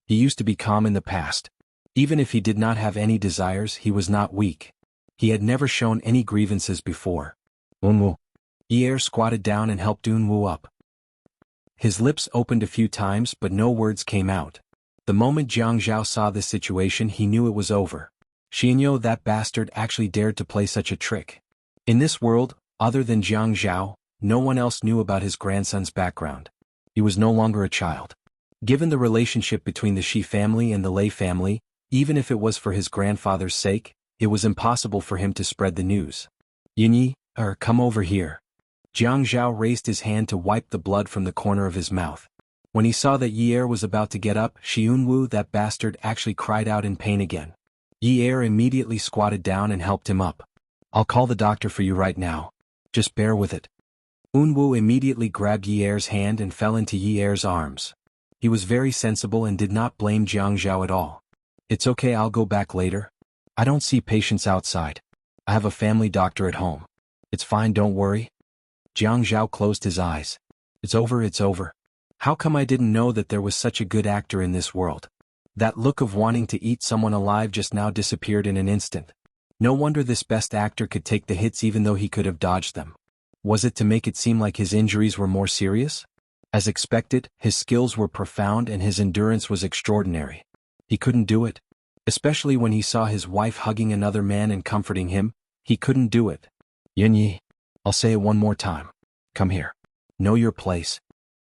He used to be calm in the past. Even if he did not have any desires, he was not weak. He had never shown any grievances before. Unwu. Yi squatted down and helped Unwu up. His lips opened a few times but no words came out. The moment Jiang Zhao saw this situation, he knew it was over. Xianyo, that bastard, actually dared to play such a trick. In this world, other than Jiang Zhao, no one else knew about his grandson's background. He was no longer a child. Given the relationship between the Shi family and the Lei family, even if it was for his grandfather's sake, it was impossible for him to spread the news. Yunyi, come over here. Jiang Zhao raised his hand to wipe the blood from the corner of his mouth. When he saw that Yi Er was about to get up, Yunwu, that bastard, actually cried out in pain again. Yi Er immediately squatted down and helped him up. I'll call the doctor for you right now. Just bear with it. Unwu immediately grabbed Yi Er's hand and fell into Yi Er's arms. He was very sensible and did not blame Jiang Zhao at all. It's okay, I'll go back later. I don't see patients outside. I have a family doctor at home. It's fine, don't worry. Jiang Zhao closed his eyes. It's over, it's over. How come I didn't know that there was such a good actor in this world? That look of wanting to eat someone alive just now disappeared in an instant. No wonder this best actor could take the hits even though he could have dodged them. Was it to make it seem like his injuries were more serious? As expected, his skills were profound and his endurance was extraordinary. He couldn't do it. Especially when he saw his wife hugging another man and comforting him, he couldn't do it. Yunyi, I'll say it one more time. Come here. Know your place.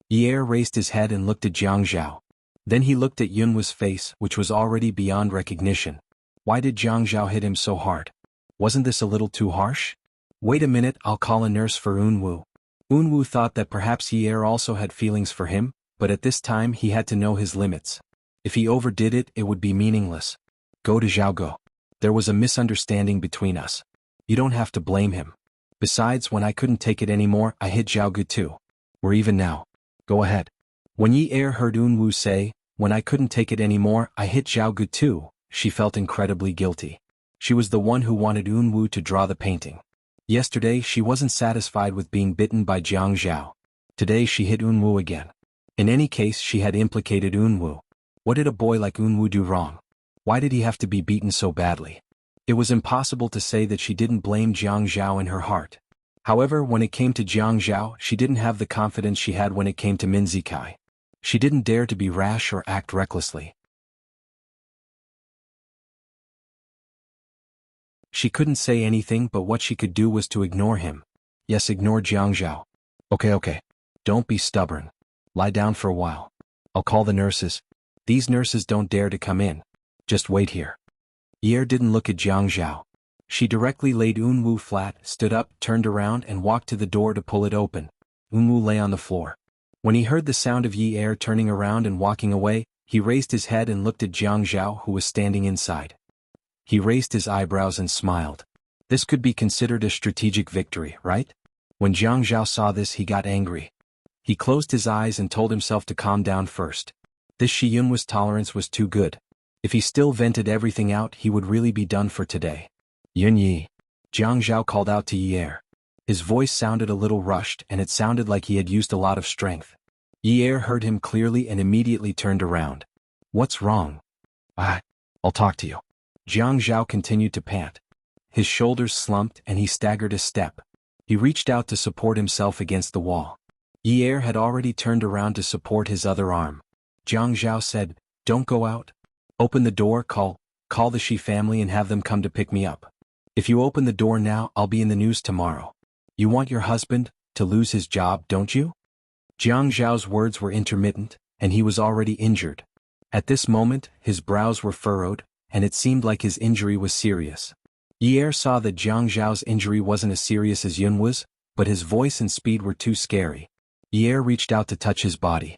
Yi Er raised his head and looked at Jiang Zhao. Then he looked at Yunwu's face, which was already beyond recognition. Why did Jiang Zhao hit him so hard? Wasn't this a little too harsh? Wait a minute, I'll call a nurse for Unwu. Unwu thought that perhaps Yi Er also had feelings for him, but at this time he had to know his limits. If he overdid it, it would be meaningless. Go to Jianghu. There was a misunderstanding between us. You don't have to blame him. Besides, when I couldn't take it anymore, I hit Jianghu too. We're even now. Go ahead. When Yi Er heard Unwu say, when I couldn't take it anymore, I hit Jianghu too, she felt incredibly guilty. She was the one who wanted Unwu to draw the painting. Yesterday she wasn't satisfied with being bitten by Jiang Zhao. Today she hit Unwu again. In any case, she had implicated Unwu. What did a boy like Unwu do wrong? Why did he have to be beaten so badly? It was impossible to say that she didn't blame Jiang Zhao in her heart. However, when it came to Jiang Zhao, she didn't have the confidence she had when it came to Min Zikai. She didn't dare to be rash or act recklessly. She couldn't say anything, but what she could do was to ignore him. Yes, ignore Jiang Zhao. Okay. Don't be stubborn. Lie down for a while. I'll call the nurses. These nurses don't dare to come in. Just wait here. Yi Er didn't look at Jiang Zhao. She directly laid Unwu flat, stood up, turned around and walked to the door to pull it open. Unwu lay on the floor. When he heard the sound of Yi Er turning around and walking away, he raised his head and looked at Jiang Zhao, who was standing inside. He raised his eyebrows and smiled. This could be considered a strategic victory, right? When Jiang Zhao saw this, he got angry. He closed his eyes and told himself to calm down first. This Yunwu's tolerance was too good. If he still vented everything out, he would really be done for today. Yunyi. Jiang Zhao called out to Yi Er. His voice sounded a little rushed and it sounded like he had used a lot of strength. Yi Er heard him clearly and immediately turned around. What's wrong? I'll talk to you. Jiang Zhao continued to pant. His shoulders slumped and he staggered a step. He reached out to support himself against the wall. Yi Er had already turned around to support his other arm. Jiang Zhao said, Don't go out. Open the door, call the Shi family and have them come to pick me up. If you open the door now, I'll be in the news tomorrow. You want your husband to lose his job, don't you? Jiang Zhao's words were intermittent, and he was already injured. At this moment, his brows were furrowed, and it seemed like his injury was serious. Yi Er saw that Jiang Zhao's injury wasn't as serious as Yunwu's, but his voice and speed were too scary. Yi Er reached out to touch his body.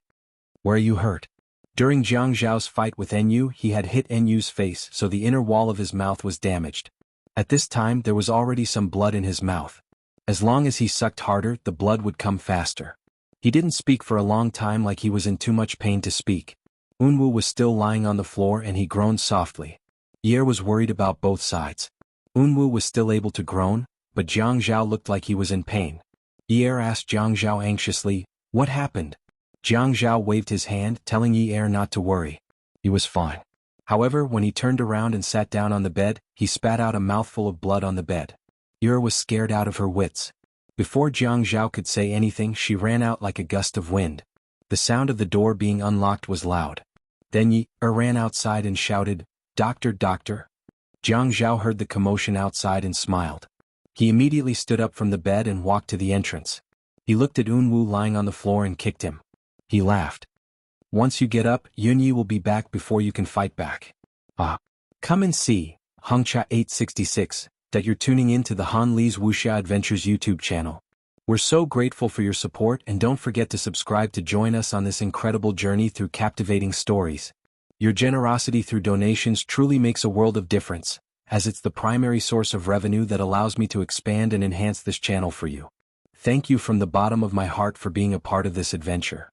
Where are you hurt? During Jiang Zhao's fight with Enyu, he had hit Enyu's face, so the inner wall of his mouth was damaged. At this time, there was already some blood in his mouth. As long as he sucked harder, the blood would come faster. He didn't speak for a long time, like he was in too much pain to speak. Unwu was still lying on the floor and he groaned softly. Yi Er was worried about both sides. Unwu was still able to groan, but Jiang Zhao looked like he was in pain. Yi Er asked Jiang Zhao anxiously, What happened? Jiang Zhao waved his hand, telling Yi Er not to worry. He was fine. However, when he turned around and sat down on the bed, he spat out a mouthful of blood on the bed. Yi Er was scared out of her wits. Before Jiang Zhao could say anything, she ran out like a gust of wind. The sound of the door being unlocked was loud. Then Yi Er ran outside and shouted, Doctor, doctor. Jiang Zhao heard the commotion outside and smiled. He immediately stood up from the bed and walked to the entrance. He looked at Unwu lying on the floor and kicked him. He laughed. Once you get up, Yunyi will be back before you can fight back. Come and see, Hongcha 866, that you're tuning in to the Han Li's Wuxia Adventures YouTube channel. We're so grateful for your support, and don't forget to subscribe to join us on this incredible journey through captivating stories. Your generosity through donations truly makes a world of difference, as it's the primary source of revenue that allows me to expand and enhance this channel for you. Thank you from the bottom of my heart for being a part of this adventure.